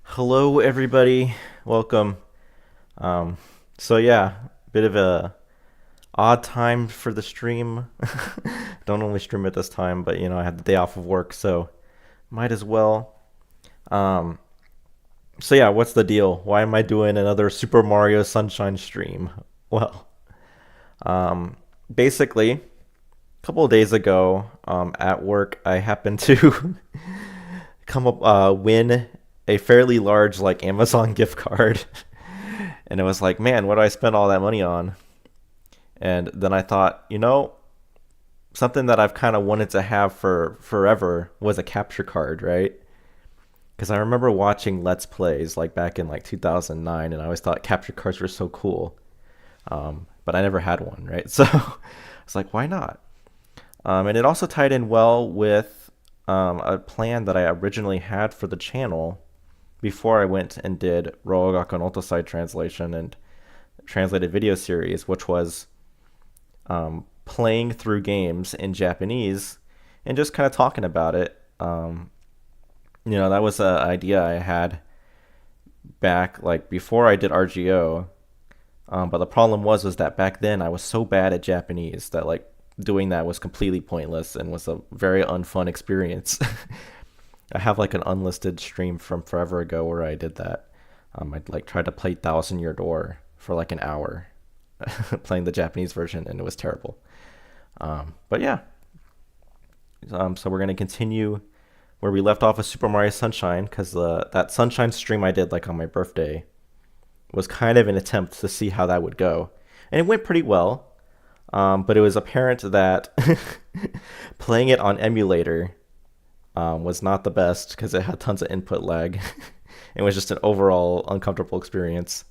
Hello, everybody. Welcome. So yeah, bit of a odd time for the stream. Don't normally stream at this time, but I had the day off of work, so might as well. Um, so yeah, what's the deal? Why am I doing another Super Mario Sunshine stream? Well, um, basically, a couple of days ago, at work, I happened to come up win a fairly large like Amazon gift card. And it was like, man, what do I spend all that money on? And then I thought, something that I've kind of wanted to have for forever was a capture card, right? Because I remember watching Let's Plays like back in like 2009, and I always thought capture cards were so cool. But I never had one, right? So I was like, why not? And it also tied in well with a plan that I originally had for the channel before I went and did Roagaku no Otosai translation and translated video series, which was playing through games in Japanese and just kind of talking about it. That was an idea I had back like before I did RGO. But the problem was that back then I was so bad at Japanese that like doing that was completely pointless and was a very unfun experience. I have like an unlisted stream from forever ago where I did that. I'd like tried to play Thousand Year Door for like an hour, playing the Japanese version, and it was terrible. But yeah, so we're gonna continue where we left off with Super Mario Sunshine, because that Sunshine stream I did like on my birthday was kind of an attempt to see how that would go, and it went pretty well. But it was apparent that playing it on emulator was not the best because it had tons of input lag. It was just an overall uncomfortable experience.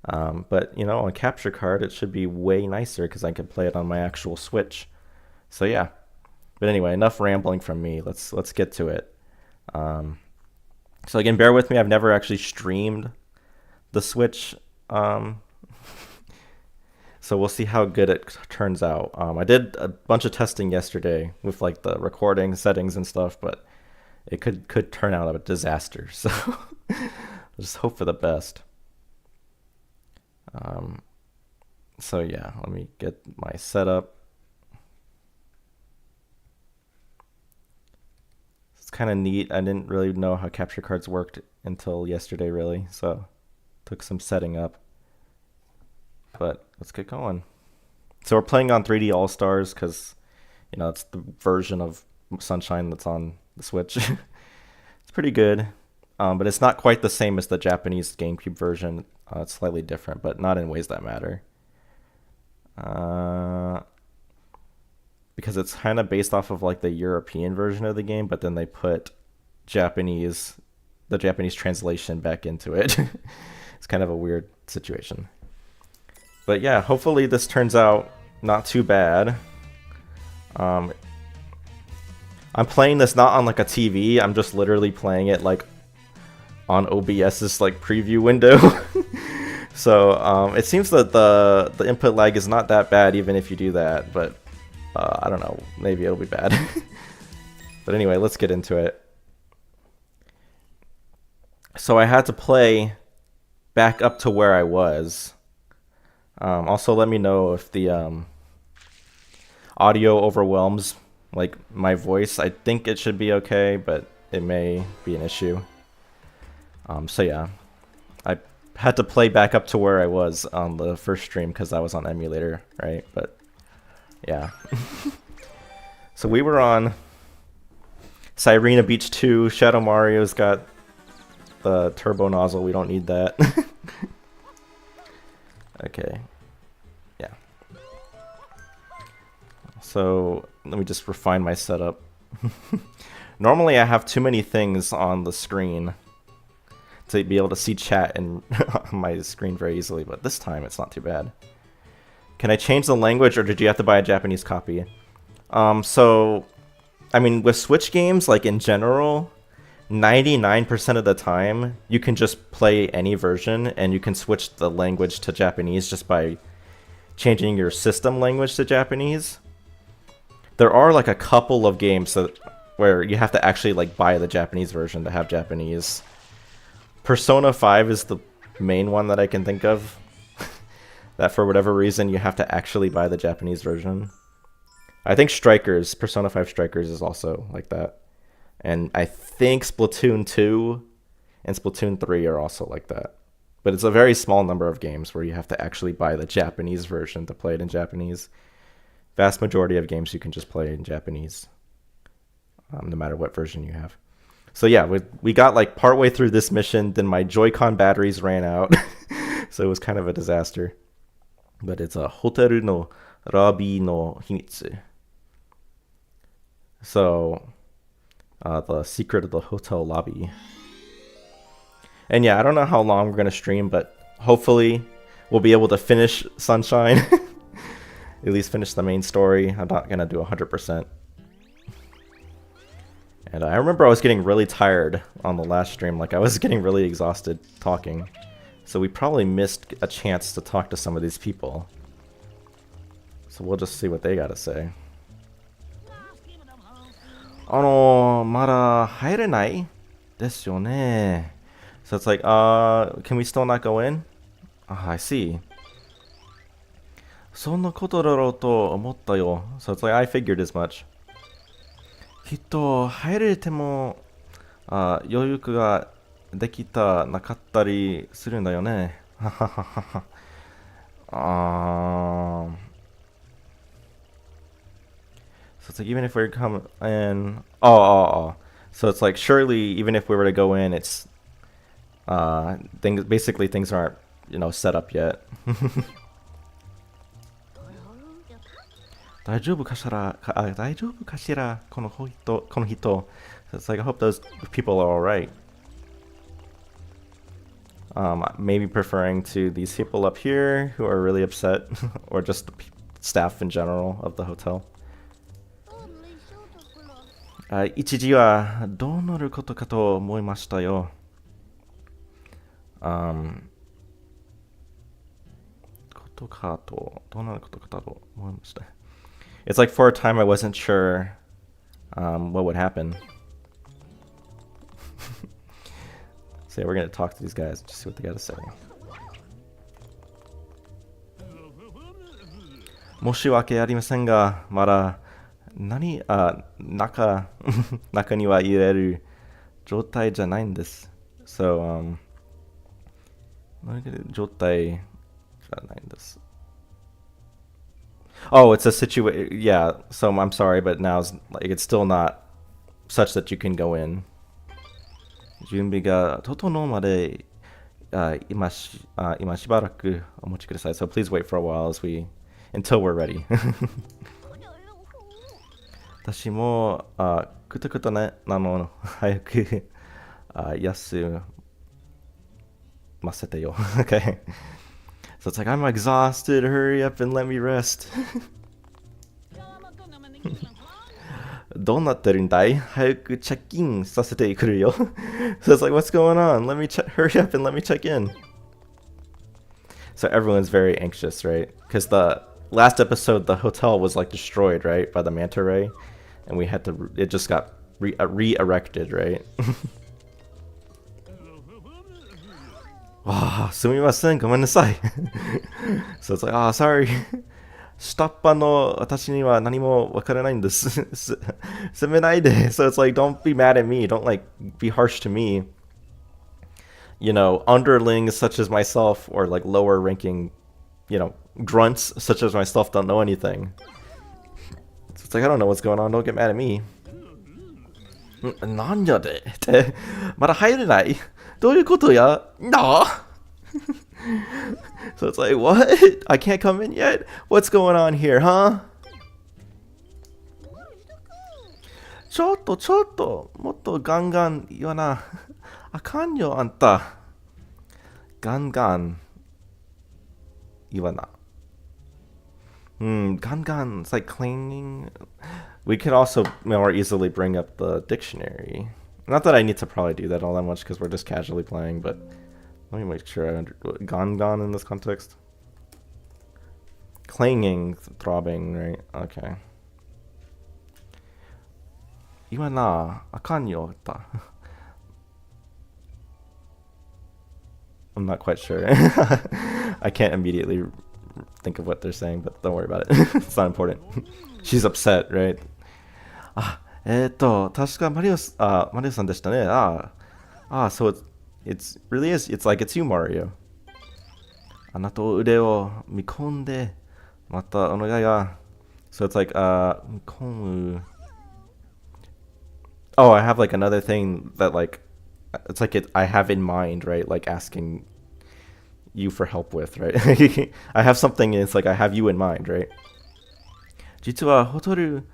But on capture card it should be way nicer because I can play it on my actual Switch. So yeah. But anyway, enough rambling from me. Let's get to it. So again, bear with me. I've never actually streamed the Switch. So we'll see how good it turns out. I did a bunch of testing yesterday with like the recording settings and stuff, but it could turn out a disaster. So just hope for the best. So yeah, let me get my setup. It's kind of neat. I didn't really know how capture cards worked until yesterday, really, so took some setting up. But let's get going. So we're playing on 3D All-Stars because, you know, it's the version of Sunshine that's on the Switch. It's pretty good, but it's not quite the same as the Japanese GameCube version. It's slightly different, but not in ways that matter. Because it's kind of based off of like the European version of the game, but then they put the Japanese translation back into it. It's kind of a weird situation. But yeah, hopefully this turns out not too bad. I'm playing this not on like a TV. I'm just literally playing it like on OBS's like preview window. So it seems that the input lag is not that bad even if you do that, but I don't know, maybe it'll be bad. But anyway, let's get into it. So I had to play back up to where I was. Also, let me know if the audio overwhelms like my voice. I think it should be okay, but it may be an issue. So yeah, I had to play back up to where I was on the first stream because I was on emulator, right? But yeah. So we were on Sirena Beach 2. Shadow Mario's got the turbo nozzle. We don't need that. Okay. Yeah. So let me just refine my setup. Normally I have too many things on the screen to be able to see chat and on my screen very easily, but this time it's not too bad. Can I change the language, or did you have to buy a Japanese copy? So, I mean, with Switch games, like in general, 99% of the time, you can just play any version, and you can switch the language to Japanese just by changing your system language to Japanese. There are like a couple of games where you have to actually like buy the Japanese version to have Japanese. Persona 5 is the main one that I can think of. That for whatever reason you have to actually buy the Japanese version. I think Persona 5 Strikers is also like that. And I think Splatoon 2 and Splatoon 3 are also like that. But it's a very small number of games where you have to actually buy the Japanese version to play it in Japanese. Vast majority of games you can just play in Japanese, no matter what version you have. So yeah, we got like partway through this mission, then my Joy-Con batteries ran out. So it was kind of a disaster. But it's a Hoteru no Rabi no Himitsu. So, the secret of the hotel lobby. And yeah, I don't know how long we're going to stream, but hopefully we'll be able to finish Sunshine. At least finish the main story. I'm not going to do 100%. And I remember I was getting really tired on the last stream. Like, I was getting really exhausted talking. So we probably missed a chance to talk to some of these people. So we'll just see what they got to say. まだ入れないですよね. So it's like, can we still not go in? I see. そんなことだろうと思ったよ. So it's like, I figured as much. きっと入れても、余裕ができたなかったりするんだよね. So it's like, even if we come in... So it's like, surely, even if we were to go in, it's... basically, things aren't, you know, set up yet. 大丈夫かしらこの人. So it's like, I hope those people are alright. Maybe preferring to these people up here who are really upset, or just the staff in general of the hotel. 一時はどうなることかと思いましたよ。ことかとどうなることかと思いました。It's like for a time I wasn't sure what would happen. So yeah, we're gonna talk to these guys, just see what they gotta say. 申し訳ありませんが、まだ何中中には入れる状態じゃないんです。So, 状態じゃないんです。Oh, it's a situation. Yeah, so I'm sorry, but now it's still not such that you can go in. 準備が整うまで、今しばらくお待ちください. So please wait for a while until we're ready. 私も、くたくたね、早く、休ませてよ. Okay. So it's like, I'm exhausted, hurry up and let me rest. どうなってるんだい早くチェックインさせてくるよ. So it's like, what's going on? Hurry up and let me check in. So everyone's very anxious, right? Because the last episode, the hotel was like destroyed, right? By the manta ray. And it just got re-erected, right? すみません、ごめんなさい. So it's like, sorry. 下っ端の私には何もわからないんです。責めないで. So it's like, don't be mad at me. Don't like be harsh to me. You know, underlings such as myself or like lower ranking, you know, grunts such as myself don't know anything. So it's like, I don't know what's going on. Don't get mad at me. なんやでってまだ入れないどういうことやな So it's like, what? I can't come in yet? What's going on here, huh? ちょっともっとガンガン言わなあかんよあんたガンガン言わなガンガン it's like clanging. We could also more easily bring up the dictionary. Not that I need to probably do that all that much because we're just casually playing, but let me make sure I Gangan in this context. Clanging, throbbing, right? Okay. Iwa na, akan yo ta. I'm not quite sure. I can't immediately think of what they're saying, but don't worry about it. It's not important. She's upset, right? 確かマリオさんでしたね. So it's really it's like it's you, Mario. あなたの腕を見込んでまたお願いが. So it's like 見込む. Oh, I have like another thing that like it's like I have in mind, right? Like asking you for help with, right? I have something and it's like I have you in mind, right? 実はホテル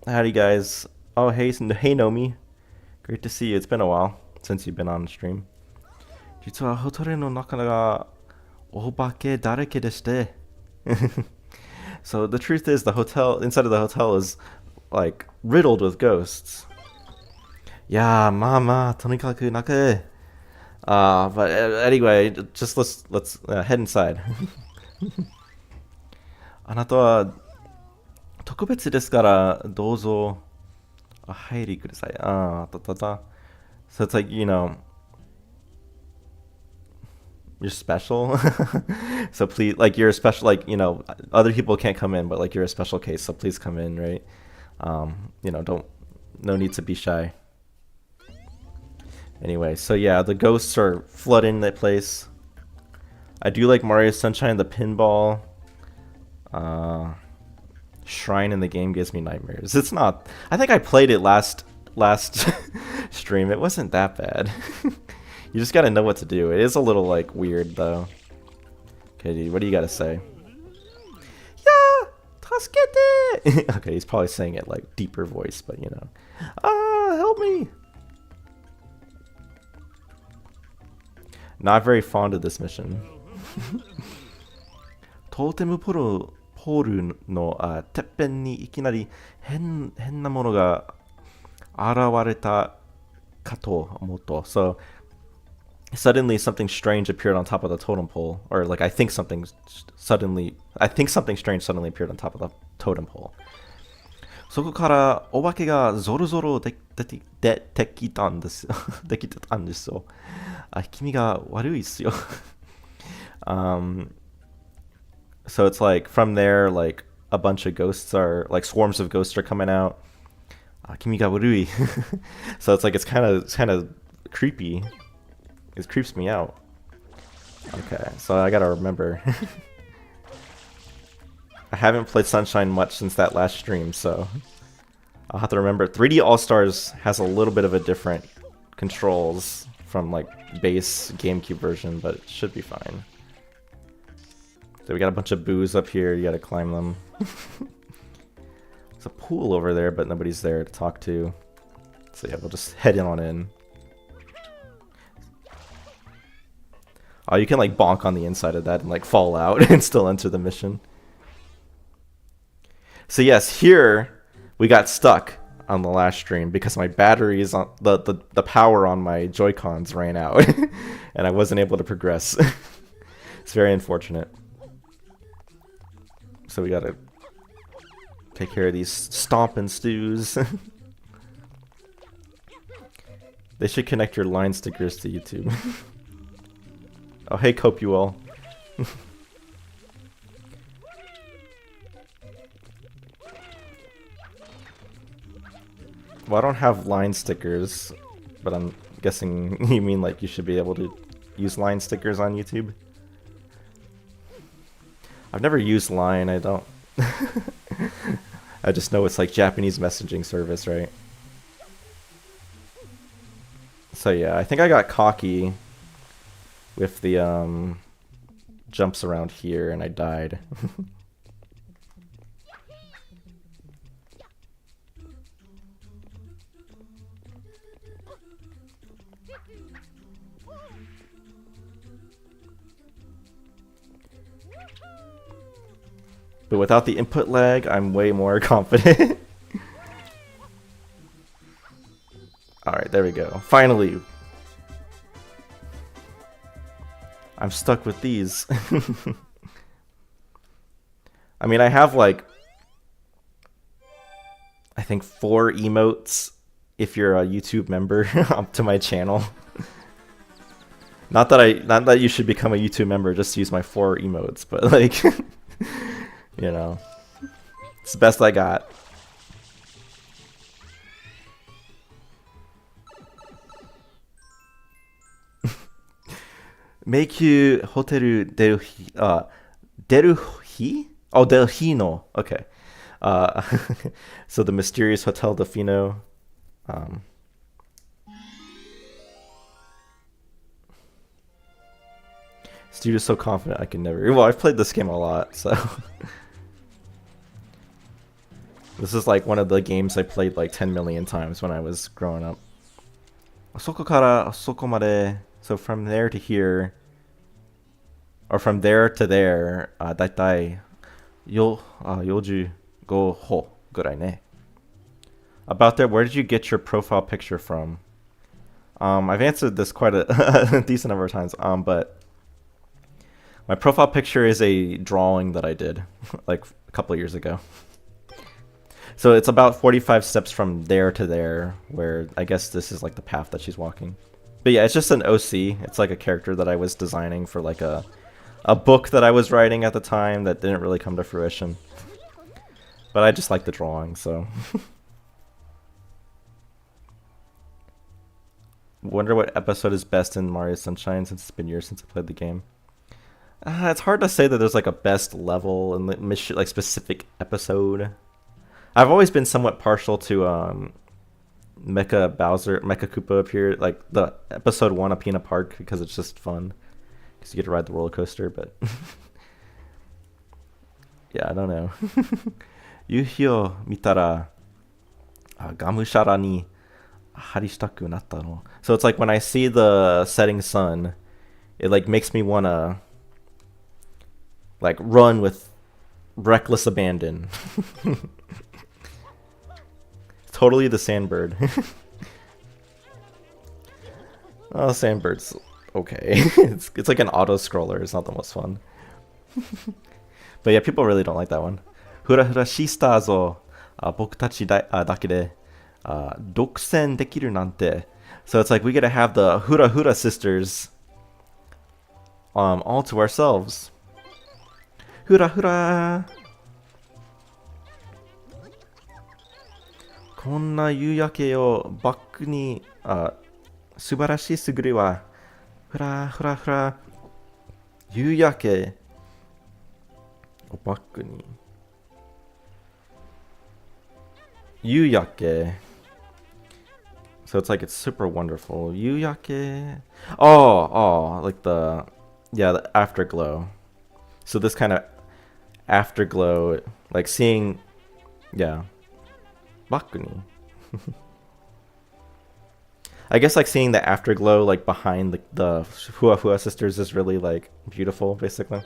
Howdy guys. Oh hey Nomi. Great to see you. It's been a while since you've been on stream. 実はホテルの中がお化けだらけでして So the truth is inside of the hotel is like riddled with ghosts. いやまあまあとにかく中へ But anyway, just let's head inside. あなたは特別ですからどうぞ入りください. So it's like, you know, you're special. So please, like you're a special, like, you know, other people can't come in, but like you're a special case, so please come in, right? You know, no need to be shy. Anyway, so yeah, the ghosts are flooding that place. I do like Mario Sunshine, the pinball. Shrine in the game gives me nightmares. It's not. I think I played it last stream. It wasn't that bad. You just gotta know what to do. It is a little like weird though. Okay, what do you gotta say? Yeah, tasukete. Okay, he's probably saying it like deeper voice, but you know. Help me. Not very fond of this mission. トーテムポールのてっぺんにいきなり変なものが現れたかと思うと. So suddenly something strange appeared on top of the totem pole, or like I think something strange suddenly appeared on top of the totem pole. そこからお化けがゾロゾロ出てきたんですよ。できてたんですよ。君が悪いっすよ。So it's like from there, like a bunch of ghosts are, like swarms of ghosts are coming out. Kimi ga urui. So it's like it's kind of creepy. It creeps me out. Okay, so I gotta remember. I haven't played Sunshine much since that last stream, so I'll have to remember. 3D All-Stars has a little bit of a different controls from like base GameCube version, but it should be fine. So we got a bunch of boos up here, you gotta climb them. There's a pool over there, but nobody's there to talk to. So yeah, we'll just head on in. Oh, you can like bonk on the inside of that and like fall out and still enter the mission. So yes, here we got stuck on the last stream because my batteries on the power on my Joy-Cons ran out and I wasn't able to progress. It's very unfortunate. So we gotta take care of these stomping stews. They should connect your line stickers to YouTube. Oh hey, Cope you all. Well, I don't have line stickers, but I'm guessing you mean like you should be able to use line stickers on YouTube. I've never used Line, I don't. I just know it's like Japanese messaging service, right? So yeah, I think I got cocky with the jumps around here and I died. But without the input lag, I'm way more confident. Alright, there we go. Finally! I'm stuck with these. I mean, I have like, I think 4 emotes if you're a YouTube member up to my channel. Not that you should become a YouTube member, just use my 4 emotes, but like, you know, it's the best I got. Make you hoteru deruhi? Oh, Delfino. Okay. So the mysterious Hotel Delfino. This dude is so confident I can never. Well, I've played this game a lot, so. This is like one of the games I played like 10 million times when I was growing up. Osoko kara osoko made. So from there to here, or from there to there, daitai yoju go ho gurai ne. About there, where did you get your profile picture from? I've answered this quite a decent number of times, but my profile picture is a drawing that I did like a couple of years ago. So it's about 45 steps from there to there, where I guess this is like the path that she's walking. But yeah, it's just an OC. It's like a character that I was designing for like a book that I was writing at the time that didn't really come to fruition. But I just like the drawing, so. Wonder what episode is best in Mario Sunshine since it's been years since I played the game. It's hard to say that there's like a best level and like specific episode. I've always been somewhat partial to Mecha Koopa up here, like the episode 1 of Peanut Park, because it's just fun. Because you get to ride the roller coaster, but yeah, I don't know. Yuhi o mitara gamushara ni harishitaku natta no. So it's like when I see the setting sun, it like makes me wanna like run with reckless abandon. Totally the Sandbird. Oh, Sandbird's okay. It's like an auto scroller. It's not the most fun. But yeah, people really don't like that one. Hura hura shista zo boku tachi dake de dokusen dekiru nante. So it's like we gotta have the Hura Hura sisters all to ourselves. Hura hura. こんな夕焼けをバックに、素晴らしすぎるわ。ふらふらふら。夕焼けをバックに。夕焼け。So it's like it's super wonderful. Yuyake. Oh, like the afterglow. So this kind of afterglow, like seeing, yeah, bakuni. I guess like seeing the afterglow like behind the Hua Hua sisters is really like beautiful, basically.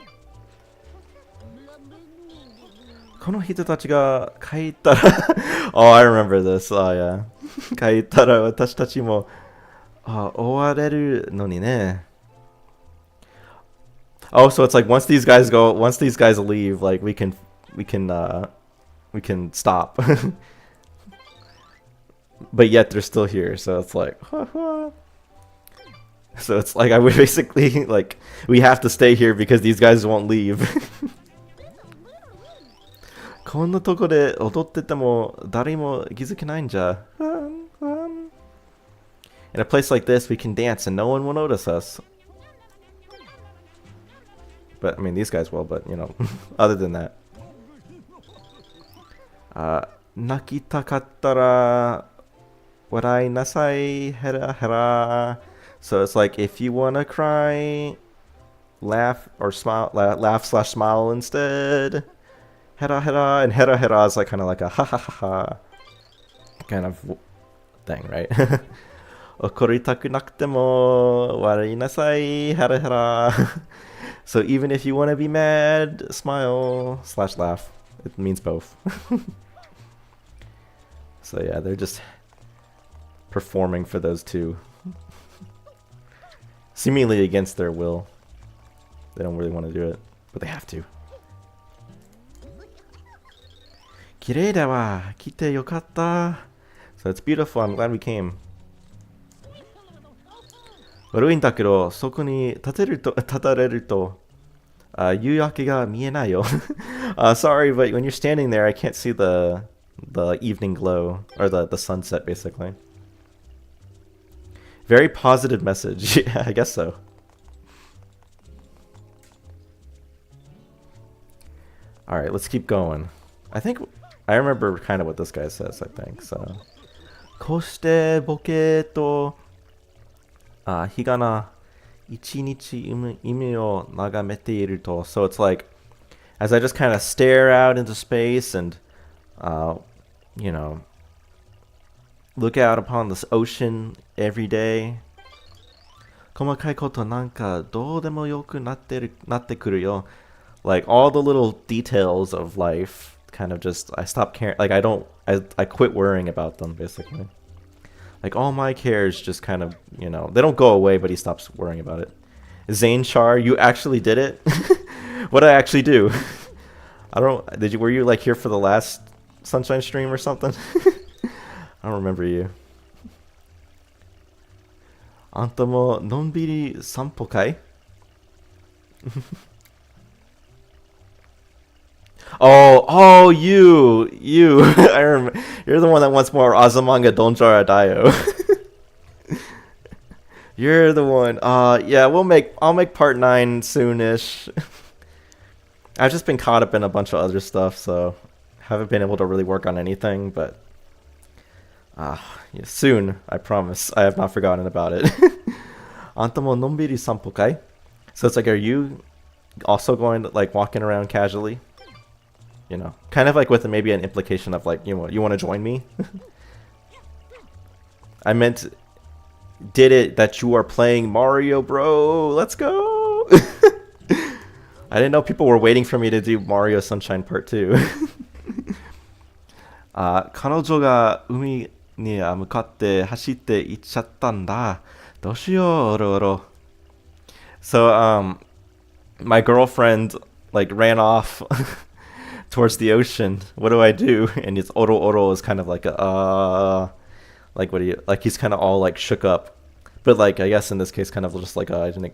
この人たちが帰ったら Oh, I remember this. Oh, yeah. 帰ったら私たちも終われるのにね. Oh, so it's like once these guys leave, like we can stop. But yet they're still here, so it's like so it's like I would basically like we have to stay here because these guys won't leave. こんなとこで踊ってても誰も気づけないんじゃ. In a place like this, we can dance and no one will notice us. But I mean, these guys will, but you know, other than that. 泣きたかったら笑いなさい、ヘラヘラ. So it's like if you wanna cry, laugh or smile, laugh slash smile instead. Hera hera, and hera hera is like kind of like a ha ha ha ha kind of thing, right? 怒りたくなくても笑いなさい、hera hera. So even if you want to be mad, smile slash laugh. It means both. So yeah, they're just performing for those two. Seemingly against their will. They don't really want to do it, but they have to. 綺麗だわ。来てよかった。So it's beautiful. I'm glad we came. 悪いんだけど、そこに立たれると、夕焼けが見えないよ。Sorry, but when you're standing there, I can't see the evening glow, or the sunset, basically. Very positive message. Yeah, I guess so. Alright, let's keep going. I remember kind of what this guy says, I think, so. こうしてボケと日がな一日夢を眺めていると. So it's like, as I just kind of stare out into space and, you know, look out upon this ocean every day. 細かいことなんかどうでもよくなってくるよ. Like all the little details of life. Kind of just I stop caring, like I quit worrying about them, basically. Like all my cares just kind of, you know, they don't go away, but he stops worrying about it. Zane Char, you actually did it? What did I actually do? Were you like here for the last Sunshine stream or something? I don't remember you. あんたものんびり散歩かい? Oh, you. I remember. You're the one that wants more Azumanga Donjara Daio. You're the one. Yeah, I'll make part 9 soonish. I've just been caught up in a bunch of other stuff, so haven't been able to really work on anything, but yeah, soon, I promise. I have not forgotten about it. あんたものんびり散歩かい? So it's like, are you also going to like walking around casually? You know, kind of like with maybe an implication of like, you want to join me? I meant, did it that you are playing Mario, bro? Let's go! I didn't know people were waiting for me to do Mario Sunshine Part 2. 彼女が海に向かって走って行っちゃったんだ。どうしよう、おろおろ。So, my girlfriend, like, ran off towards the ocean. What do I do? And it's oro oro is kind of like like what do you, like he's kind of all like shook up. But like, I guess in this case, kind of just like, I didn't.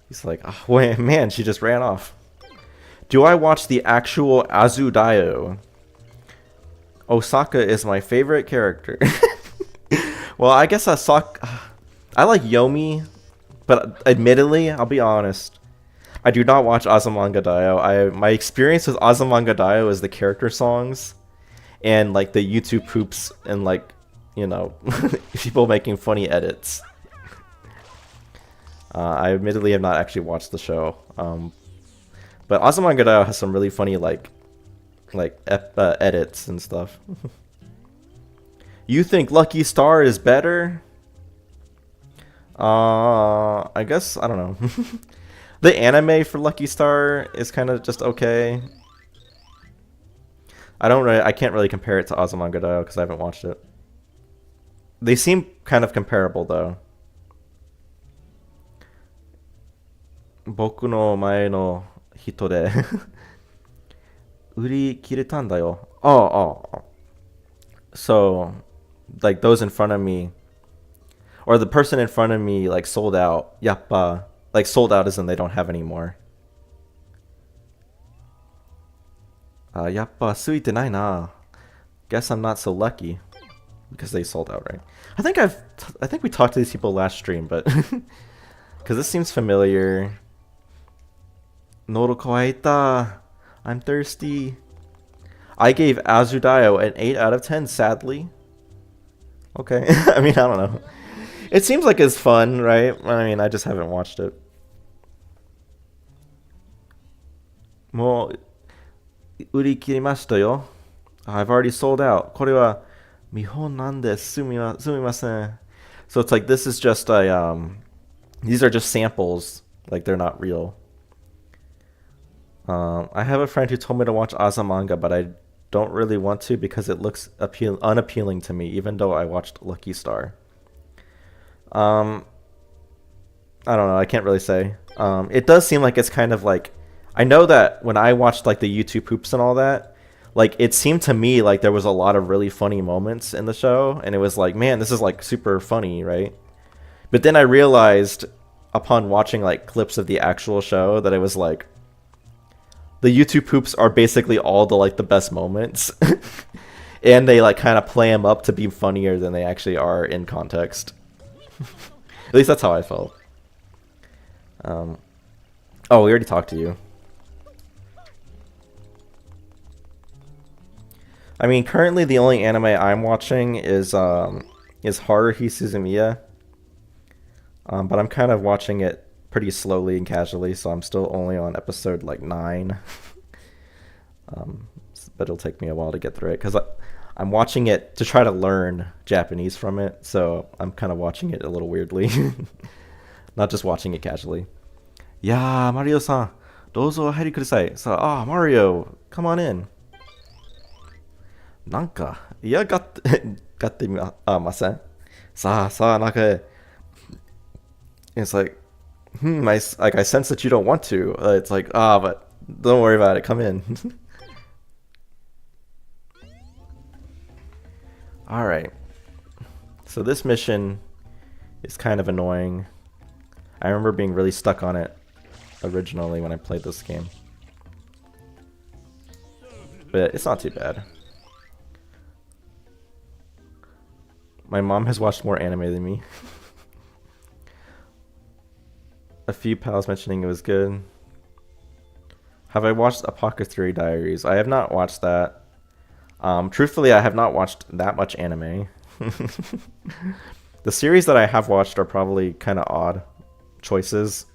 He's like, oh, wait, man, she just ran off. Do I watch the actual Azudaio? Osaka is my favorite character. Well, I guess I like Yomi, but admittedly, I'll be honest. I do not watch Azumanga Daioh. My experience with Azumanga Daioh is the character songs and like the YouTube poops and like, you know, people making funny edits. I admittedly have not actually watched the show. But Azumanga Daioh has some really funny edits and stuff. You think Lucky Star is better? I guess I don't know. The anime for Lucky Star is kind of just okay. I can't really compare it to Azumanga Daioh because I haven't watched it. They seem kind of comparable though. Boku no mae no hito de uri kireta nda yo. Oh. So, like those in front of me, or the person in front of me, like sold out. Yappa, like sold out as in they don't have any more. Yappa suite nai na. Guess I'm not so lucky because they sold out, right? I think we talked to these people last stream, but because this seems familiar. Nodo kawaita. I'm thirsty. I gave Azudaio an 8 out of 10, sadly. Okay. I mean, I don't know. It seems like it's fun, right? I mean, I just haven't watched it. Mo uri kirimashita yo. I've already sold out. Kore wa mihon nan desu sumimasen. So it's like this is just a these are just samples, like they're not real. I have a friend who told me to watch Azumanga, but I don't really want to because it looks unappealing to me, even though I watched Lucky Star. I don't know. I can't really say. It does seem like it's kind of like, I know that when I watched like the YouTube poops and all that, like it seemed to me like there was a lot of really funny moments in the show, and it was like, man, this is like super funny, right? But then I realized upon watching like clips of the actual show that it was like, the YouTube poops are basically all the best moments. And they like kind of play them up to be funnier than they actually are in context. At least that's how I felt. Oh, we already talked to you. I mean, currently the only anime I'm watching is Haruhi Suzumiya. But I'm kind of watching it pretty slowly and casually, so I'm still only on episode like 9. But it'll take me a while to get through it because I'm watching it to try to learn Japanese from it, so I'm kind of watching it a little weirdly. Not just watching it casually. Yeah, Mario-san, dozo hairi kudasai. So, Mario, come on in. Nanka, iya gatte masen. Sa, nanka. It's like, I sense that you don't want to. It's like, but don't worry about it. Come in. All right. So this mission is kind of annoying. I remember being really stuck on it originally when I played this game. But it's not too bad. My mom has watched more anime than me. A few pals mentioning it was good. Have I watched Apothecary Diaries? I have not watched that. Truthfully, I have not watched that much anime. The series that I have watched are probably kind of odd choices.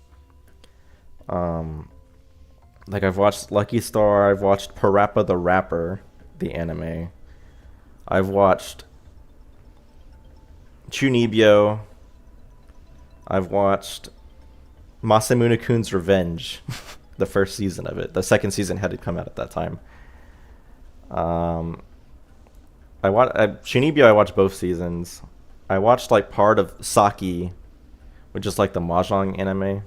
Like I've watched Lucky Star, I've watched Parappa the Rapper, the anime. I've watched Chunibyo. I've watched Masamune-kun's Revenge, the first season of it. The second season had to come out at that time. Chunibyo, I watched both seasons. I watched like part of Saki, which is like the mahjong anime.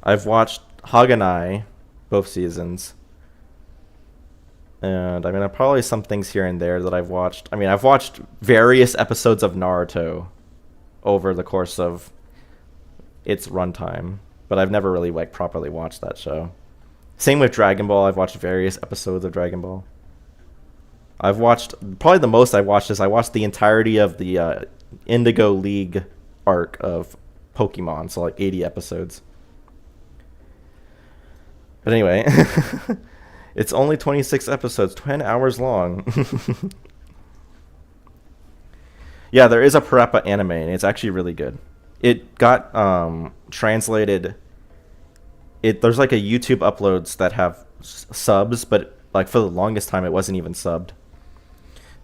I've watched Haganai, both seasons. And I mean, probably some things here and there that I've watched. I mean, I've watched various episodes of Naruto over the course of its runtime, but I've never really like properly watched that show. Same with Dragon Ball. I've watched various episodes of Dragon Ball. I've watched, probably the most I watched is I watched the entirety of the Indigo League arc of Pokemon, so like 80 episodes. But anyway, it's only 26 episodes, 10 hours long. Yeah, there is a Parappa anime, and it's actually really good. It got translated. There's like a YouTube uploads that have subs, but like for the longest time it wasn't even subbed,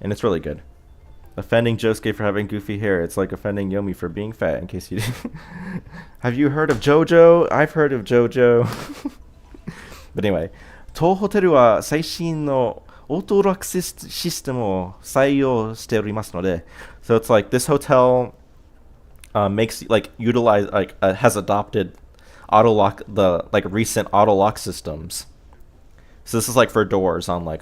and it's really good. Offending Josuke for having goofy hair. It's like offending Yomi for being fat. In case you didn't. Have you heard of JoJo? I've heard of JoJo. But anyway, 当ホテルは最新のオートロックシステムを採用しておりますので、so it's like this hotel makes like utilize like has adopted auto lock the like recent auto lock systems. So this is like for doors on like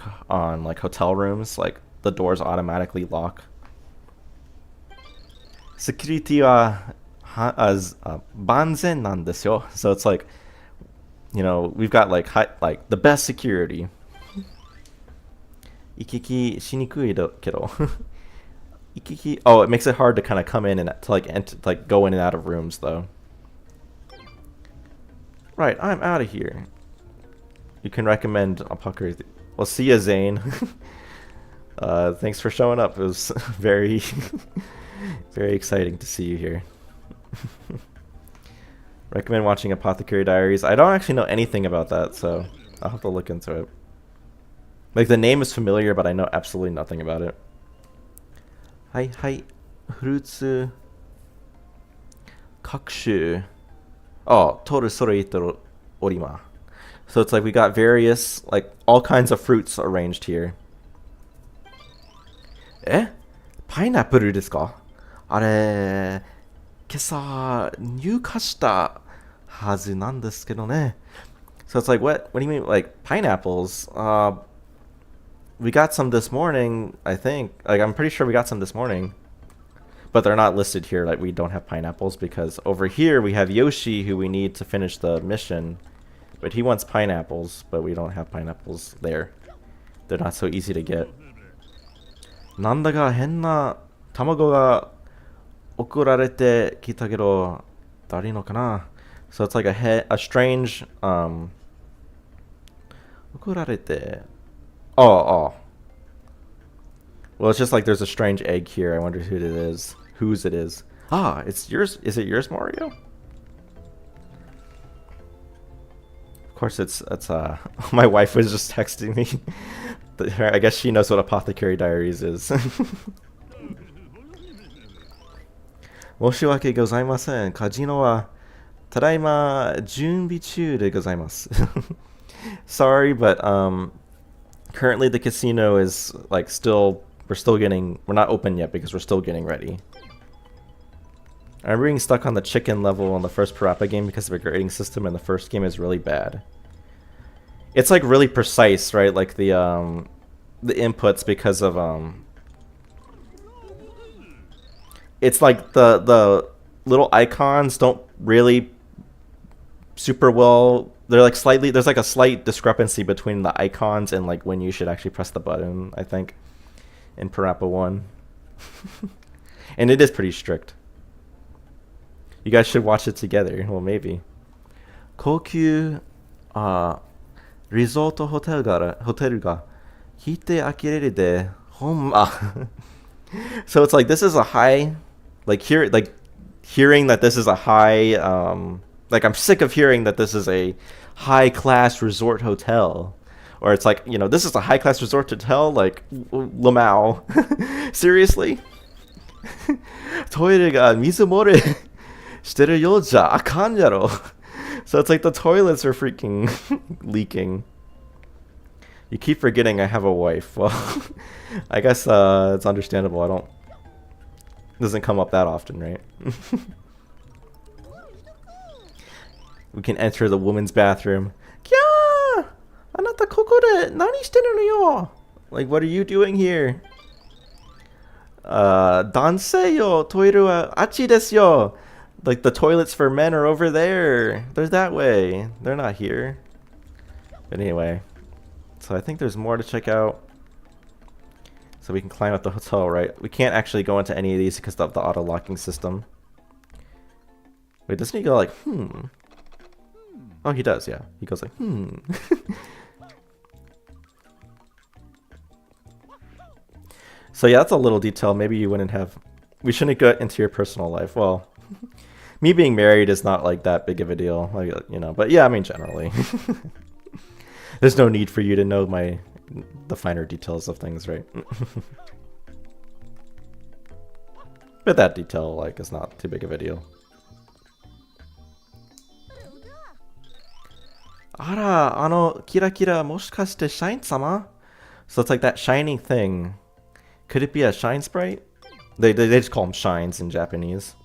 hotel rooms, like the doors automatically lock. Security は万全なんですよ. So it's like, you know, we've got like the best security. 行き来しにくいけど. Oh, it makes it hard to kind of come in and to like go in and out of rooms though. Right, I'm out of here. You can recommend Apocalypse. Well, see ya, Zane. Thanks for showing up. It was very, very exciting to see you here. Recommend watching Apothecary Diaries. I don't actually know anything about that, so I'll have to look into it. Like, the name is familiar, but I know absolutely nothing about it. Hi, fruits. Kakushu. Oh, toru soroite orima. So it's like we got various, like, all kinds of fruits arranged here. Eh? Pineapple ですか? あれ、今朝入荷したはずなんですけどね. So it's like, what do you mean, like, pineapples? We got some this morning, I think. Like, I'm pretty sure we got some this morning. But they're not listed here, like we don't have pineapples, because over here we have Yoshi, who we need to finish the mission. But he wants pineapples, but we don't have pineapples there. They're not so easy to get. なんだか変な卵が送られてきたけど、誰のかな? So it's like a strange, 送られて. Oh. Well, it's just like there's a strange egg here. I wonder who it is. Whose it is. Ah, it's yours. Is it yours, Mario? Of course, it's my wife was just texting me. I guess she knows what Apothecary Diaries is. 申し訳ございません。カジノはただいま準備中でございます。Sorry, but currently the casino is like we're not open yet because we're still getting ready. I remember being stuck on the chicken level on the first Parappa game because of a grading system, and the first game is really bad. It's like really precise, right? Like the inputs, because of it's like the little icons don't really super well. They're like there's like a slight discrepancy between the icons and like when you should actually press the button, I think, in Parappa 1. And it is pretty strict. You guys should watch it together. Well, maybe. 高級リゾートホテルが引いて呆れるでほんま. So it's like this is a high, like hearing that this is a high, like I'm sick of hearing that this is a high class resort hotel, or it's like, you know, this is a high class resort hotel, like Lamau. Seriously? トイレが水漏れしてるようじゃあかんやろ. So it's like the toilets are freaking leaking. You keep forgetting I have a wife. Well, I guess it's understandable. It doesn't come up that often, right? We can enter the woman's bathroom. Kya! Anata koko de nani shiteru no yo? Like, what are you doing here? Dansei yo, toiru wa achi desu yo. Like, the toilets for men are over there. They're that way. They're not here. But anyway. So I think there's more to check out. So we can climb up the hotel, right? We can't actually go into any of these because of the auto-locking system. Wait, doesn't he go like, hmm? Oh, he does, yeah. He goes like, hmm. So yeah, that's a little detail. Maybe you wouldn't have... We shouldn't get into your personal life. Well, me being married is not like that big of a deal, like, you know. But yeah, I mean, generally. There's no need for you to know the finer details of things, right? But that detail, like, is not too big of a deal. Ara, kira kira moshikashite shine-sama? So it's like that shining thing. Could it be a shine sprite? They just call them shines in Japanese.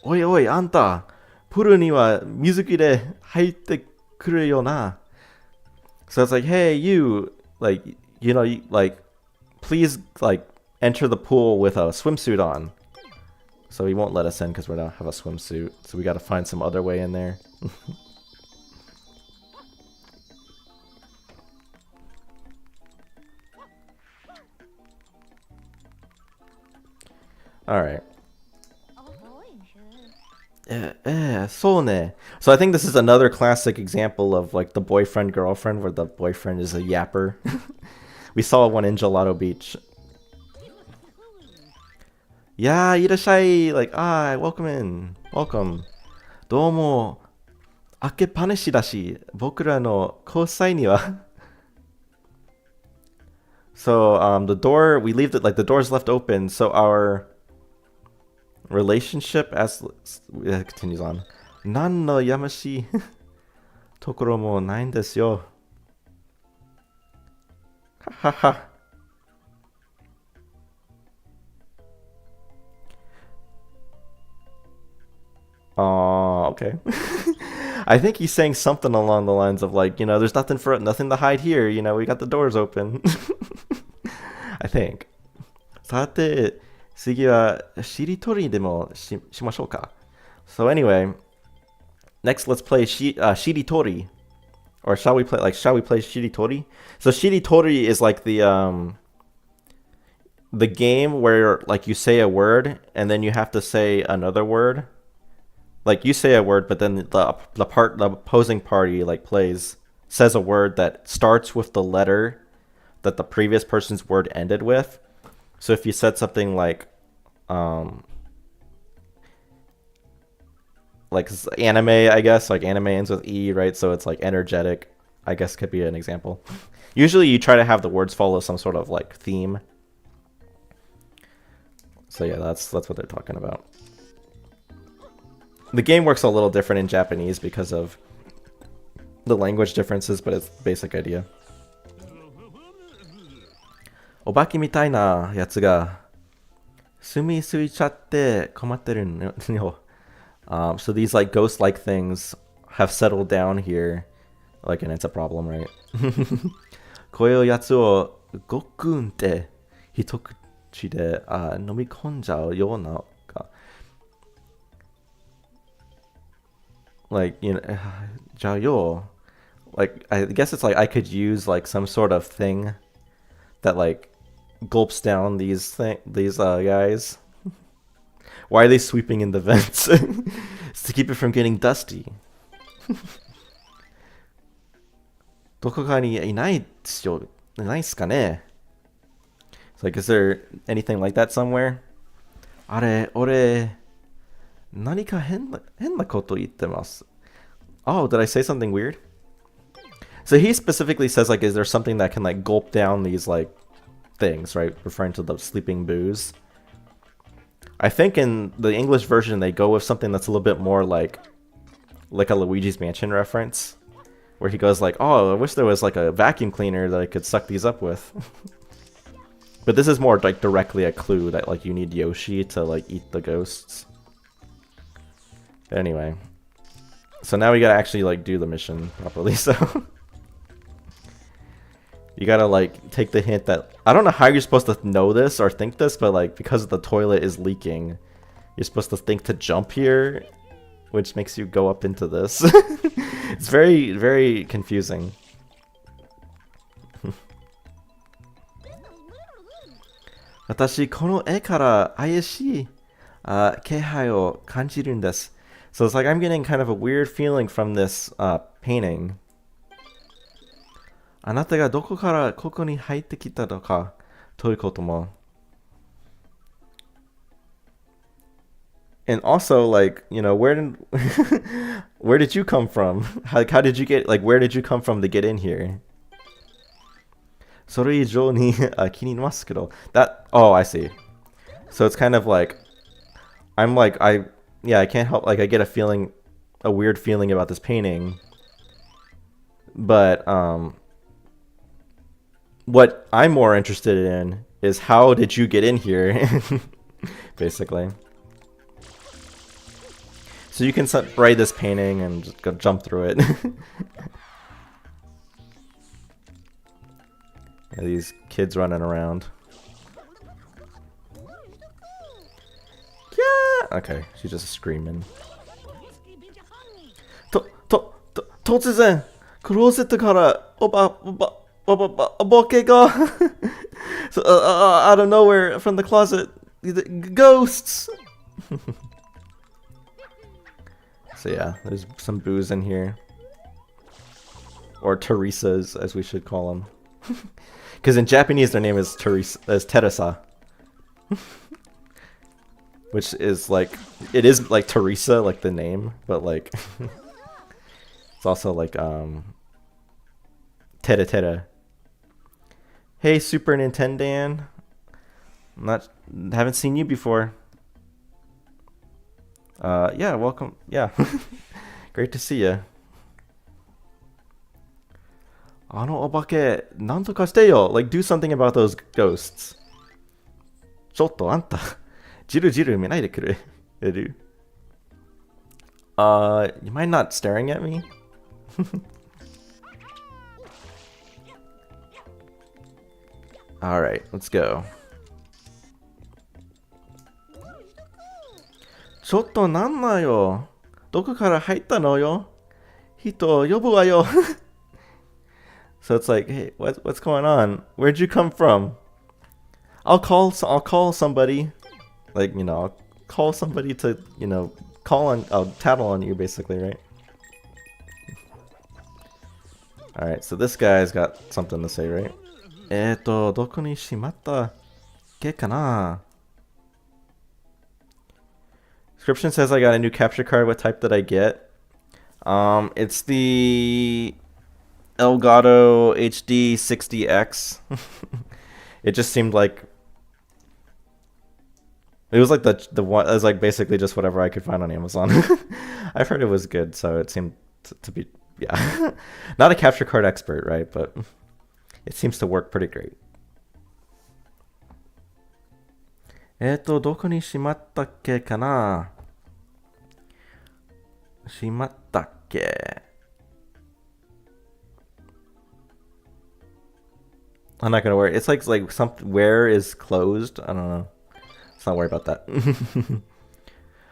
Oi oi, anta! Puru ni wa mizuki de haite kuru yo na. So it's like, hey, you, like, you know, like, please, like, enter the pool with a swimsuit on. So he won't let us in because we don't have a swimsuit. So we got to find some other way in there. Alright. So I think this is another classic example of like the boyfriend-girlfriend where the boyfriend is a yapper. We saw one in Gelato Beach. Yeah, irashai! Like, welcome in. Welcome. Domo. Akepanashi dashi. Bokura no kousai ni wa. So, the door, we leave it, like, the door's left open, so our relationship, as it continues on. Nan no yamashi tokoro mo nai desu yo. Ha ha ha. Okay. I think he's saying something along the lines of like, you know, there's nothing to hide here, you know, we got the doors open. I think. Sate, tsugi wa shiritori demo shimashou ka. So anyway, next let's play shiritori. Or shall we play shiritori? So shiritori is like the game where like you say a word and then you have to say another word. Like you say a word, but then the opposing party like says a word that starts with the letter that the previous person's word ended with. So if you said something like anime, I guess, like anime ends with E, right? So it's like energetic, I guess could be an example. Usually you try to have the words follow some sort of like theme. So yeah, that's what they're talking about. The game works a little different in Japanese because of the language differences, but it's basic idea. Obaki mitai na yatsu ga sumi suichatte komatteru yo. So these like ghost-like things have settled down here, like, and it's a problem, right? Koyo yatsu o gokun te hitokuchi de nomikonjau yo na. Like, you know, Jiao, like, I guess it's like I could use like some sort of thing that like gulps down these guys. Why are they sweeping in the vents? It's to keep it from getting dusty. Dokoka ni inai desu yo, nai desu ka ne? It's like, is there anything like that somewhere? Are, ore, nanika henna koto ittemasu. Oh, did I say something weird? So he specifically says, like, is there something that can, like, gulp down these, like, things, right? Referring to the sleeping boos. I think in the English version, they go with something that's a little bit more like a Luigi's Mansion reference. Where he goes like, oh, I wish there was, like, a vacuum cleaner that I could suck these up with. But this is more, like, directly a clue that, like, you need Yoshi to, like, eat the ghosts. Anyway, so now we gotta actually like do the mission properly. So you gotta like take the hint that I don't know how you're supposed to know this or think this, but like because the toilet is leaking, you're supposed to think to jump here, which makes you go up into this. It's very, very confusing. 私この絵から怪しい気配を感じるんです. So it's like I'm getting kind of a weird feeling from this painting. あなたがどこからここに入ってきたのかということも. And also, like, you know, where did you come from? How did you get, like, where did you come from to get in here? それ以上に気になりますけど. That, oh, I see. So it's kind of like, I'm like, yeah, I can't help, like, I get a weird feeling about this painting. But, what I'm more interested in is how did you get in here? Basically. So you can write this painting and just go jump through it. Yeah, these kids running around. Yeah. Okay, she's just screaming. 突然クローゼットからお化けが so, out of nowhere from the closet, the ghosts. So yeah, there's some boos in here. Or Teresas, as we should call them. Because in Japanese their name is Teresa. Which is like, it is like Teresa, like the name, but like, it's also like, Tere. Hey, Super Nintendan. Haven't seen you before. Yeah, welcome. Yeah. Great to see you. あのお化け、なんとかしてよ. Like, do something about those ghosts. ちょっとあんた、じるじる見ないでくれる. You mind not staring at me? Alright, let's go. ちょっとなんなよ。どこから入ったのよ。人呼ぶわよ。So it's like, hey, what's going on? Where'd you come from? I'll call somebody. Like, you know, I'll call somebody to, you know, I'll tattle on you basically, right? Alright, so this guy's got something to say, right? どこにしまったっけかな? Description says I got a new capture card. What type did I get? It's the Elgato HD 60X. It just seemed like it was like the one. It was like basically just whatever I could find on Amazon. I've heard it was good, so it seemed to be, yeah. Not a capture card expert, right? But it seems to work pretty great. どこにしまったっけかな? しまったっけ? I'm not gonna worry. It's like something where is closed. I don't know. Let's not worry about that.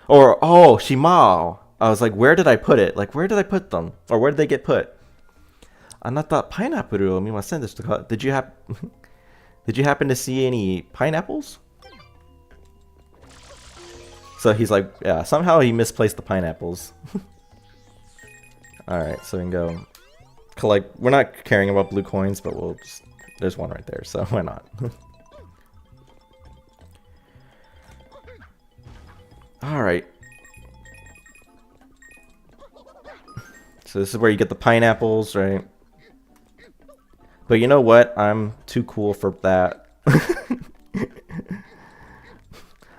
Or shimao. I was like, where did I put it? Like, where did I put them? Or where did they get put? あなたパイナップルを見ませんでしたか? Did you happen to see any pineapples? So he's like, yeah, somehow he misplaced the pineapples. Alright, so we can go collect. We're not caring about blue coins, but we'll just, there's one right there, so why not? Alright. So this is where you get the pineapples, right? But you know what? I'm too cool for that.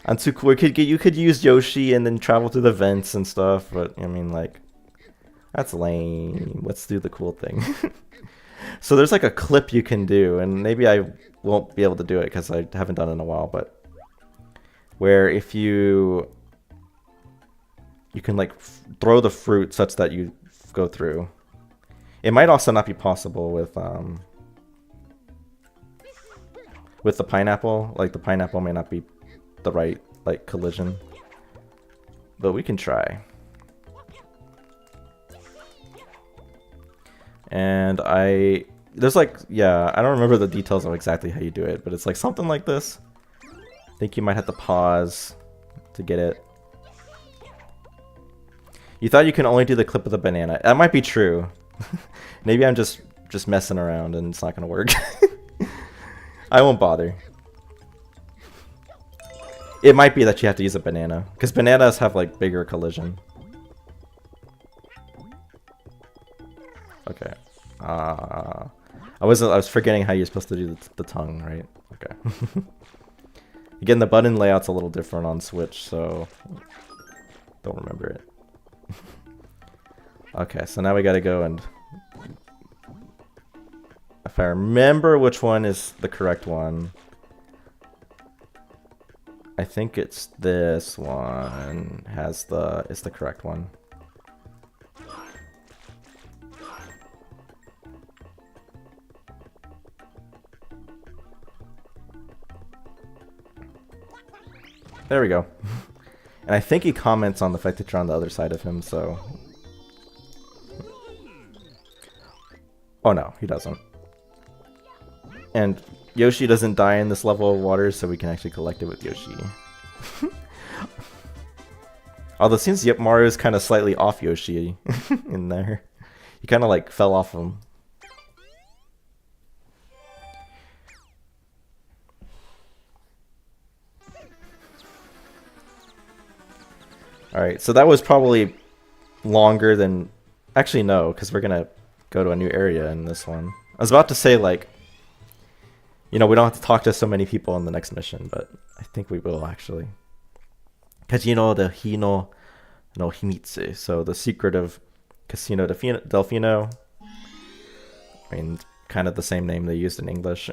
I'm too cool. You could use Yoshi and then travel through the vents and stuff, but I mean, like, that's lame. Let's do the cool thing. So there's like a clip you can do, and maybe I won't be able to do it because I haven't done it in a while, but where if you can like throw the fruit such that you go through. It might also not be possible with the pineapple. Like the pineapple may not be the right like collision, but we can try. And there's like, yeah, I don't remember the details of exactly how you do it, but it's like something like this. think you might have to pause to get it. You thought you can only do the clip of the banana. That might be true. Maybe I'm just messing around and it's not gonna work. I won't bother. It might be that you have to use a banana, because bananas have like bigger collision. Okay. I was forgetting how you're supposed to do the tongue, right? Okay. Again, the button layout's a little different on Switch, so don't remember it. Okay, so now we gotta go and... If I remember which one is the correct one... I think it's this one is the correct one. There we go. And I think he comments on the fact that you're on the other side of him, so... Oh no, he doesn't. And Yoshi doesn't die in this level of water, so we can actually collect it with Yoshi. Although it seems Mario's kind of slightly off Yoshi in there. He kind of like fell off him. Alright, so that was probably longer than... Actually no, because we're gonna go to a new area in this one. I was about to say like... You know, we don't have to talk to so many people in the next mission, but I think we will actually. Because you know the Hino no Himitsu, so the secret of Casino Delfino. I mean, kind of the same name they used in English.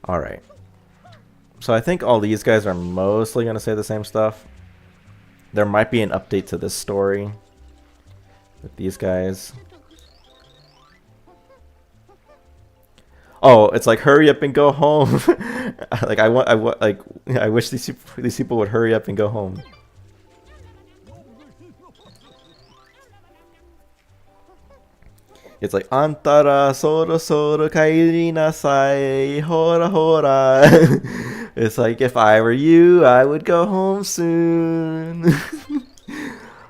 Alright. So I think all these guys are mostly going to say the same stuff. There might be an update to this story with these guys. Oh, it's like hurry up and go home. Like I wish these people would hurry up and go home. It's like antara soro soro kairi nasai hora hora. It's like if I were you, I would go home soon.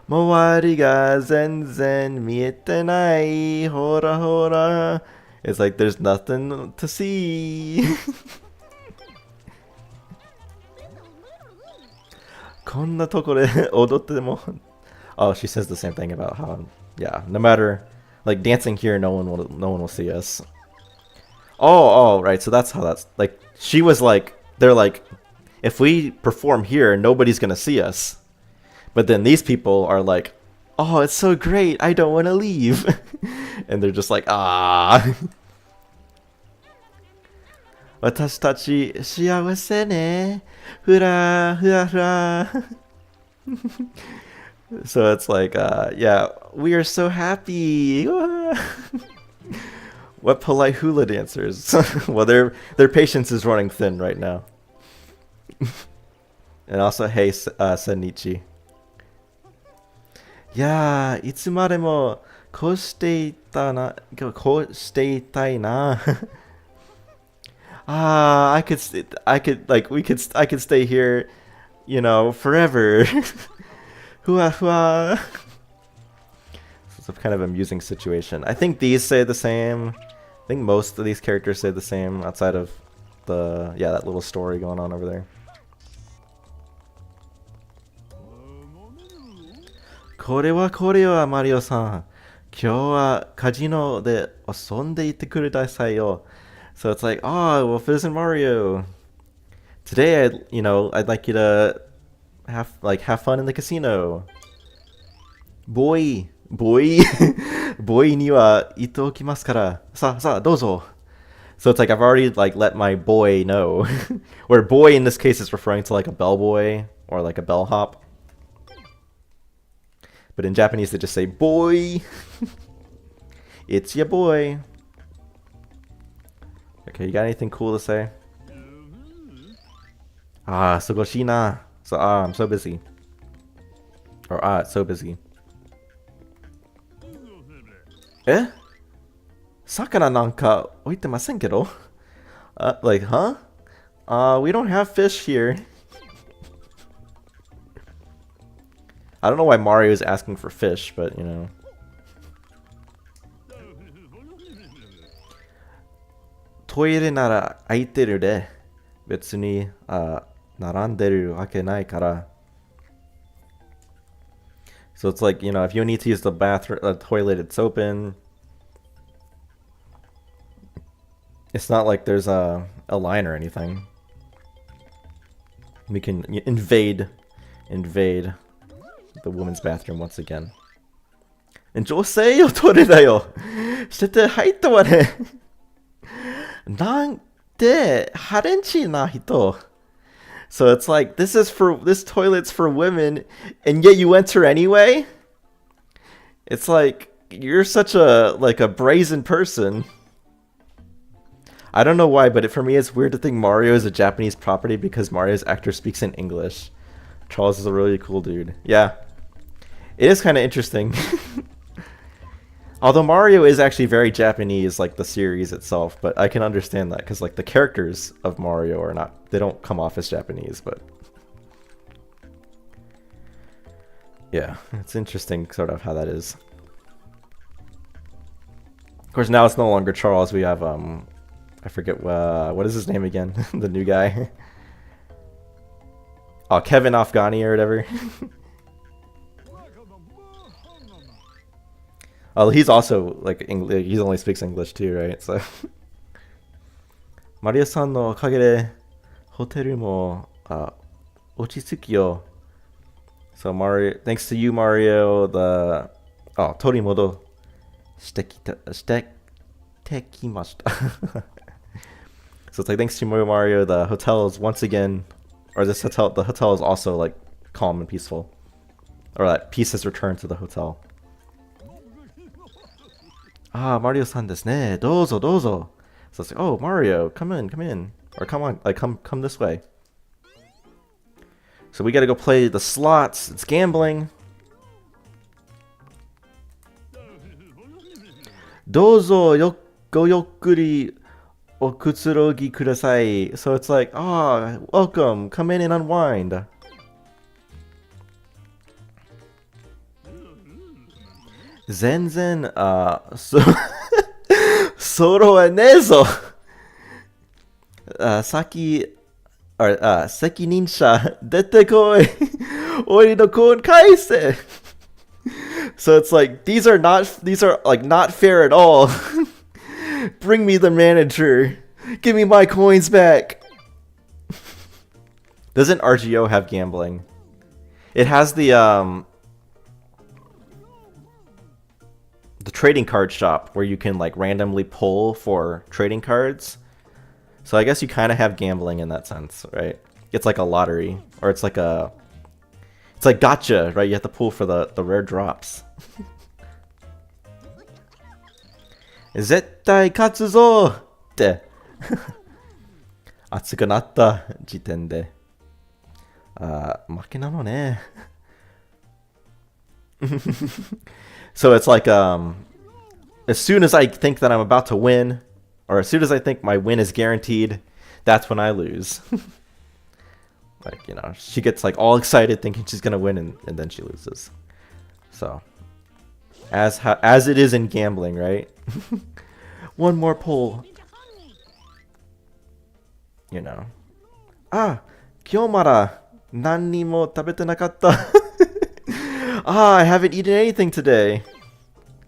Mowari ga zenzen miete nai hora hora. It's like there's nothing to see. Konna tokore odotte mo. Oh, she says the same thing about how, yeah, no matter like dancing here, no one will see us. Oh, right. So that's how that's like. She was like, they're like, if we perform here, nobody's gonna see us. But then these people are like, oh, it's so great, I don't want to leave. And they're just like, ah. Watashi tachi shiawase ne. Hura, hura, hura. So it's like, yeah, we are so happy. What polite hula dancers. Well, their patience is running thin right now. And also, hey, Senichi. Yeah, いつまでもこうしていたな、こうしていたいな。I could stay here, you know, forever. Hua hua. It's a kind of amusing situation. I think these say the same. I think most of these characters say the same outside of the, yeah, that little story going on over there. Korewa Mario-san. 今日はカジノで遊んでいてくださいよ. So it's like, oh, well, Fizz and Mario. Today, I'd like you to have fun in the casino. Boy. Boy ni wa ite okimasu kara. Sa, dozo. So it's like I've already let my boy know. Where boy in this case is referring to like a bellboy or like a bellhop. But in Japanese they just say boy. It's your boy. Okay, you got anything cool to say? Sugoshina. So I'm so busy. Or it's so busy. Eh? Sakana nanka oite masen kedo? Like, huh? We don't have fish here. I don't know why Mario is asking for fish, but you know. Toire nara aiteru de. Betsu ni naranderu wake nai kara. So it's like, you know, if you need to use the bathroom, toilet, it's open. It's not like there's a line or anything. We can invade the women's bathroom once again. And 女性を取れだよしてて入ったわねなんでハレンチな人 So it's like, this toilet's for women, and yet you enter anyway? It's like, you're such a brazen person. I don't know why, but for me it's weird to think Mario is a Japanese property because Mario's actor speaks in English. Charles is a really cool dude. Yeah. It is kind of interesting. Although Mario is actually very Japanese, like the series itself, but I can understand that because like the characters of Mario are not, they don't come off as Japanese, but yeah, it's interesting sort of how that is. Of course, now it's no longer Charles. We have I forget what is his name again? The new guy. Oh, Kevin Afghani or whatever. Oh, he's also like English. He only speaks English too, right? So Mario-san no okage de hoteru mo ochitsuki yo. So Mario, thanks to you, Mario, the torimodo shite kimashita. So it's like, thanks to Mario, the hotel is once again, or the hotel is also like calm and peaceful, or that peace has returned to the hotel. Ah, Mario-san desu ne. Dozo, dozo. So it's like, oh, Mario, come in. Or come on, like, come this way. So we gotta go play the slots. It's gambling. Dozo go yokkuri o kutsurogi kudasai. So it's like, welcome, come in and unwind. Zenzen, soro wa nezo. Saki, or seki ninsha dete koi. Ori no kon kaise. So it's like, these are like not fair at all. Bring me the manager. Give me my coins back. Doesn't RGO have gambling? It has the trading card shop where you can like randomly pull for trading cards. So I guess you kind of have gambling in that sense, right? It's like a lottery, or it's like gotcha, right? You have to pull for the rare drops. 絶対勝つぞって熱くなった時点で負けなのね。So it's like as soon as I think that I'm about to win, or as soon as I think my win is guaranteed, that's when I lose. Like, you know, she gets like all excited thinking she's gonna win, and then she loses. So as it is in gambling, right? One more pull. You know. Kyomara nanni mo tabete nakatta. I haven't eaten anything today.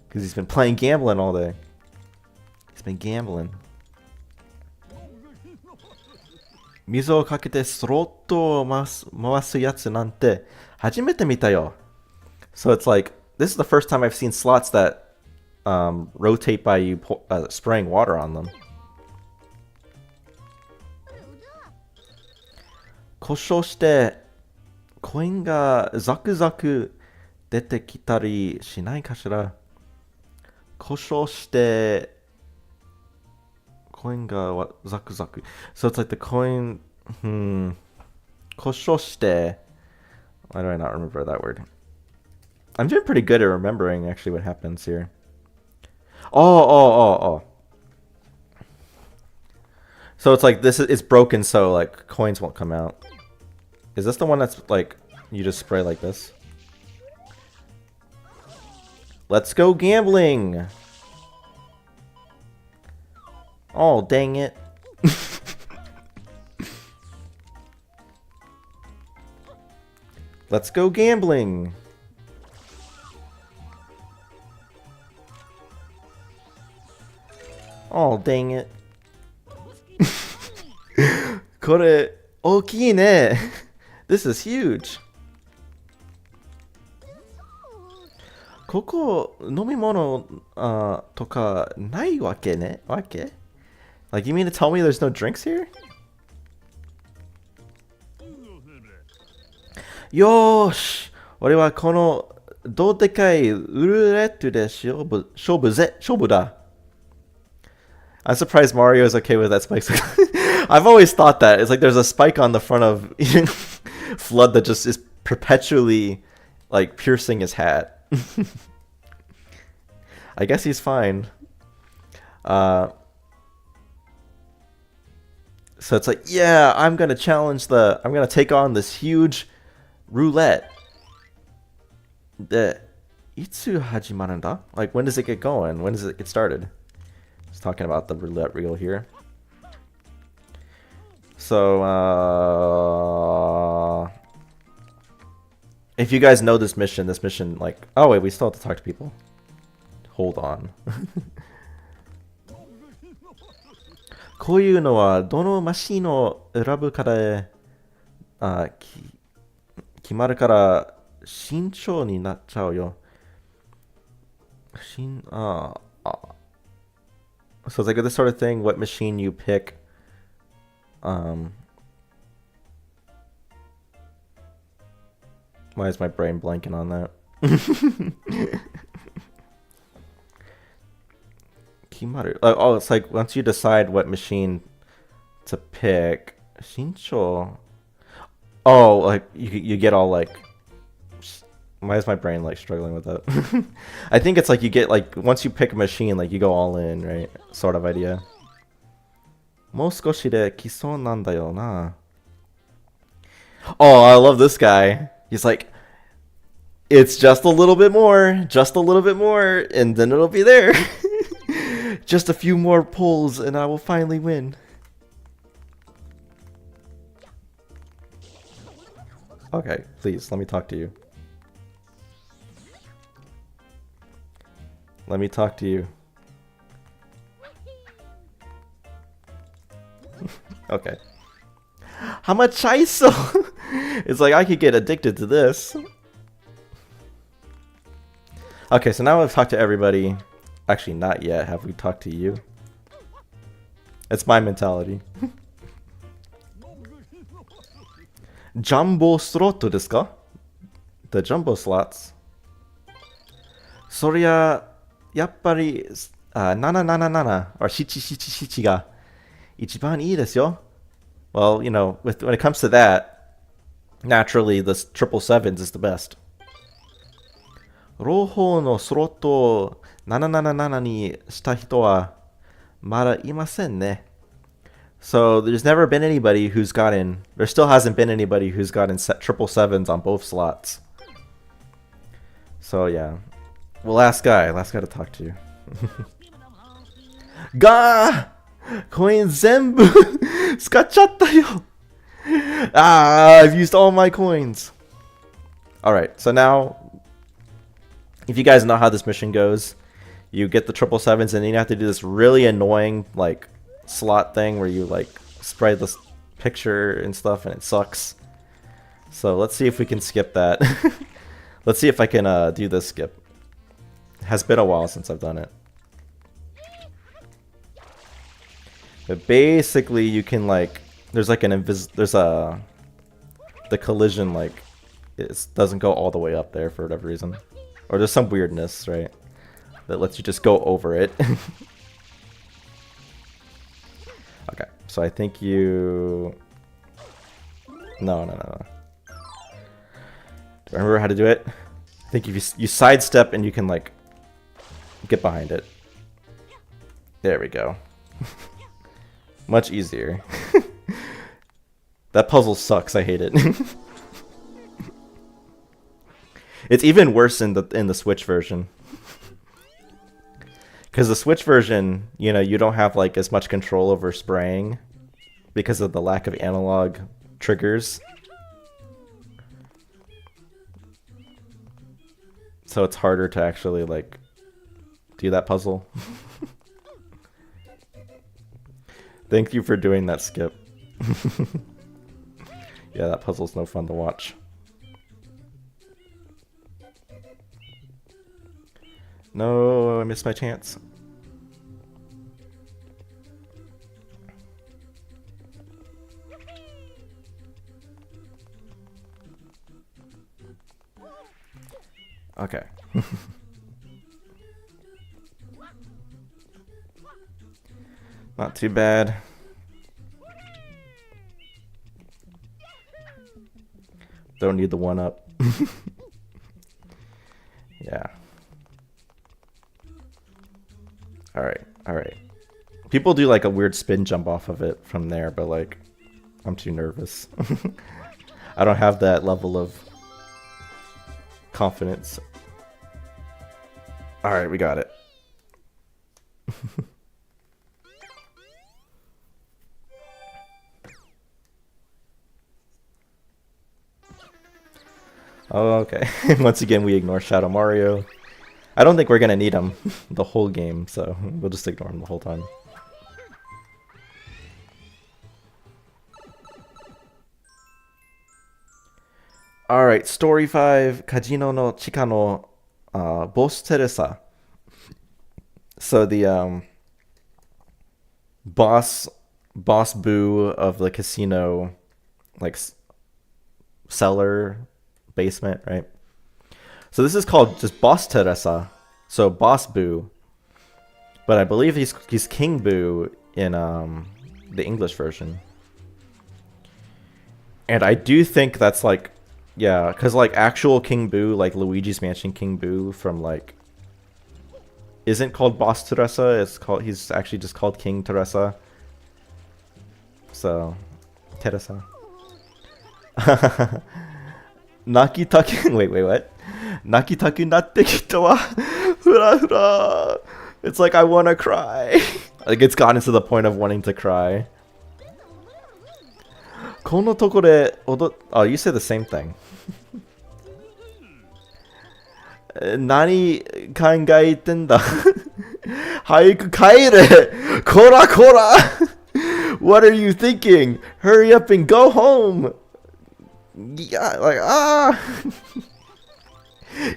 Because he's been playing gambling all day. He's been gambling. Mizu o kakete slot o mawasu yatsu nante hajimete mita yo. So it's like, this is the first time I've seen slots that rotate by you spraying water on them. Koshou shite coin ga zaku zaku dete kitari shinai kashira? Koshou shite coin ga zaku zaku. So it's like the coin. Koshou shite. Why do I not remember that word? I'm doing pretty good at remembering actually what happens here. Oh. So it's like this is it's broken, so like coins won't come out. Is this the one that's like you just spray like this? Let's go gambling. Oh, dang it. Let's go gambling. Oh, dang it. これ、大きいね。This is huge. ここ、飲み物、とかないわけね。わけ? Like, you mean to tell me there's no drinks here? よーし。俺はこのどでかいルーレットで勝負だ。I'm surprised Mario is okay with that spike. I've always thought that. It's like there's a spike on the front of Flood that just is perpetually like piercing his hat. I guess he's fine. So it's like, yeah, I'm gonna take on this huge roulette. Itsu hajimaranda? Like, when does it get going? When does it get started? It's talking about the roulette reel here. So, if you guys know this mission, like... Oh, wait, we still have to talk to people. Hold on. こういうのは、どのマシンを選ぶかで、決まるから、慎重になっちゃうよ。So it's like this sort of thing, what machine you pick. Why is my brain blanking on that? Kimaru. Oh, it's like once you decide what machine to pick. Shincho. Oh, like you get all like. Why is my brain like struggling with that? I think it's like you get like once you pick a machine, like you go all in, right? Sort of idea. もう少しで来そうなんだよな. Oh, I love this guy. He's like, it's just a little bit more, and then it'll be there. Just a few more pulls, and I will finally win. Okay, please, let me talk to you. Let me talk to you. Okay. How much ISO? It's like I could get addicted to this. Okay, so now I've talked to everybody. Actually, not yet. Have we talked to you? It's my mentality. Jumbo slot desu ka? The jumbo slots. そりゃやっぱり777 or 777が一番いいですよ. Well, you know, when it comes to that, naturally the 777s is the best. 両方のスロットを777にした人はまだいませんね. So there still hasn't been anybody who's gotten 777s on both slots. So yeah. Well, last guy to talk to you. Ga! Coin zenbu! Skachatta yo! I've used all my coins. Alright, so now, if you guys know how this mission goes, you get the 777s and then you have to do this really annoying, like, slot thing where you, like, spray this picture and stuff and it sucks. So let's see if we can skip that. Let's see if I can do this skip. It has been a while since I've done it. But basically you can like, there's like the collision, like, it doesn't go all the way up there for whatever reason. Or there's some weirdness, right? That lets you just go over it. Okay, so I think you... No. Do I remember how to do it? I think if you sidestep and you can like get behind it. There we go. Much easier. That puzzle sucks. I hate it. It's even worse in the Switch version. Because the Switch version, you know, you don't have like as much control over spraying because of the lack of analog triggers. So it's harder to actually like do that puzzle. Thank you for doing that, Skip. Yeah, that puzzle's no fun to watch. No, I missed my chance. Okay. Not too bad. Don't need the one up. Yeah. Alright, alright. People do like a weird spin jump off of it from there, but like, I'm too nervous. I don't have that level of confidence. Alright, we got it. Oh, okay. Once again, we ignore Shadow Mario. I don't think we're gonna need him the whole game, so we'll just ignore him the whole time. Alright, Story 5, Kajino no Chika no Boss Teresa. So the boss Boo of the casino, like cellar basement, right? So this is called just Boss Teresa, so Boss Boo, but I believe he's King Boo in the English version, and I do think that's like, yeah, because like actual King Boo, like Luigi's Mansion King Boo from like, isn't called Boss Teresa. He's actually just called King Teresa. So Teresa. Nakitaku. Wait, what? Nakitaku natte kita wa hura hura. It's like I wanna cry. Like it's gotten to the point of wanting to cry. Kono toko de oh, you say the same thing. Nani kangaete nda? Haiku kaere! Kora kora! What are you thinking? Hurry up and go home! Yeah, like,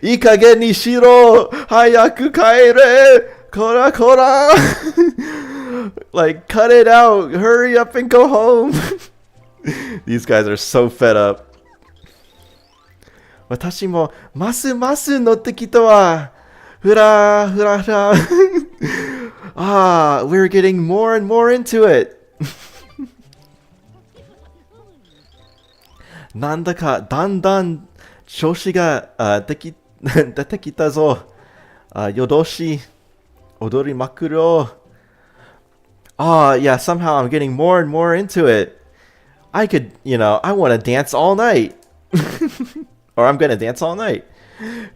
Ikage ni shiro! Hayaku kaere! Kora kora! Like, cut it out! Hurry up and go home! These guys are so fed up. Watashi mo masu masu notte kita wa hura hura hura. Ah, we're getting more and more into it. Nandaka dandan shoshi ga dete kita zo. Yodoshi odori makuro. Ah, yeah, somehow I'm getting more and more into it. I could, you know, I want to dance all night. Or I'm gonna dance all night.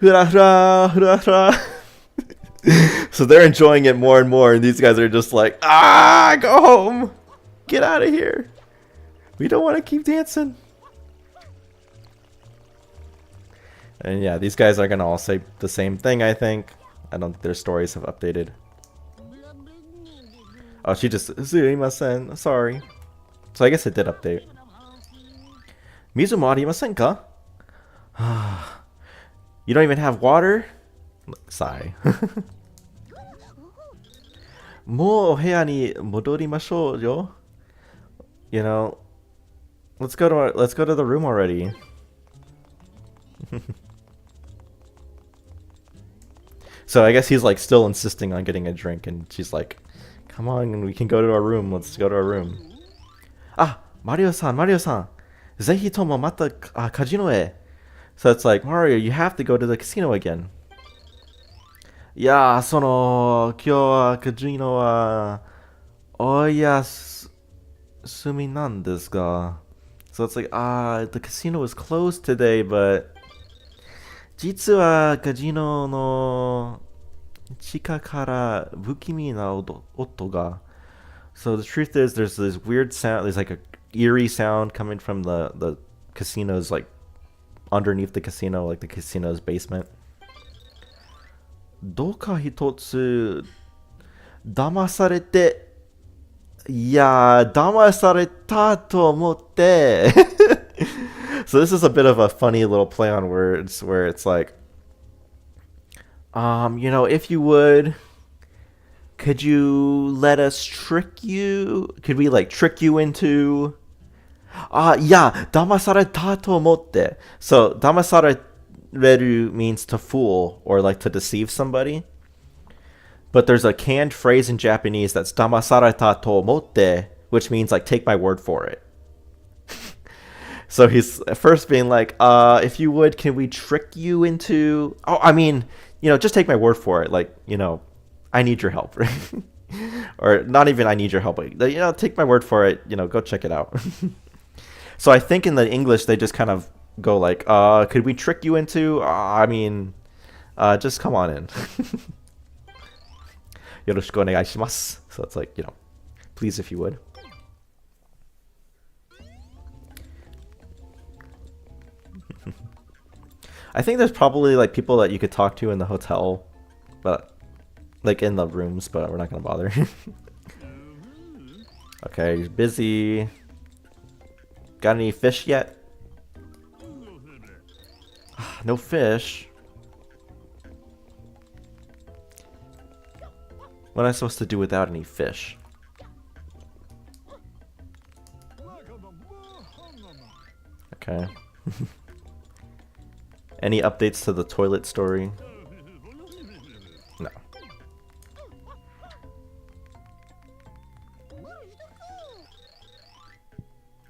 Hura hura hura hura. So they're enjoying it more and more, and these guys are just like, go home. Get out of here. We don't want to keep dancing. And yeah, these guys are gonna all say the same thing, I think. I don't think their stories have updated. Oh, she just, Surimasen, sorry. So I guess it did update. Mizu mo arimasen ka? You don't even have water? Sigh. Mo oheya ni modorimashou yo. You know, let's go to the room already. So I guess he's like still insisting on getting a drink, and she's like, come on, we can go to our room. Let's go to our room. Ah, Mario-san. Zehi tomo mata kajino e. So it's like, Mario, you have to go to the casino again. Yeah, sono, kyo wa kajino wa oyasu sumi nan desu ga? So it's like, the casino is closed today, but 実はカジノの地下から不気味な音が So the truth is, there's this weird sound. There's like a eerie sound coming from the casino's like underneath the casino, like the casino's basement. どうか一つ騙されていや騙されたと思って So this is a bit of a funny little play on words where it's like, if you would, could you let us trick you? Could we like trick you into? Yeah, damasareta to omotte. So damasareru means to fool or like to deceive somebody. But there's a canned phrase in Japanese that's damasareta to omotte, which means like take my word for it. So he's first being like, if you would, can we trick you into? Oh, I mean, just take my word for it. Like, I need your help. Or not even I need your help. But, take my word for it. Go check it out. So I think in the English, they just kind of go like, could we trick you into? Just come on in. Yoroshiku onegaishimasu. So it's like, please if you would. I think there's probably like people that you could talk to in the hotel, but like in the rooms, but we're not gonna bother. Okay, he's busy. Got any fish yet? No fish. What am I supposed to do without any fish? Okay. Any updates to the toilet story? No.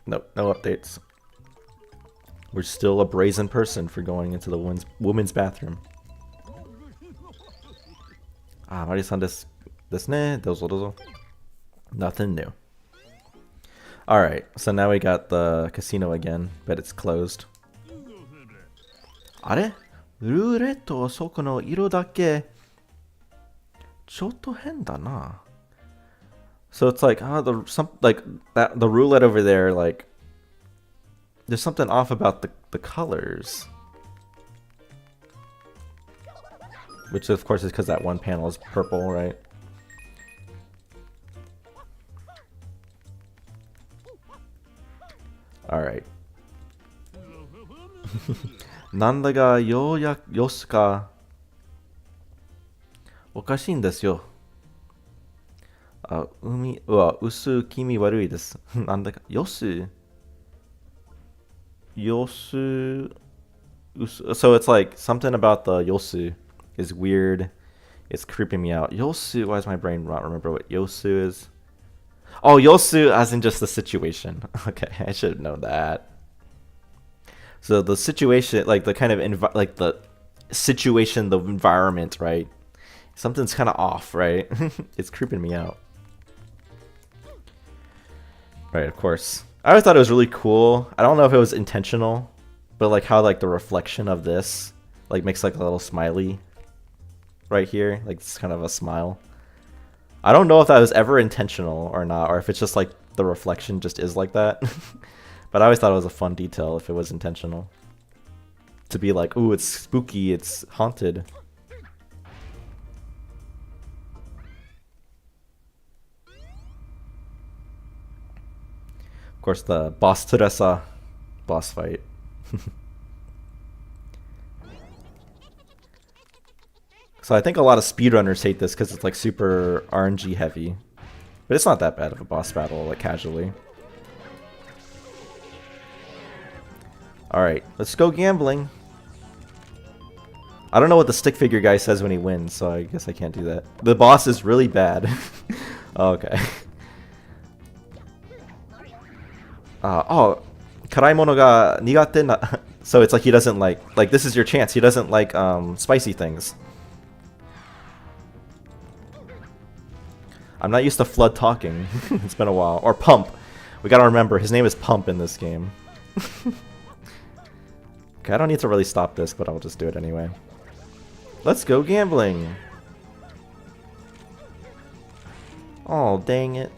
Nope, no updates. We're still a brazen person for going into the women's bathroom. Mari-san desu ne. Dozo dozo. Nothing new. Alright, so now we got the casino again, but it's closed. あれルーレットそこの色だけちょっと変だな So it's like, the roulette over there, like, there's something off about the colors. Which of course is because that one panel is purple, right? Alright. なんだがよすかおかしいんですよ。海は薄気味悪いです。なんだかよす So it's like something about the yosu is weird. It's creeping me out. Yosu, why does my brain not remember what yosu is? Oh, yosu as in just the situation. Okay, I should have known that. So the situation, like the kind of the situation, the environment, right? Something's kind of off, right? It's creeping me out. Right, of course. I always thought it was really cool. I don't know if it was intentional, but like how like the reflection of this like makes like a little smiley right here, like it's kind of a smile. I don't know if that was ever intentional or not, or if it's just like the reflection just is like that. But I always thought it was a fun detail if it was intentional. To be like, ooh, it's spooky, it's haunted. Of course, the boss Teresa boss fight. So I think a lot of speedrunners hate this because it's like super RNG heavy. But it's not that bad of a boss battle, like casually. Alright, let's go gambling. I don't know what the stick figure guy says when he wins, so I guess I can't do that. The boss is really bad. Okay. Karaimono ga nigate na. So it's like he doesn't like this is your chance. He doesn't like spicy things. I'm not used to Flood talking. It's been a while. Or Pump. We gotta remember, his name is Pump in this game. Okay, I don't need to really stop this, but I'll just do it anyway. Let's go gambling! Oh, dang it.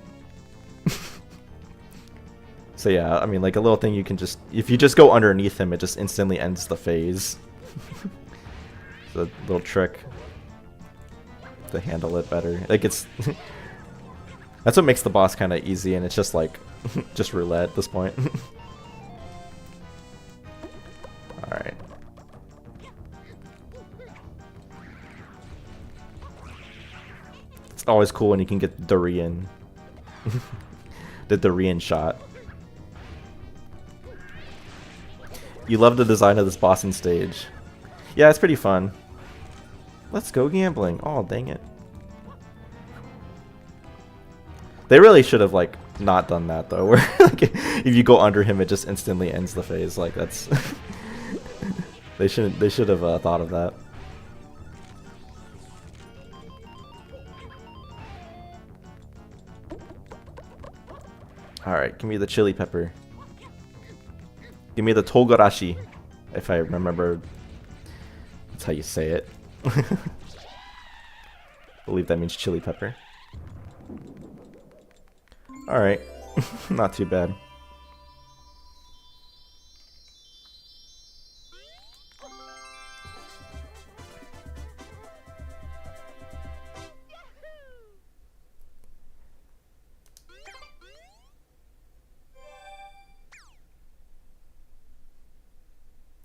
So yeah, I mean, like a little thing you can just... If you just go underneath him, it just instantly ends the phase. It's a little trick to handle it better. Like, it's... That's what makes the boss kind of easy, and it's just like... just roulette at this point. Alright. It's always cool when you can get Durian. The Durian shot. You love the design of this bossing stage. Yeah, it's pretty fun. Let's go gambling. Oh, dang it. They really should have, like, not done that, though. Where, like, if you go under him, it just instantly ends the phase. Like, that's... They should have thought of that. Alright, give me the chili pepper. Give me the togarashi, if I remember that's how you say it. I believe that means chili pepper. Alright, not too bad.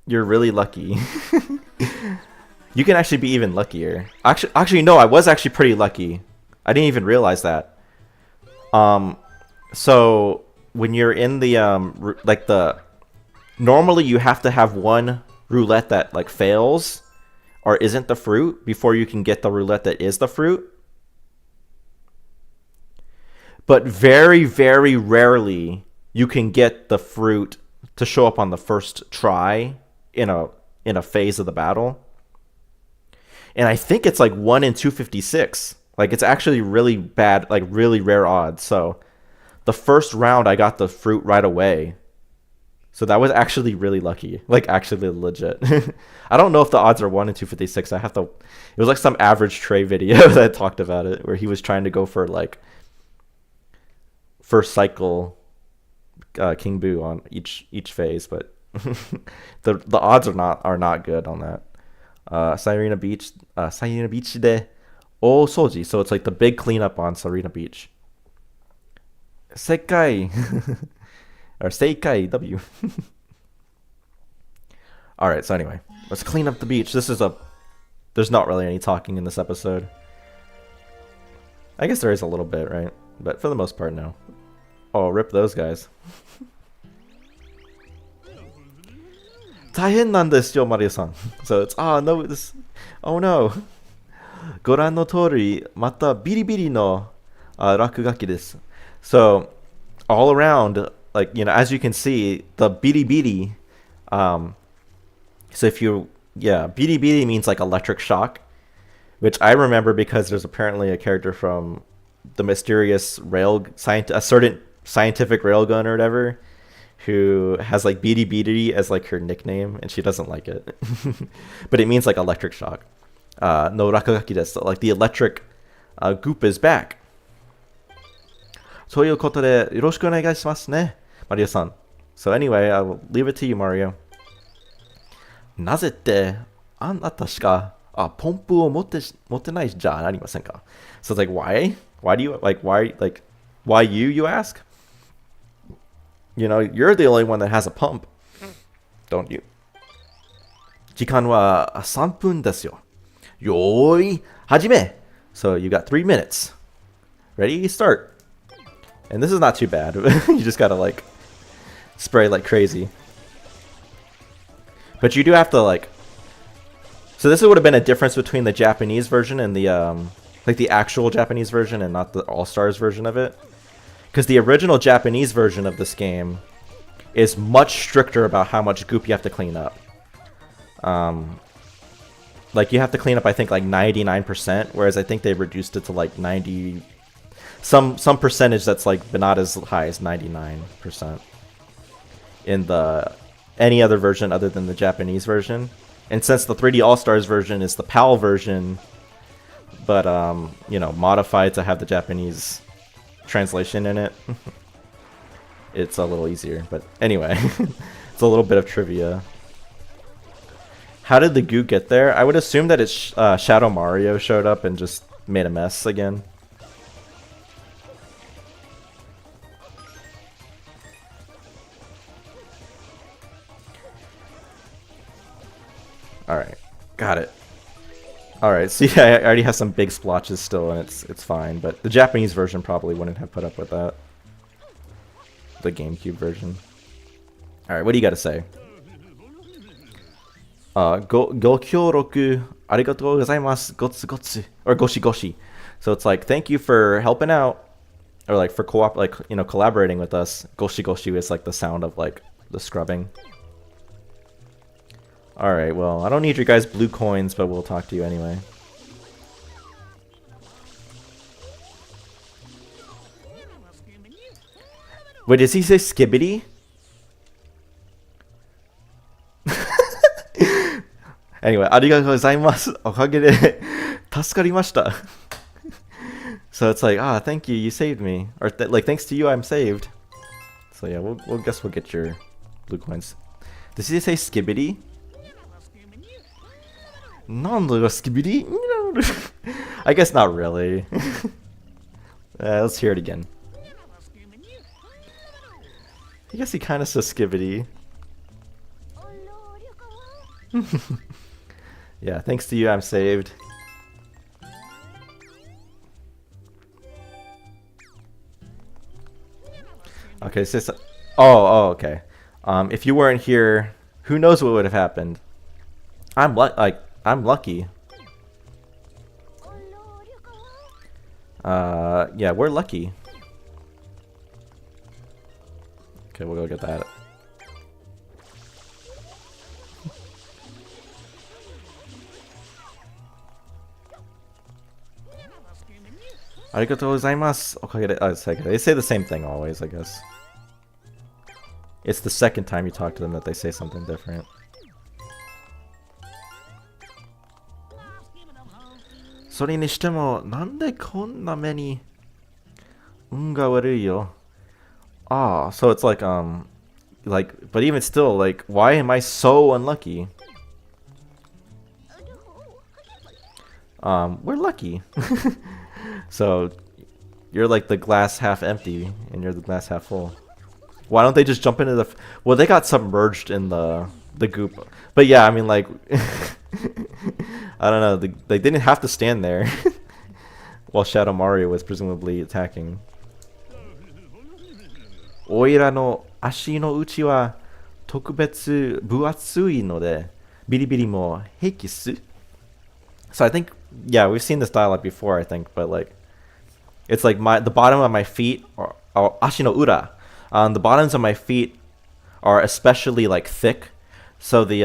You're really lucky. You can actually be even luckier. Actually, no, I was actually pretty lucky. I didn't even realize that. So when you're in the like the normally you have to have one roulette that like fails or isn't the fruit before you can get the roulette that is the fruit. But very, very rarely you can get the fruit to show up on the first try in a phase of the battle. And I think it's like 1 in 256. Like, it's actually really bad, like really rare odds. So the first round I got the fruit right away. So that was actually really lucky. Like, actually legit. I don't know if the odds are 1 in 256. I have to... It was like some average Trey video that talked about it, where he was trying to go for like first cycle King Boo on each phase, but the odds are not good on that. Sirena Beach de O Soji, so it's like the big cleanup on Sirena Beach. Sekai or Seikai W. Alright, so anyway, let's clean up the beach. There's not really any talking in this episode. I guess there is a little bit, right? But for the most part, no. Oh, rip those guys. 大変なんですよ、マリオさん. So it's, no, oh no. ご覧の通り、またビリビリの落書きです. So, all around, like, you know, as you can see, the biri, so if you, yeah, biri means like electric shock, which I remember because there's apparently a character from the mysterious a certain scientific railgun or whatever, who has like biri as like her nickname, and she doesn't like it. But it means like electric shock. No rakagaki desu, like the electric goop is back. ということで、よろしくお願いしますね、マリオさん. So anyway, I will leave it to you, Mario. なぜって、あなたしか、ポンプを持ってないじゃありませんか? So it's like, why? Why do you, like, why you ask? You know, you're the only one that has a pump. Don't you? 時間は3分ですよ。よーい、始め! So you got 3 minutes. Ready? Start. And this is not too bad. You just gotta, like, spray like crazy. But you do have to, like... So this would have been a difference between the Japanese version and the, like, the actual Japanese version and not the All-Stars version of it. Because the original Japanese version of this game is much stricter about how much goop you have to clean up. Like, you have to clean up, I think, like 99%, whereas I think they reduced it to like 90... some percentage that's like but not as high as 99% in the any other version other than the Japanese version. And since the 3D All-Stars version is the PAL version, but you know, modified to have the Japanese translation in it, it's a little easier. But anyway, it's a little bit of trivia. How did the goo get there? I would assume that it's Shadow Mario showed up and just made a mess again. Alright, got it. Alright, see, I already have some big splotches still, and it's fine, but the Japanese version probably wouldn't have put up with that. The GameCube version. Alright, what do you gotta say? Go kyoroku arigatou gozaimasu gotsu gotsu. Or goshi goshi. So it's like, thank you for helping out. Or like for collaborating with us. Goshi goshi is like the sound of like the scrubbing. Alright, well, I don't need your guys' blue coins, but we'll talk to you anyway. Wait, does he say skibbity? Anyway, arigatou gozaimasu. Okage de tasukarimashita. So it's like, thank you, you saved me. Or like, thanks to you, I'm saved. So yeah, we'll guess we'll get your blue coins. Does he say skibbity? I guess not really. Let's hear it again. I guess he kind of says skibbity. Yeah, thanks to you, I'm saved. Okay, so okay. If you weren't here, who knows what would have happened? I'm lucky. Yeah, we're lucky. Okay, we'll go get that. Arigatou gozaimasu. Okay, they say the same thing always, I guess. It's the second time you talk to them that they say something different. So ni shitemo, nande konna me ni unga warui yo? So it's like, but even still, like, why am I so unlucky? We're lucky. So, you're like the glass half empty, and you're the glass half full. Why don't they just jump into the... Well, they got submerged in the goop. But yeah, I mean, like... I don't know, they didn't have to stand there. While Shadow Mario was presumably attacking. Oira no ashi no uchi wa tokubetsu buatsui node biribiri mo heiki desu. So I think, yeah, we've seen this dialogue before, I think, but like, it's like the bottom of my feet, or ashi no ura, the bottoms of my feet are especially like thick, so the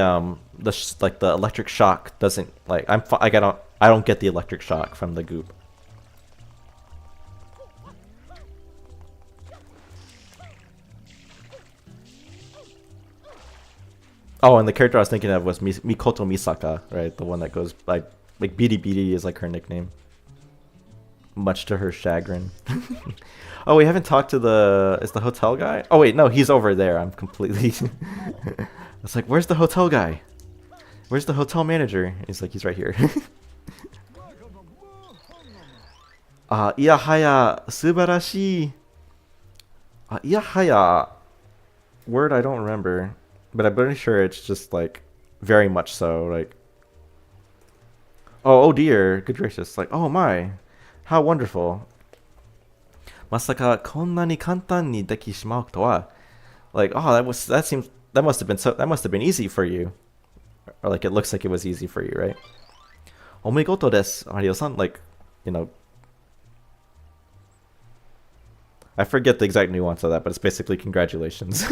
electric shock doesn't I don't get the electric shock from the goop. Oh, and the character I was thinking of was Mikoto Misaka, right? The one that goes like Bidi Bidi is like her nickname. Much to her chagrin. Oh, we haven't talked to is the hotel guy? Oh wait, no, he's over there. I'm completely... It's like, where's the hotel guy? Where's the hotel manager? He's like, he's right here. Iyahaya subarashi. Iyahaya. Word I don't remember. But I'm pretty sure it's just like, very much so, like... Oh dear, good gracious. Like, oh my. How wonderful. Masaka konna ni kantan ni deki shimau to wa. Like, oh, that must have been easy for you. Or like, it looks like it was easy for you, right? Omigoto desu, Mario-san. Like, you know, I forget the exact nuance of that, but it's basically congratulations.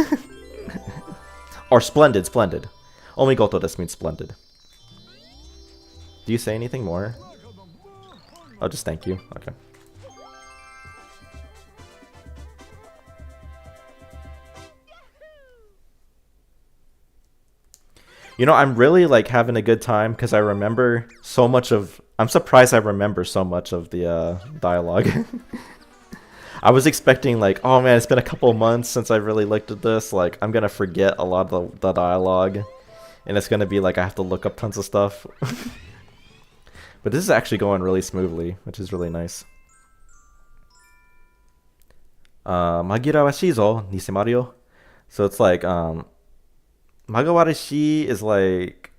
Or splendid. Omigoto desu means splendid. Do you say anything more? Oh, just thank you. Okay. You know, I'm really like having a good time because I remember so much of. I'm surprised I remember so much of the dialogue. I was expecting like, oh man, it's been a couple of months since I really looked at this. Like, I'm gonna forget a lot of the dialogue, and it's gonna be like I have to look up tons of stuff. But this is actually going really smoothly, which is really nice. Magirawashi zo, Nise Mario. So it's like, Magawarashi is like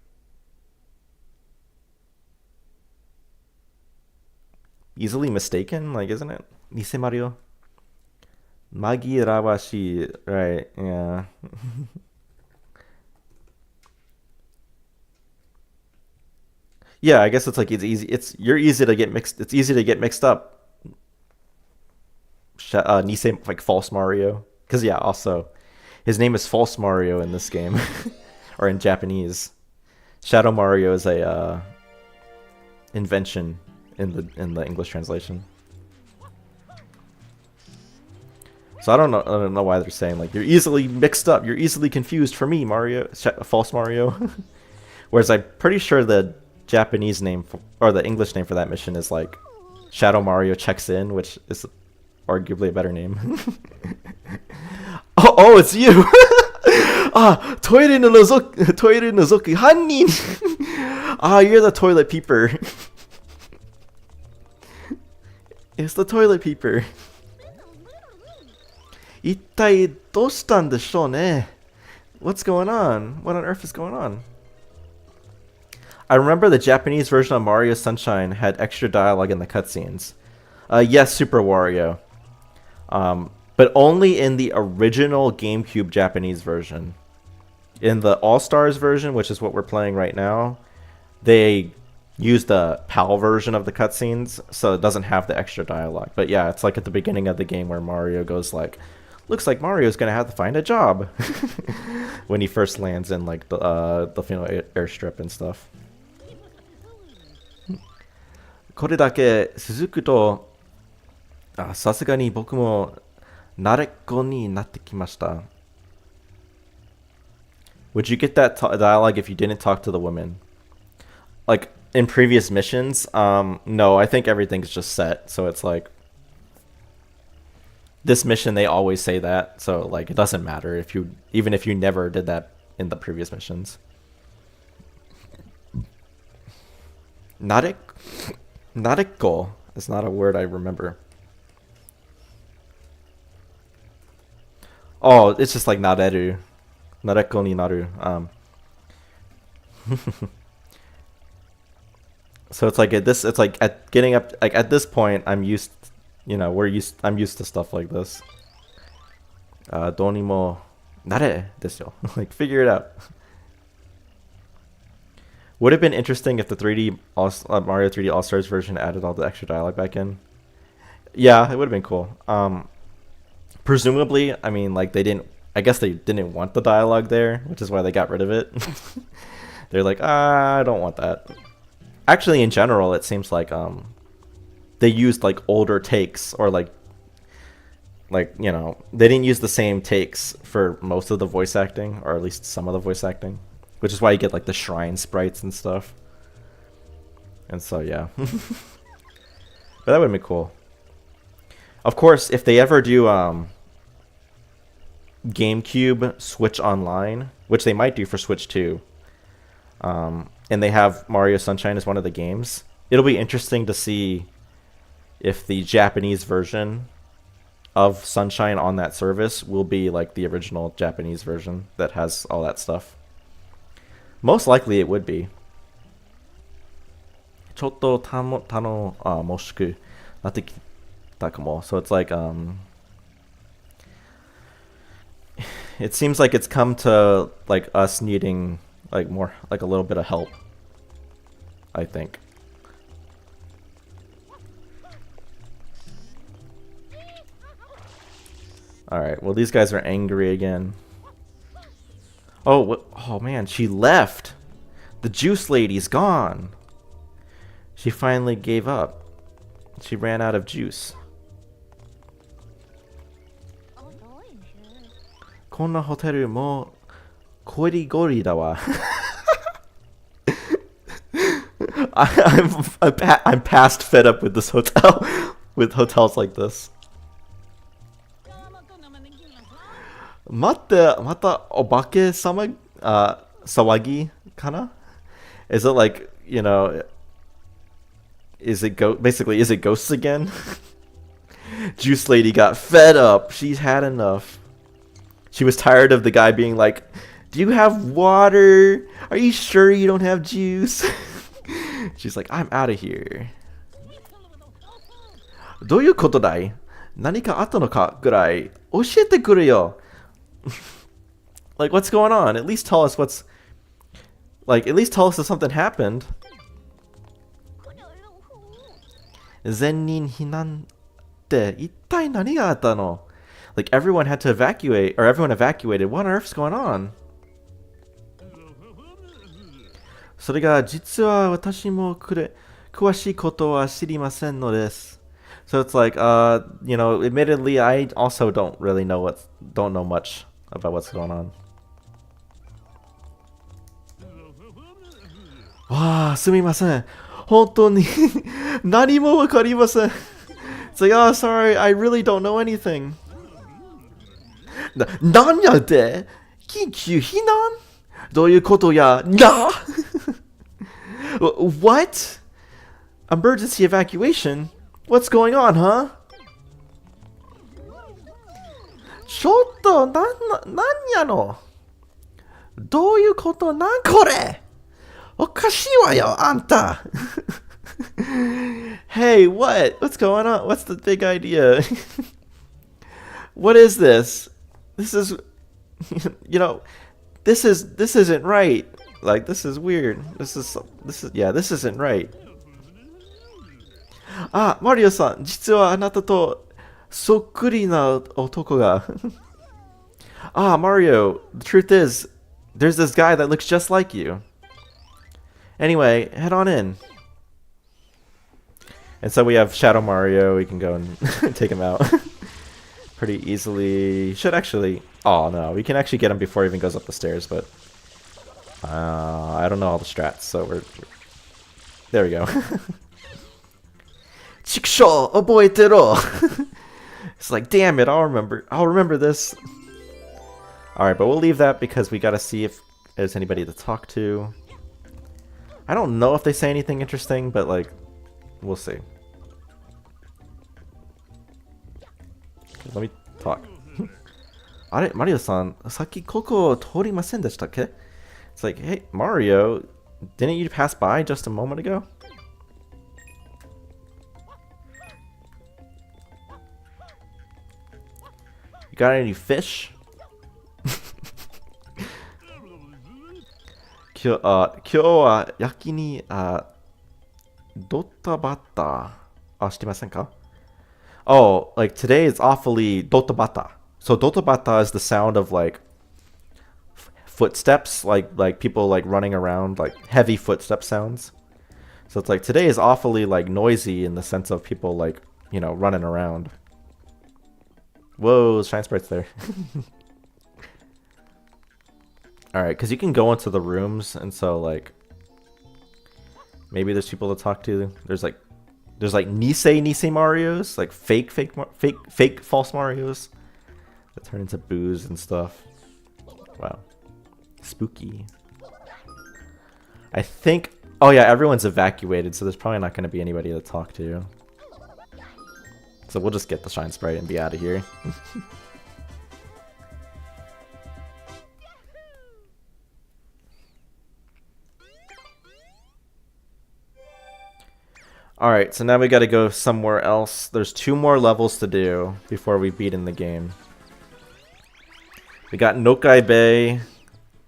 easily mistaken, like, isn't it? Nise Mario. Magirawashi, right? Yeah. Yeah, I guess it's like it's easy. You're easy to get mixed. It's easy to get mixed up. Nisei like false Mario, because yeah, also his name is False Mario in this game, or in Japanese. Shadow Mario is a invention in the English translation. So I don't know why they're saying like you're easily mixed up, you're easily confused for me, Mario, False Mario. Whereas I'm pretty sure the Japanese name or the English name for that mission is like Shadow Mario Checks In, which is arguably a better name. Oh, it's you. Toire nozoki hannin. You're the toilet peeper. It's the toilet peeper. 一体どうしたんでしょうね? What's going on? What on earth is going on? I remember the Japanese version of Mario Sunshine had extra dialogue in the cutscenes. Yes, Super Wario. But only in the original GameCube Japanese version. In the All-Stars version, which is what we're playing right now, they use the PAL version of the cutscenes, so it doesn't have the extra dialogue. But yeah, it's like at the beginning of the game where Mario goes like, looks like Mario's gonna have to find a job. When he first lands in like the final airstrip and stuff. これだけ続くと、さすがに僕も慣れっこになってきました。Would you get that dialogue if you didn't talk to the women? Like in previous missions, no, I think everything's just set, so it's like this mission they always say that, so like it doesn't matter if you even if you never did that in the previous missions. Nareko is not a word I remember. Oh, it's just like nareru. Nareko ni naru. So it's like it's like at getting up like at this point I'm used, you know, I'm used to stuff like this. Donimo nare desu yo. Like figure it out. Would have been interesting if the 3D Mario 3D All Stars version added all the extra dialogue back in. Yeah, it would have been cool. Presumably, I mean, like I guess they didn't want the dialogue there, which is why they got rid of it. They're like, I don't want that. Actually, in general, it seems like they used like older takes or like you know, they didn't use the same takes for most of the voice acting, or at least some of the voice acting. Which is why you get like the shrine sprites and stuff. And so yeah. But that would be cool. Of course, if they ever do GameCube Switch Online, which they might do for Switch 2, and they have Mario Sunshine as one of the games, it'll be interesting to see if the Japanese version of Sunshine on that service will be like the original Japanese version that has all that stuff. Most likely it would be. ちょっと楽しくなってきたかも. So it's like it seems like it's come to like us needing like more like a little bit of help, I think. All right, well these guys are angry again. Oh man, she left. The juice lady's gone. She finally gave up. She ran out of juice. こんなホテルもゴリゴリだわ. I'm past fed up with this hotel, with hotels like this. Mata obake sama sawagi kana? Is it like, you know, is it ghosts again? Juice Lady got fed up. She's had enough. She was tired of the guy being like, "Do you have water? Are you sure you don't have juice?" She's like, "I'm out of here." どういうことだい?何かあったのかぐらい教えてくれよ。Like, what's going on? At least tell us what's... Like, at least tell us if something happened. 全人避難って一体何があったの? Like, everyone had to evacuate, or everyone evacuated. What on earth's going on? それが実は私も詳しいことは知りませんのです。So it's like, you know, admittedly, I also don't know much about what's going on. わあ、すみません。本当に何もわかりません。It's like, oh, sorry, I really don't know anything. なんやで緊急避難どういうことやなWhat? Emergency evacuation? What's going on, huh? ちょっと、なんやのどういうことなんこれおかしいわよ、あんたHey, what? What's going on? What's the big idea? What is this? This is, you know, this isn't right. Like, this is weird. This isn't right. あ、マリオさん、実はあなたとそっくりな男が。Ah, Mario, the truth is, there's this guy that looks just like you. Anyway, head on in. And so we have Shadow Mario. We can go and take him out pretty easily. Should actually... Oh, no. We can actually get him before he even goes up the stairs, but... I don't know all the strats, so we're... There we go. Chikusho, oboetero! It's like, damn it, I'll remember this. Alright, but we'll leave that because we gotta see if there's anybody to talk to. I don't know if they say anything interesting, but like... We'll see. Okay, let me talk. Are, Mario-san, saki koko torimasen deshita? It's like, hey, Mario, didn't you pass by just a moment ago? You got any fish? 今日は焼きにドタバタ。あ、知ってませんか? Oh, like today is awfully dotabata. So dotabata is the sound of like footsteps, like people like running around, like heavy footstep sounds. So it's like today is awfully like noisy in the sense of people like, you know, running around. Whoa, Shine Sprite's there. Alright, because you can go into the rooms, and so like maybe there's people to talk to. There's like Nisei Marios, like fake false Marios that turn into boos and stuff. Wow. Spooky. I think... Oh yeah, everyone's evacuated, so there's probably not going to be anybody to talk to. So we'll just get the Shine Sprite and be out of here. Alright, so now we gotta go somewhere else. There's 2 more levels to do before we beat in the game. We got Noki Bay,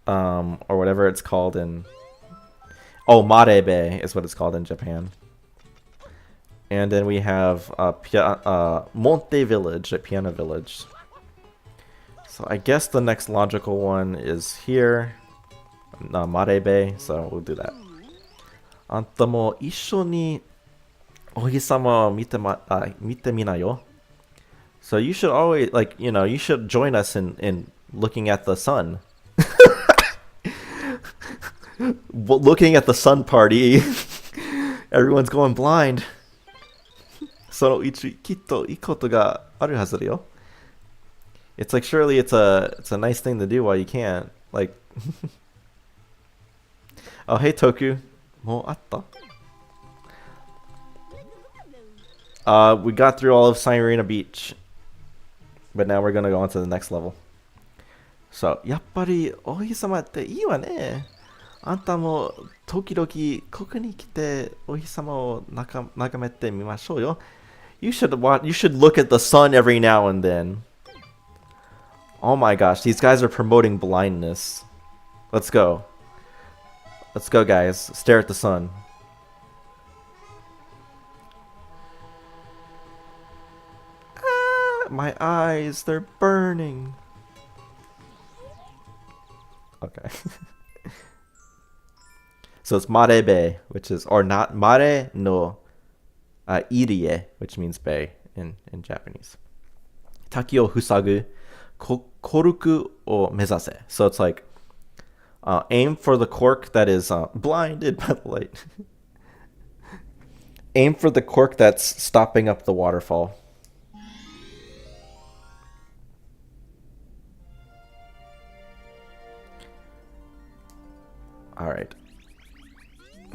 or whatever it's called in... Oh, Monte Bay is what it's called in Japan. And then we have Monte Village at Piano Village. So I guess the next logical one is here. Monte Bay, so we'll do that. あんたも一緒に お日様を見てみなよ. So you should always, like, you know, you should join us in looking at the sun. Looking at the sun party. Everyone's going blind. そのうちきっといいことがあるはずだよ. It's like surely it's a nice thing to do while you can't. Like oh hey Toku. もうあった? We got through all of Sirena Beach. But now we're gonna go on to the next level. So, やっぱりお日様っていいわね。あんたも時々ここに来てお日様を眺めてみましょうよ. You should look at the sun every now and then. Oh my gosh, these guys are promoting blindness. Let's go. Let's go, guys. Stare at the sun. Ah, my eyes, they're burning. Okay. So it's Mare Bay, which is, or not, Mare no Irie, which means bay in Japanese. Taki o fusagu, koruku o mezase. So it's like, aim for the cork that is blinded by the light. Aim for the cork that's stopping up the waterfall. Alright.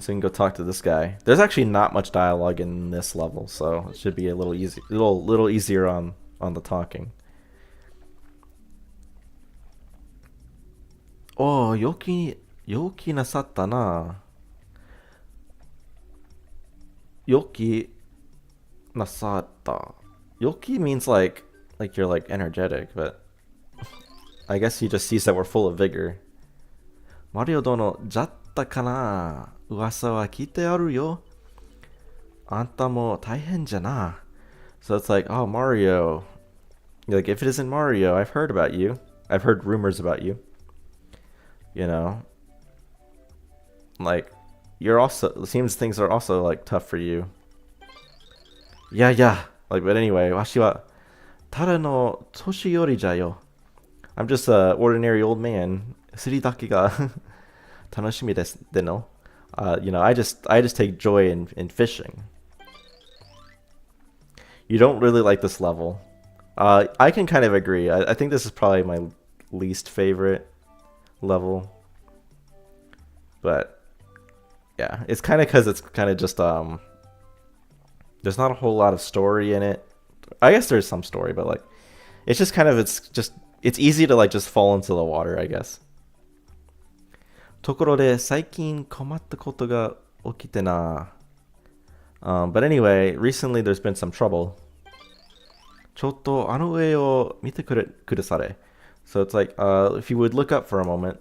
So we can go talk to this guy. There's actually not much dialogue in this level, so it should be a little easy, little easier on the talking. Oh, yoki nasatta na. Yoki nasatta. Yoki means like you're like energetic, but I guess he just sees that we're full of vigor. Mario dono jatta kana? Uwasa wa kite aru yo. Anta mo taihen ja na. So it's like, oh Mario. Like if it isn't Mario, I've heard about you. I've heard rumors about you. You know, like you're also, it seems things are also like tough for you. Yeah. Like, but anyway, washi wa tada no toshiyori ja yo. I'm just a ordinary old man. Suri dake ga tanoshimi desu no. You know, I just take joy in fishing. You don't really like this level. I can kind of agree. I think this is probably my least favorite level. But yeah, it's kind of because it's kind of just there's not a whole lot of story in it. I guess there's some story, but like it's just kind of it's easy to like just fall into the water, I guess. ところで最近困ったことが起きてな. But anyway, recently there's been some trouble. ちょっとあの上を見てくだされ. So it's like, if you would look up for a moment.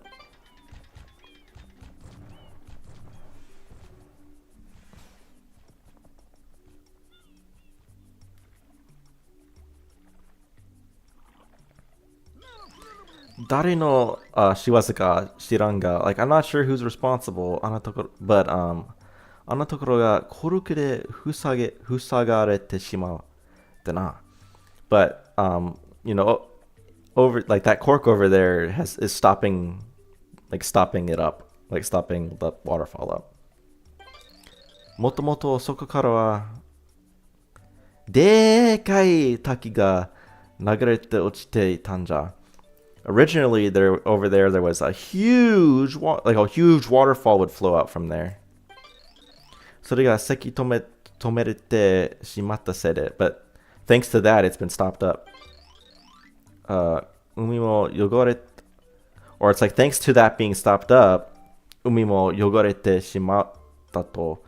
Dare no shiwaza ka shiran ga. Like, I'm not sure who's responsible. But, あのところがコルクで塞がれてしまってな. But, you know, over like that cork over there is stopping it up, like stopping the waterfall up. もともとそこからはでかい滝が流れて落ちていたんじゃ. Originally, over there was a huge waterfall would flow out from there. それがせき止めれてしまったせいで, but thanks to that, it's been stopped up. 海も汚れ, or it's like thanks to that being stopped up, 海も汚れてしまったと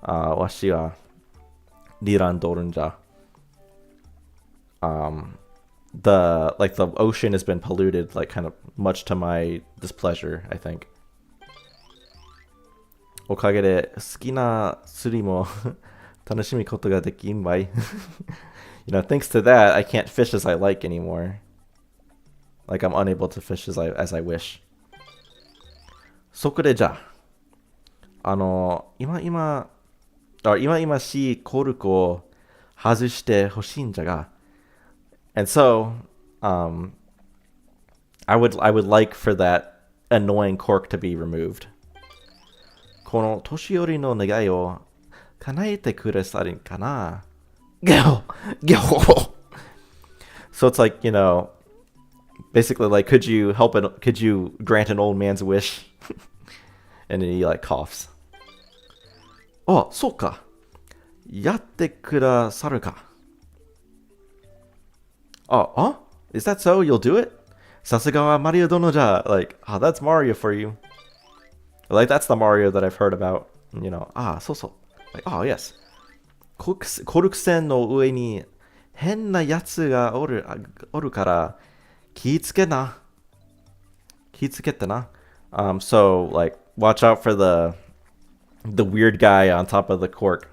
わしは睨んどるんじゃ. The ocean has been polluted, like kind of much to my displeasure, I think. おかげで好きな釣りも楽しむことができんばい. You know, thanks to that, I can't fish as I like anymore. Like I'm unable to fish as I wish. そこでじゃ今しいコルクを外してほしいんじゃが. And so, I would like for that annoying cork to be removed. この年寄りの願いを叶えてくださるかな? Go! Go! So it's like, you know, basically like, could you grant an old man's wish? And then he like coughs. Oh, そうか. やってくださるか? Oh, huh? Is that so? You'll do it? さすがはMario殿じゃ. Like, oh, that's Mario for you. Like, that's the Mario that I've heard about. You know, そうそう. Like, oh, yes. コルク線の上に変なやつがおるから気ぃつけな. 気ぃつけてな. So, like, watch out for the weird guy on top of the cork.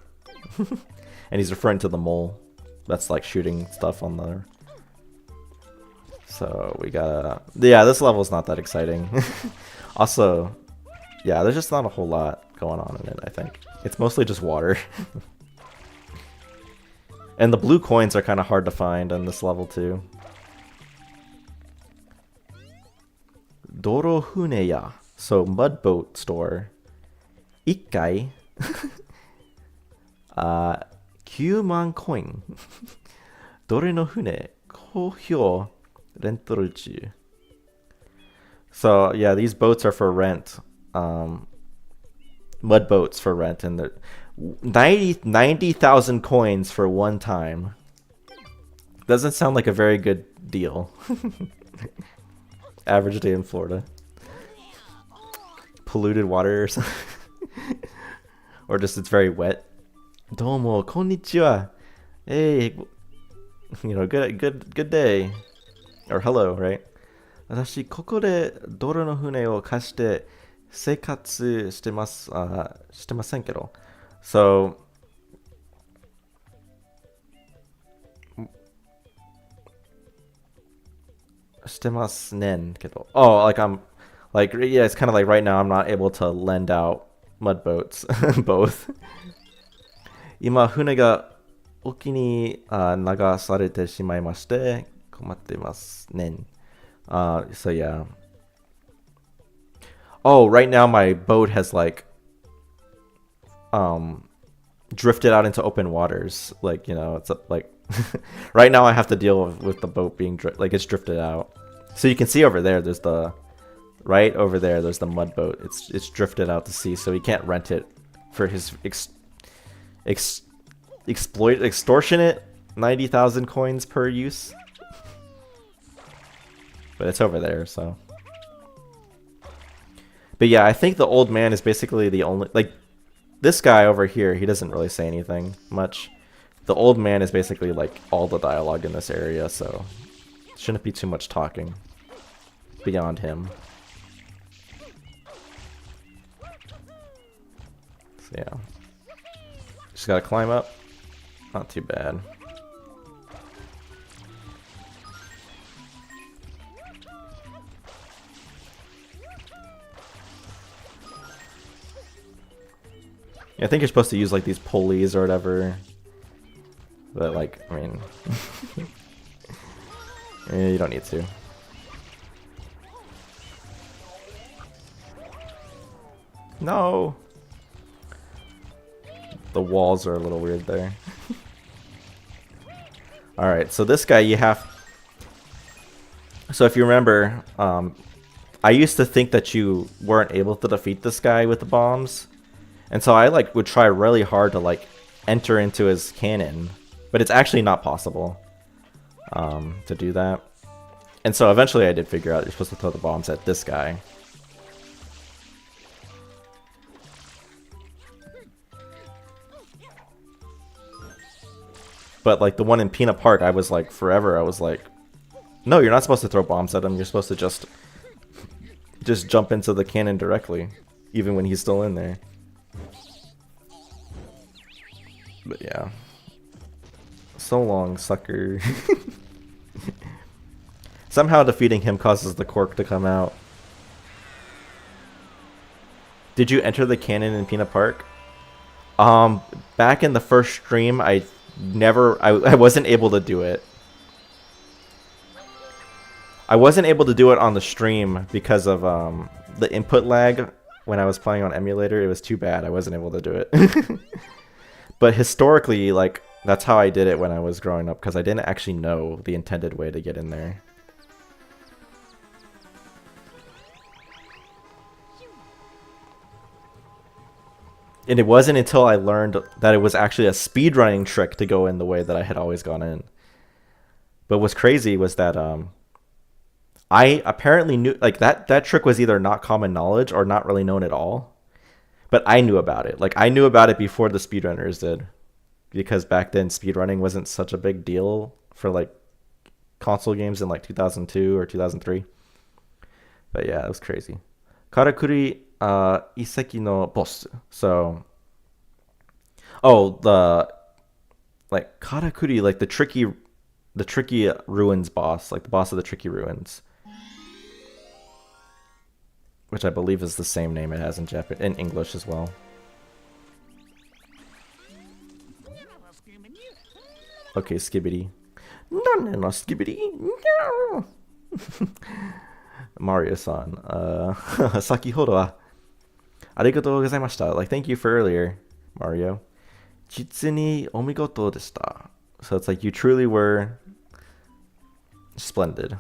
And he's referring to the mole that's like shooting stuff on there. So we gotta... Yeah, this level's not that exciting. Also, yeah, there's just not a whole lot going on in it, I think. It's mostly just water. And the blue coins are kind of hard to find on this level too. Doro Huneya. So, mud boat store. Ikkai. 9万コイン。どれの船好評レンタル中。So, yeah, these boats are for rent. Mud boats for rent. And they're 90,000 coins for one time. Doesn't sound like a very good deal. Average day in Florida. Polluted water or something. Or just it's very wet. Domo, konnichiwa. Hey, you know, good day. Or hello, right? 私、ここで泥の船を貸して生活してます、してませんけど。So, oh, like I'm, like, yeah, it's kind of like right now I'm not able to lend out mud boats, both. 今、船が沖に流されてしまいまして困ってますね。So yeah. Oh, right now my boat has like drifted out into open waters. Like, you know, it's like right now I have to deal with the boat being like it's drifted out. So you can see over there, there's the right over there, there's the mud boat. It's drifted out to sea, so he can't rent it for his extortionate 90,000 coins per use. But it's over there, so. But yeah, I think the old man is basically the only, like, this guy over here, he doesn't really say anything much. The old man is basically like all the dialogue in this area, so shouldn't be too much talking beyond him. So yeah. Just gotta climb up. Not too bad. Yeah, I think you're supposed to use like these pulleys or whatever. But like, I mean, you don't need to. No! The walls are a little weird there. Alright, so this guy you have... So if you remember, I used to think that you weren't able to defeat this guy with the bombs. And so I like would try really hard to like enter into his cannon. But it's actually not possible to do that. And so eventually I did figure out you're supposed to throw the bombs at this guy. But like the one in Peanut Park, I was like forever, I was like, no, you're not supposed to throw bombs at him. You're supposed to just jump into the cannon directly, even when he's still in there. But yeah. So long, sucker. Somehow defeating him causes the cork to come out. Did you enter the cannon in Peanut Park? Back in the first stream, I wasn't able to do it. I wasn't able to do it on the stream because of the input lag when I was playing on emulator. It was too bad. I wasn't able to do it. But historically, like, that's how I did it when I was growing up, because I didn't actually know the intended way to get in there. And it wasn't until I learned that it was actually a speedrunning trick to go in the way that I had always gone in. But what's crazy was that I apparently knew, like, that trick was either not common knowledge or not really known at all. But I knew about it. Like, I knew about it before the speedrunners did. Because back then, speedrunning wasn't such a big deal for, like, console games in, like, 2002 or 2003. But yeah, it was crazy. Karakuri Iseki no boss. So, like, Karakuri, like, the tricky ruins boss, like, the boss of the tricky ruins. Which I believe is the same name it has in Japan, in English as well. Okay, Skibbity. No, Skibbity. No. Mario-san. Sakihodo wa arigatou gozaimashita. Like, thank you for earlier, Mario. Jitsu ni omigoto deshita. So it's like, you truly were splendid.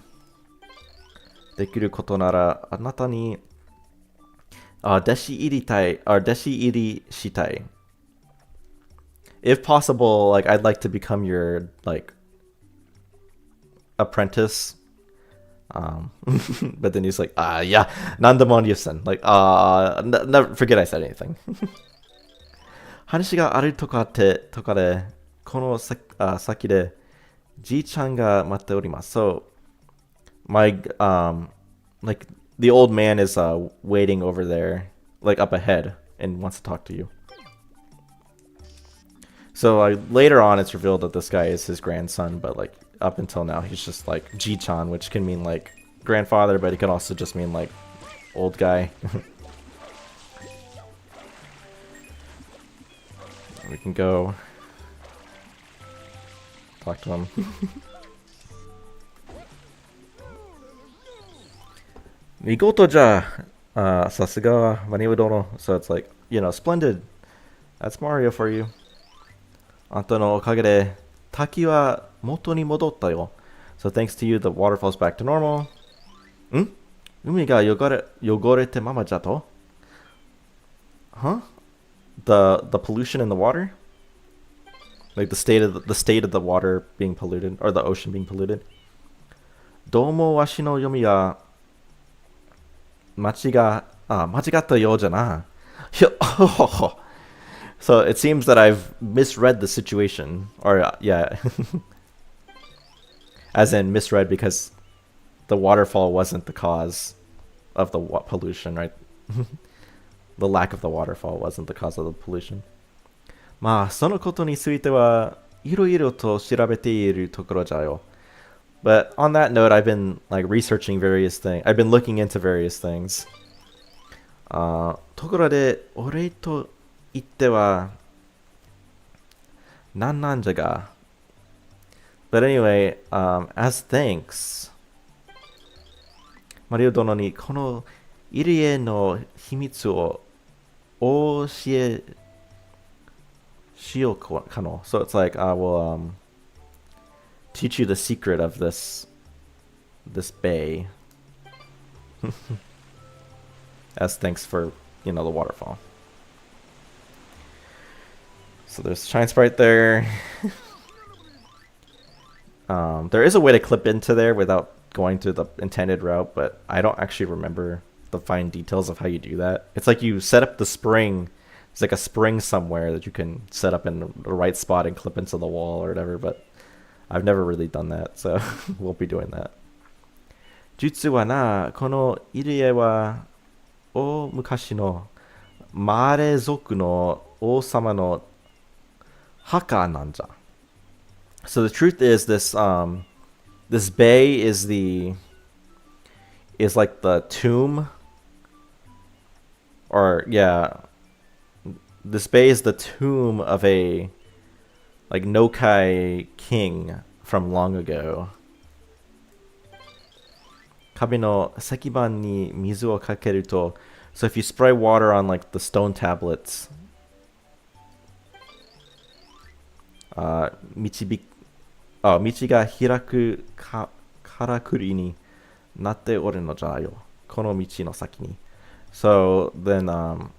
Dekiru koto nara anata ni deshi iritai, or deshi iri shitai. If possible, like, I'd like to become your, like, apprentice. But then he's like, yeah, Nandamon-yusen. Like, never forget I said anything. 話があるとかで、この先で、じいちゃんが待っております。So, my, like, the old man is waiting over there, like, up ahead, and wants to talk to you. So later on, it's revealed that this guy is his grandson, but like up until now, he's just like Ji-chan, which can mean like grandfather, but it can also just mean like old guy. We can go talk to him. Migoto ja, sasuga wa Maniwa dono. So it's like, you know, splendid. That's Mario for you. あんたのおかげで滝は元に戻ったよ。So thanks to you, the waterfall's back to normal. ん？海が汚れてままじゃと？ Huh? The pollution in the water? Like the state of the water being polluted, or the ocean being polluted. どうもわしの読みが間違ったようじゃな。So it seems that I've misread the situation, or yeah, as in misread because the waterfall wasn't the cause of the pollution, right? The lack of the waterfall wasn't the cause of the pollution. まあ、そのことについてはいろいろと調べているところじゃよ。But on that note, I've been like researching various things. I've been looking into various things. ところで、俺と言ってはなんなんじゃが。But anyway, as thanks, マリオ殿にこの入り江の秘密をお教えしようかの。So it's like, I will teach you the secret of this bay. As thanks for, you know, the waterfall. So there's Shine Sprite there. There is a way to clip into there without going through the intended route, but I don't actually remember the fine details of how you do that. It's like you set up the spring. It's like a spring somewhere that you can set up in the right spot and clip into the wall or whatever, but I've never really done that, so we'll be doing that. Jutsu wa na, kono irie wa o mukashi no Mare zoku no osama no haka nanja. So the truth is this bay is like the tomb, or yeah, this bay is the tomb of a like Nokai king from long ago. Kabi no sekiban ni mizu o kakeru to, so if you spray water on like the stone tablets, 導道が開くからくりになっておるのじゃよ。この道の先に。So then,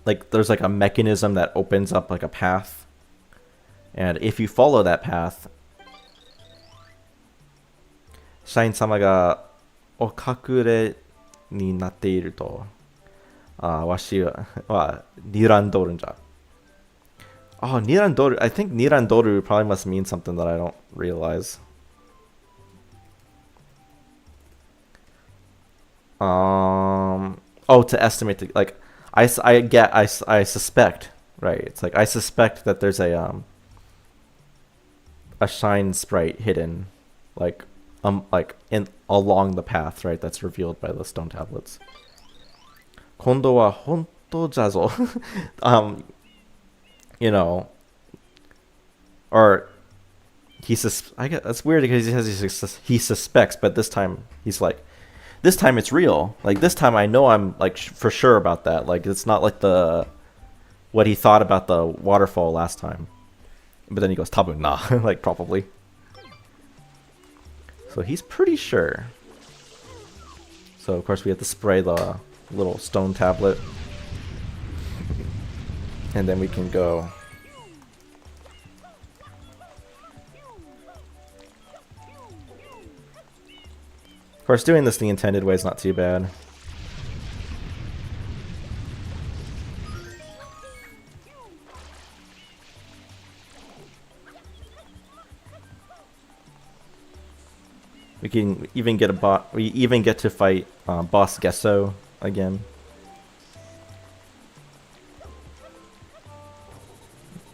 like there's like a mechanism that opens up like a path, and if you follow that path, 社員様がお隠れになっていると、わしは睨んどるんじゃ。Oh, Nirandoru. I think Nirandoru probably must mean something that I don't realize. Oh, to estimate the, like, I suspect, right? It's like I suspect that there's a shine sprite hidden, like in along the path, right? That's revealed by the stone tablets. 今度は本当じゃぞ。You know, or I guess that's weird because he suspects, but this time he's like, this time it's real. Like this time I know I'm like for sure about that. Like it's not like what he thought about the waterfall last time. But then he goes, "Tabun na," like probably. So he's pretty sure. So of course we have to spray the little stone tablet. And then we can go. Of course, doing this the intended way is not too bad. We can even get we even get to fight Boss Gesso again.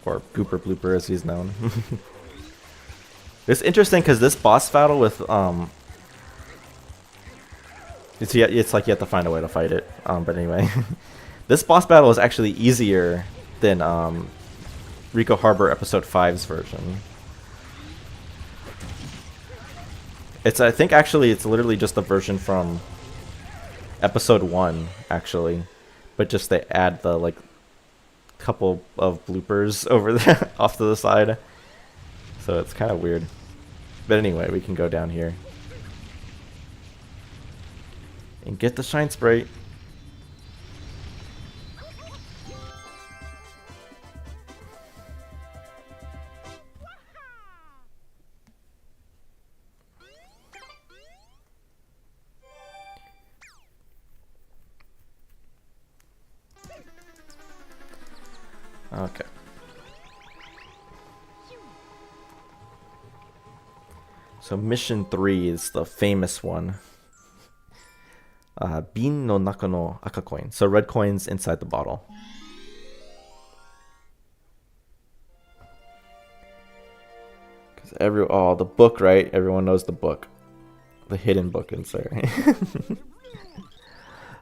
Or Gooper Blooper as he's known. It's interesting because this boss battle with it's like you have to find a way to fight it. But anyway, this boss battle is actually easier than Rico Harbor Episode 5's version. I think actually it's literally just the version from Episode 1 actually, but just they add the like couple of bloopers over there off to the side, so it's kind of weird. But anyway, we can go down here and get the shine sprite. Okay. So mission 3 is the famous one. Bin no naka no aka coin. So red coins inside the bottle. Because the book, right? Everyone knows the book. The hidden book inside.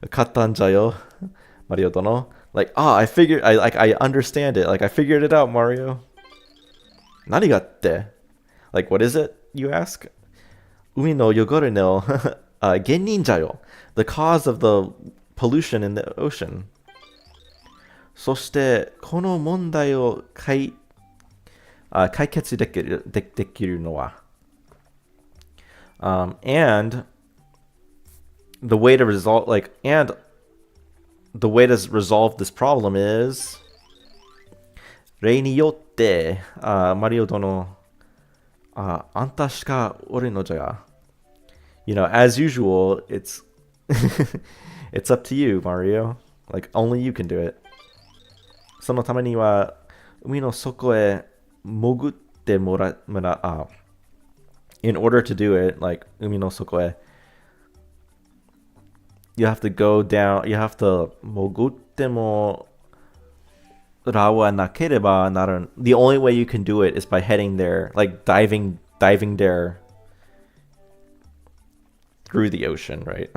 Kattanjayo, Mario Dono. Like, I understand it. Like, I figured it out, Mario. Narigatte. Like, what is it, you ask? Umi no yogore no genninjayo. The cause of the pollution in the ocean. そして、この問題を解決できるのは and the way to resolve this problem is 例によってマリオ殿あんたしかおるのじゃ You know, as usual, it's it's up to you, Mario. Like, only you can do it. そのためには海の底へ潜ってもら in order to do it, like 海の底へ you have to go down, you have to 潜ってもらわなければならん The only way you can do it is by heading there, like diving there through the ocean, right?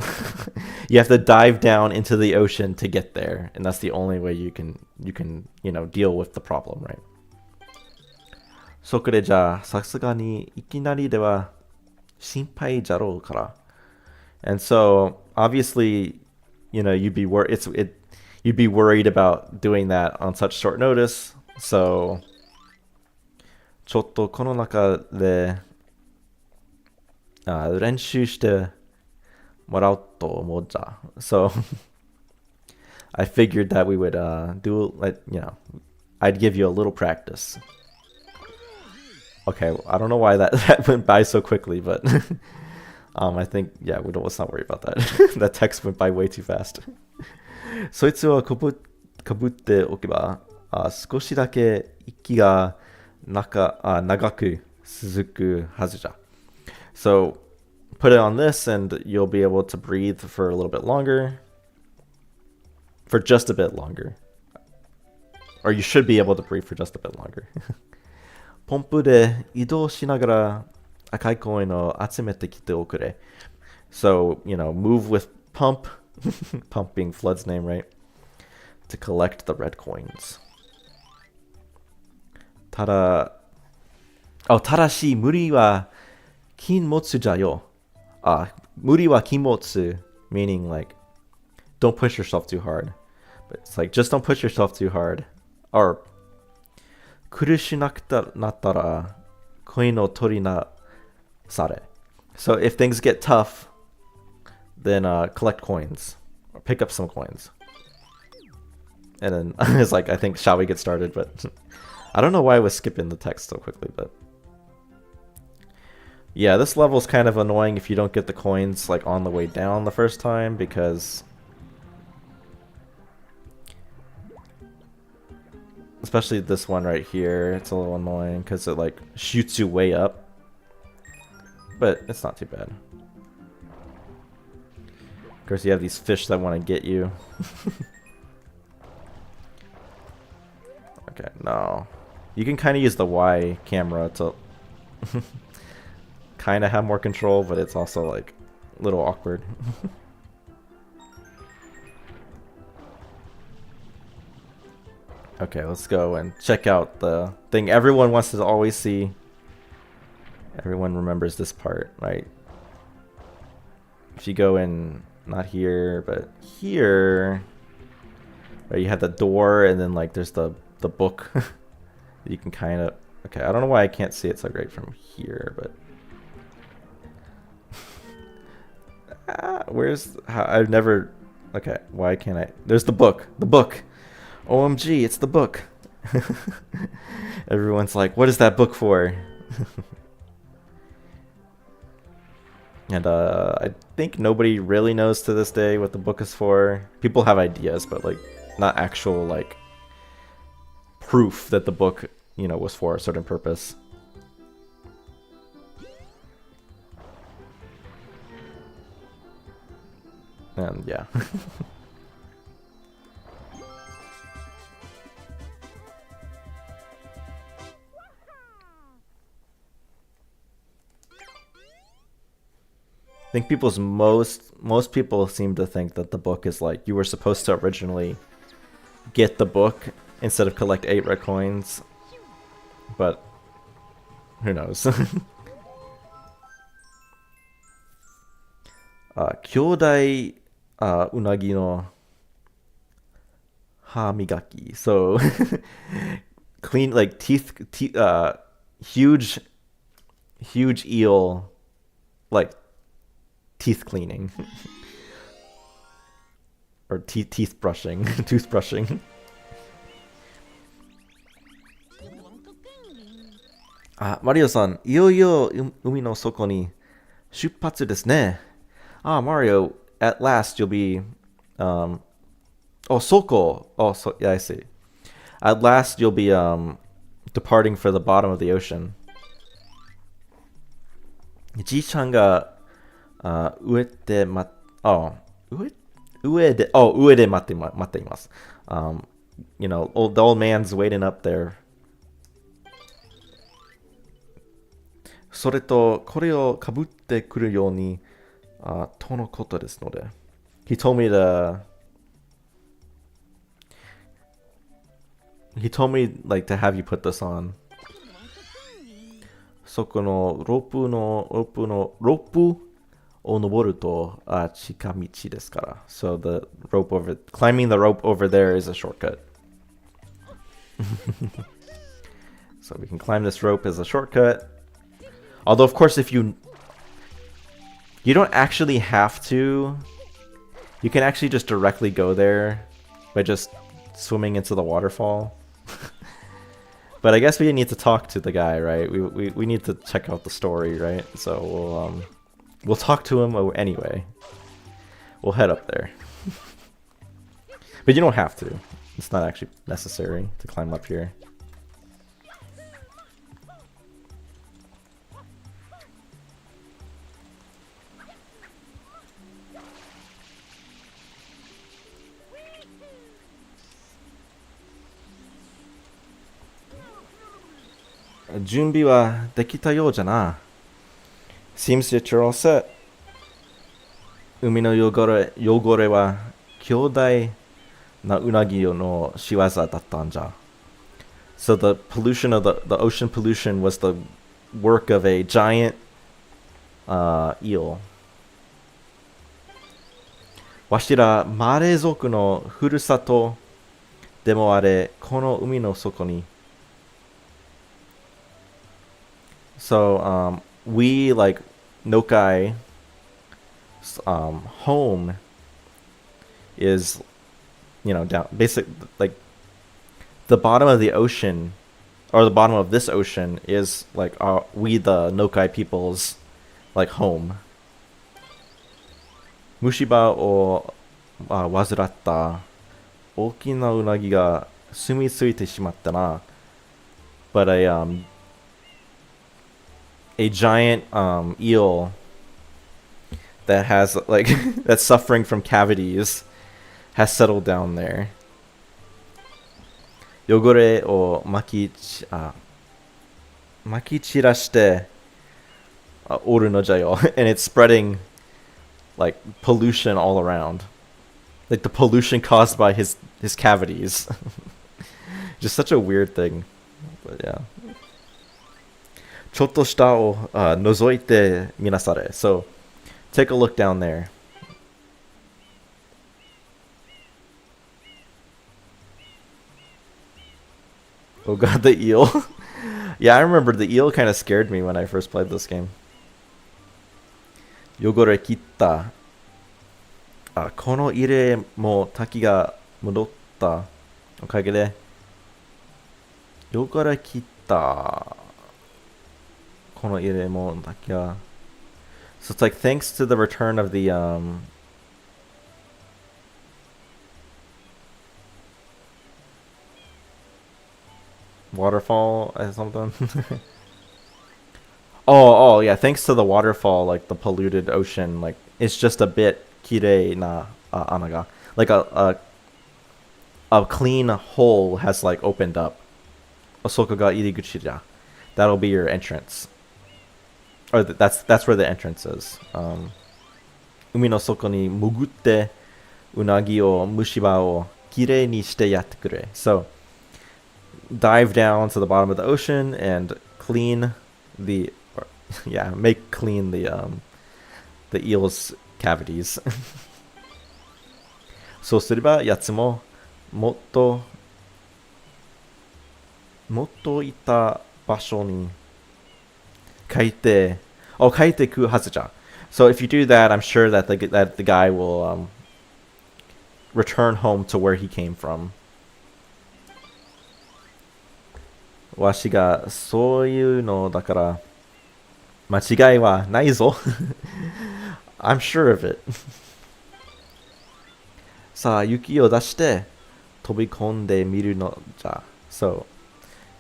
You have to dive down into the ocean to get there, and that's the only way you can deal with the problem, right? そこでじゃあさすがにいきなりでは心配じゃろうから And so obviously, you'd be worried about doing that on such short notice. So ちょっとこの中で練習してもらおうと思うじゃ。So I figured that we would do like I'd give you a little practice. Okay, I don't know why that went by so quickly, but I think let's not worry about that. That text went by way too fast. そいつをかぶっておけば、少しだけ息が長く続くはずじゃ。So put it on this and you'll be able to breathe for a little bit longer. For just a bit longer. Or you should be able to breathe for just a bit longer. ポンプで移動しながら赤いコインを集めてきておくれ。So, move with pump. Pump being Flood's name, right? To collect the red coins. ただし無理は禁物じゃよ。無理は禁物 meaning like don't push yourself too hard. But it's like just don't push yourself too hard. Or 苦しなくなったらコインを取りなされ. So if things get tough, then collect coins. Or pick up some coins. And then it's like, I think, shall we get started? But I don't know why I was skipping the text so quickly, but yeah, this level is kind of annoying if you don't get the coins like on the way down the first time, because especially this one right here, it's a little annoying because it like shoots you way up, but it's not too bad. Of course, you have these fish that want to get you. Okay, no. You can kind of use the Y camera to kind of have more control, but it's also like a little awkward. Okay, let's go and check out the thing everyone wants to always see. Everyone remembers this part, right? If you go in, not here, but here, right, you have the door, and then like there's the book. You can kind of, okay, I don't know why I can't see it so great from here, but I've never, okay, why can't I, there's the book, OMG, it's the book. Everyone's like, what is that book for? And I think nobody really knows to this day what the book is for. People have ideas, but like not actual like proof that the book, was for a certain purpose. And yeah. I think most people seem to think that the book is like you were supposed to originally get the book instead of collect 8 red coins, but who knows? 兄弟うなぎの歯磨き. So clean like teeth huge eel like teeth cleaning. Or teeth brushing, toothbrushing. マリオさん、いよいよ海の底に出発ですね。Mario, at last you'll be, Soko. Oh, so yeah, I see. At last you'll be, departing for the bottom of the ocean. じいちゃんが、上で待っています。The old man's waiting up there. それと、これをかぶってくるように、とのことですので。He told me like to have you put this on. そこのロープを登ると近道ですから。So climbing the rope over there is a shortcut. So we can climb this rope as a shortcut. Although, of course, if you don't actually have to. You can actually just directly go there by just swimming into the waterfall. But I guess we need to talk to the guy, right? We need to check out the story, right? So we'll talk to him anyway. We'll head up there. But you don't have to. It's not actually necessary to climb up here. Junbi wa dekita you ja na. Seems that you're all set. Umi no yogore wa kyodai na unagi no shiwaza dattan ja. So the pollution of the ocean pollution was the work of a giant eel. Washira marezoku no furusato demo are kono umi no soko ni. So we, like, Nokai home is, you know, down basic, like the bottom of the ocean, or the bottom of this ocean is like we the Nokai people's like home. Mushiba o wazuratta oki na unagi ga sumitsuite shimatta na. But a giant eel that has like that's suffering from cavities has settled down there. Yogore o makichirashite oru no jayo, and it's spreading like pollution all around, like the pollution caused by his cavities. Just such a weird thing, but yeah. Chotto shita o nozoite minasare. So take a look down there. Oh god, the eel. Yeah, I remember the eel kind of scared me when I first played this game. Yogore kitta. Kono ire mo taki ga mudotta okage de yogore kitta. Kono ire mo taki ga. So it's like thanks to the return of the waterfall or something. oh yeah, thanks to the waterfall, like the polluted ocean, like it's just a bit kirei na anaga, like a clean hole has like opened up. Osoko ga iriguchi ja. That'll be your entrance, or that's where the entrance is. Umi no soko ni mugutte unagi o mushiba o kirei ni shite yatte kure. So dive down to the bottom of the ocean and clean make clean the eel's cavities. So sureba yatsu mo motto ita basho ni kaite ku hazu ja. So if you do that, I'm sure that the guy will return home to where he came from. Washi ga soyu no dakara machigai wa nai zo. I'm sure of it. Sa yuki o dashite tobikonde miru no ja. So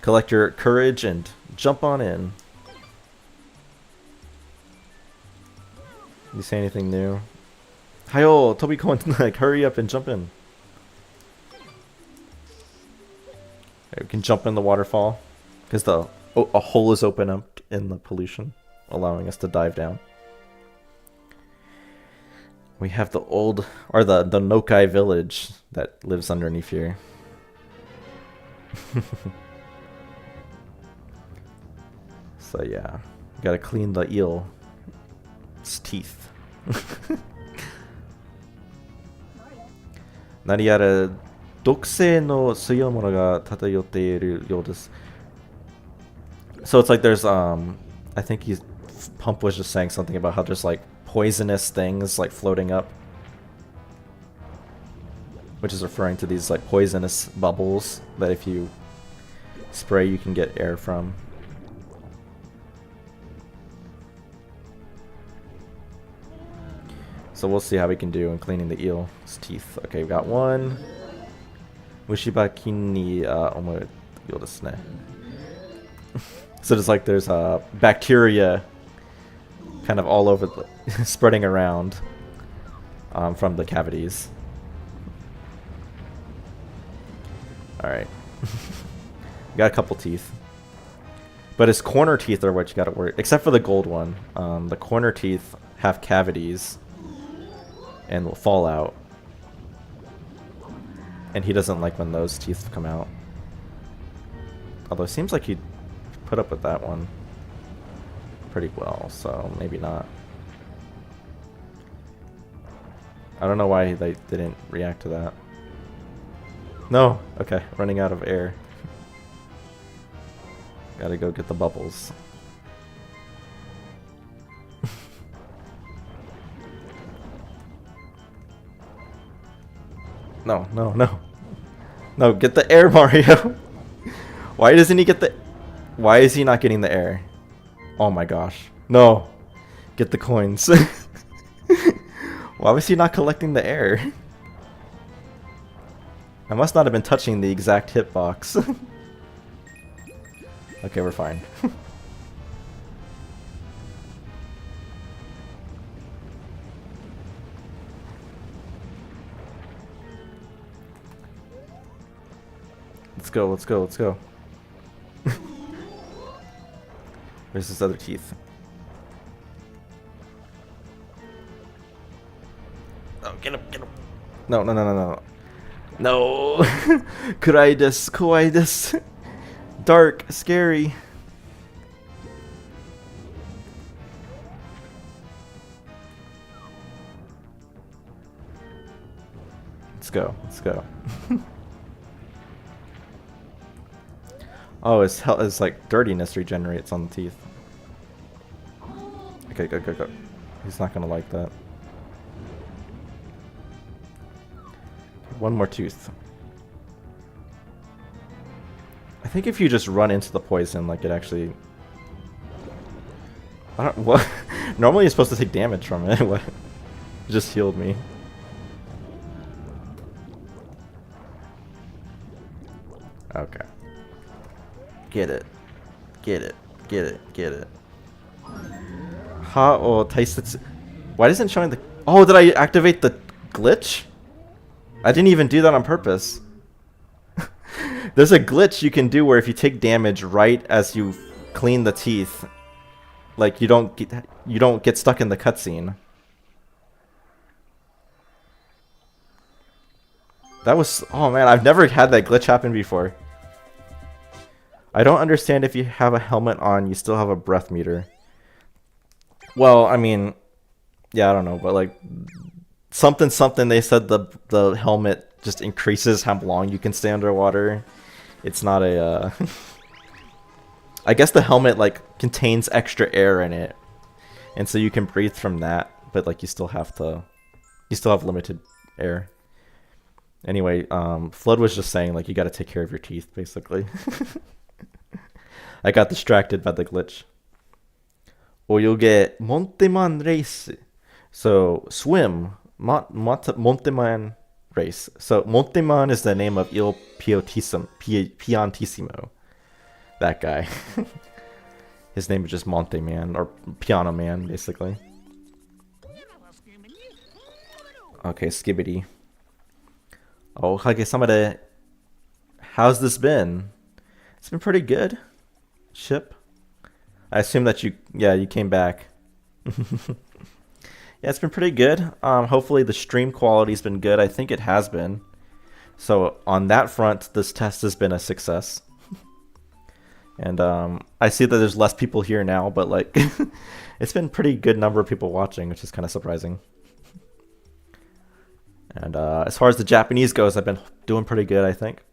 collect your courage and jump on in. You say anything new? Hayo tobikon, like hurry up and jump in. We can jump in the waterfall because a hole is open up in the pollution, allowing us to dive down. We have the Noki Village that lives underneath here. So yeah, gotta clean the eel's teeth. Nariara 毒性の強いものが漂っているようです。So it's like there's I think Pump was just saying something about how there's like poisonous things like floating up, which is referring to these like poisonous bubbles that if you spray you can get air from. So we'll see how we can do in cleaning the eel's teeth. Okay, we got one. Mushibaki ni omoe yo desu ne. So there's bacteria kind of all over the spreading around from the cavities. Alright. Got a couple teeth. But his corner teeth are what you gotta worry, except for the gold one. The corner teeth have cavities and will fall out. And he doesn't like when those teeth come out. Although it seems like he put up with that one pretty well, so maybe not. I don't know why they didn't react to that. No! Okay, running out of air. Gotta go get the bubbles. No, no, no. No, get the air, Mario! Why doesn't he get the... Why is he not getting the air? Oh my gosh. No! Get the coins. Why was he not collecting the air? I must not have been touching the exact hitbox. Okay, we're fine. Let's go, let's go, let's go. Where's his other teeth? Oh, get him, get him. No, no, no, no, no. No! Kurai desu, kawaii desu. Dark, scary. Let's go, let's go. Oh, his like dirtiness regenerates on the teeth. Okay, go, go, go. He's not gonna like that. One more tooth. I think if you just run into the poison, like it actually... I don't... What? Normally you're supposed to take damage from it. What? It just healed me. Okay. Get it. Get it. Get it. Get it. Ha o taisetsu. Why isn't it showing the... Oh, did I activate the glitch? I didn't even do that on purpose. There's a glitch you can do where if you take damage right as you clean the teeth, like you don't get stuck in the cutscene. That was... Oh man, I've never had that glitch happen before. I don't understand if you have a helmet on, you still have a breath meter. Well, I mean, yeah, I don't know, but like something they said the helmet just increases how long you can stay underwater. It's not a I guess the helmet like contains extra air in it. And so you can breathe from that, but like you still have limited air. Anyway, Flood was just saying like you got to take care of your teeth basically. I got distracted by the glitch. Or you'll get Monteman race. So swim, Monteman race. So Monteman is the name of Il Piantissimo. That guy. His name is just Monte Man, or Piano Man, basically. Okay, Skibbity. Oh, Hage-sama-de. How's this been? It's been pretty good. Ship. I assume that you came back. Yeah, it's been pretty good. Hopefully the stream quality's been good. I think it has been. So on that front, this test has been a success. And I see that there's less people here now, but like it's been pretty good number of people watching, which is kind of surprising. And as far as the Japanese goes, I've been doing pretty good, I think,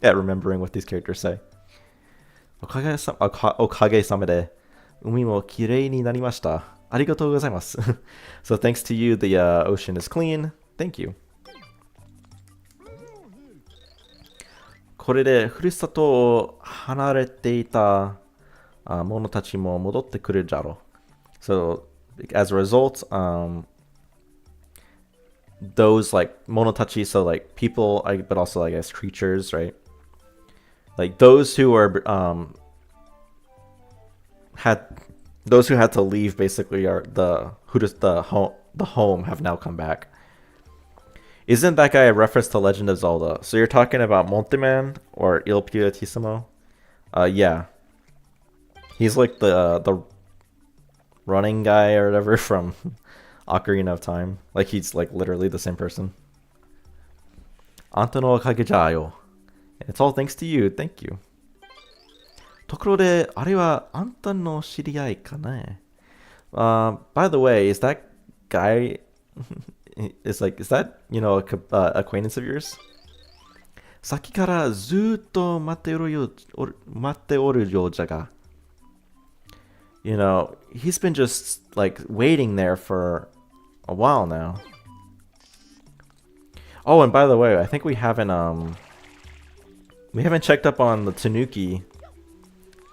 at remembering what these characters say. おかげさまで海もきれいになりました。ありがとうございます。So thanks to you, the ocean is clean. Thank you. これでふるさとを離れていた者たちも戻ってくるじゃろう。So as a result, those like monotachi, so like people, but also I guess creatures, right? Like those who are who had to leave basically are the home have now come back. Isn't that guy a reference to Legend of Zelda? So you're talking about Monteman or Il Piratissimo? Yeah. He's like the running guy or whatever from Ocarina of Time. Like he's like literally the same person. Anta no okage ja yo. It's all thanks to you. Thank you. ところで、あれはあんたの知り合いかね? By the way, is that guy is that, you know, a acquaintance of yours? さっきからずっと待っておるようじゃが. You know, he's been just like waiting there for a while now. Oh, and by the way, I think we haven't checked up on the Tanuki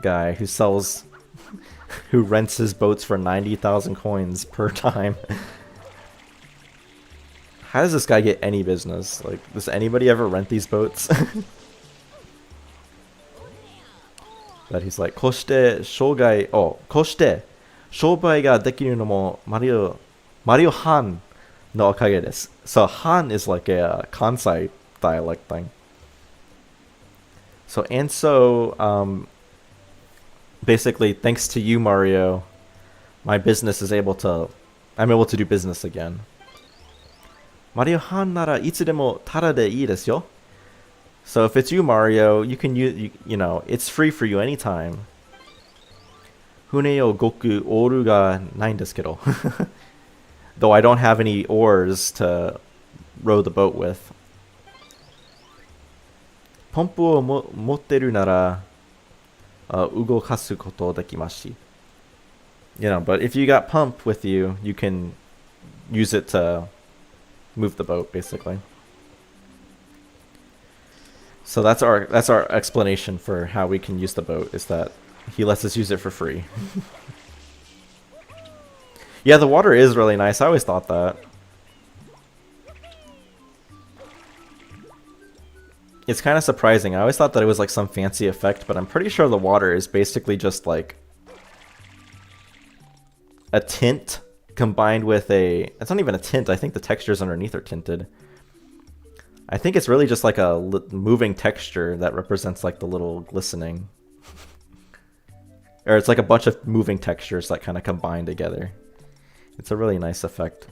guy who rents his boats for 90,000 coins per time. How does this guy get any business? Like, does anybody ever rent these boats? That he's like, こうして商売ができるのもマリオHan no okage desu. So Han is like a Kansai dialect thing. So basically, thanks to you, Mario, I'm able to do business again. Mario Han nara itsudemo tada de ii desu yo. So if it's you, Mario, you can use, you know, it's free for you anytime. Hune yo goku oru ga nai desu kedo. Though I don't have any oars to row the boat with. Pompu o motteru nara ugokasu koto dekimashi. You know, but if you got pump with you, you can use it to move the boat, basically. So that's our explanation for how we can use the boat, is that he lets us use it for free. Yeah, the water is really nice. I always thought that. It's kind of surprising. I always thought that it was like some fancy effect, but I'm pretty sure the water is basically just like a tint combined with it's not even a tint. I think the textures underneath are tinted. I think it's really just like a moving texture that represents like the little glistening. Or it's like a bunch of moving textures that kind of combine together. It's a really nice effect.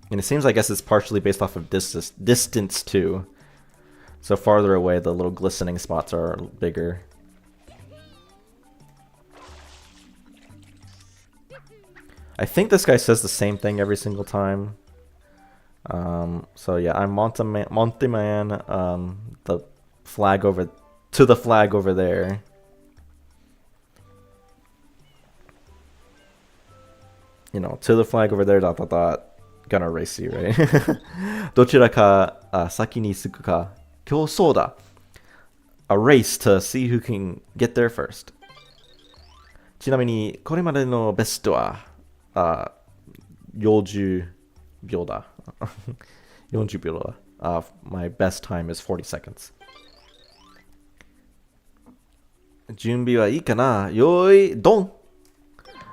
And it seems, I guess, it's partially based off of distance too. So farther away, the little glistening spots are bigger. I think this guy says the same thing every single time. So yeah, I'm Monte Man, the flag over there. You know, to the flag over there, ... Gonna race you, right? どちらか先に着くか競争だ. A race to see who can get there first. ちなみにこれまでのベストは40秒だ. 40秒だ. My best time is 40 seconds. 準備はいいかな? よーいドン.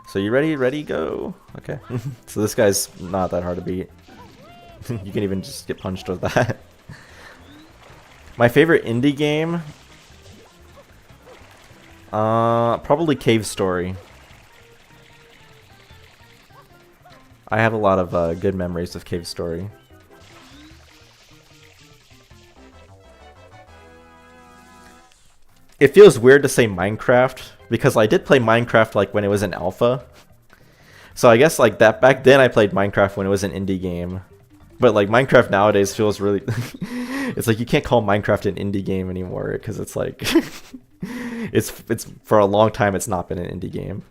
So you ready? Ready, go. Okay. So this guy's not that hard to beat. You can even just get punched with that. My favorite indie game? Probably Cave Story. I have a lot of good memories of Cave Story. It feels weird to say Minecraft, because I did play Minecraft like when it was in alpha. So I guess like that back then I played Minecraft when it was an indie game. But like Minecraft nowadays feels really it's like you can't call Minecraft an indie game anymore because it's like it's for a long time it's not been an indie game.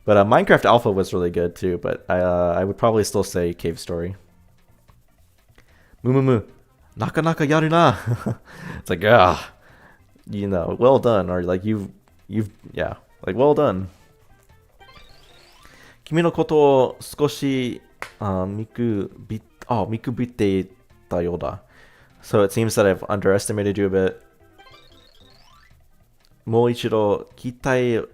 But Minecraft Alpha was really good too, but I would probably still say Cave Story. Moo naka naka yaru na. It's like you know, well done, or like you've yeah, like well done. 君のことを少し見くびっていたようだ. So it seems that I've underestimated you a bit. もう一度期待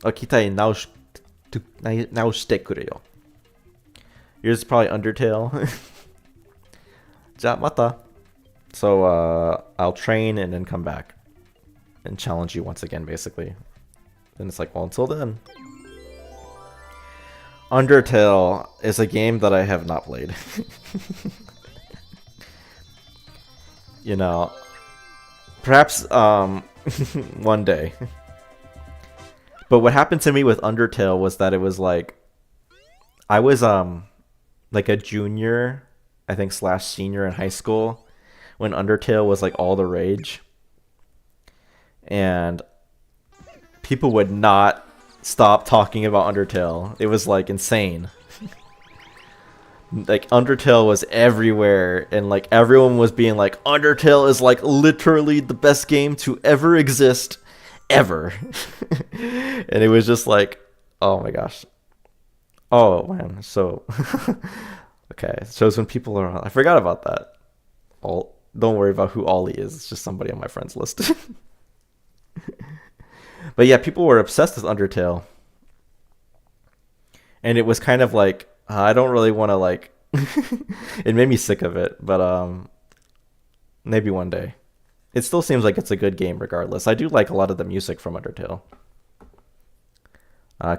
直してくれよ. Yours is probably Undertale. じゃあまた. So I'll train and then come back and challenge you once again, basically. And it's like, well, until then. Undertale is a game that I have not played. You know, perhaps one day. But what happened to me with Undertale was that it was like I was like a junior, I think / senior in high school when Undertale was like all the rage. And people would not stop talking about Undertale. It was like insane. Like Undertale was everywhere and like everyone was being like Undertale is like literally the best game to ever exist ever. And it was just like, oh my gosh. Oh man, so okay, it shows when people are I forgot about that. Don't worry about who Ollie is. It's just somebody on my friends list. But yeah, people were obsessed with Undertale. And it was kind of like, I don't really want to like... It made me sick of it, but maybe one day. It still seems like it's a good game regardless. I do like a lot of the music from Undertale.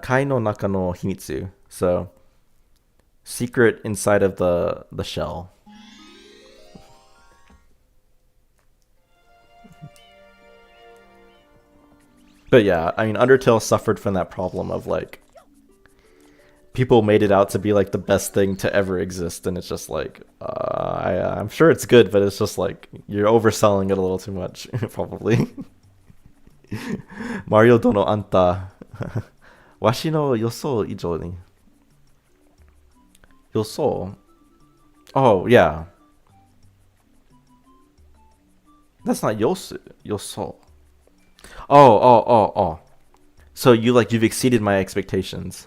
Kai no naka no himitsu. So, secret inside of the shell. But yeah, I mean, Undertale suffered from that problem of like people made it out to be like the best thing to ever exist, and it's just like I'm sure it's good, but it's just like you're overselling it a little too much, probably. Mario dono anta, washi no yoso ijou ni. Yoso. Oh yeah, that's not yosu. Yoso. Oh. So you've exceeded my expectations.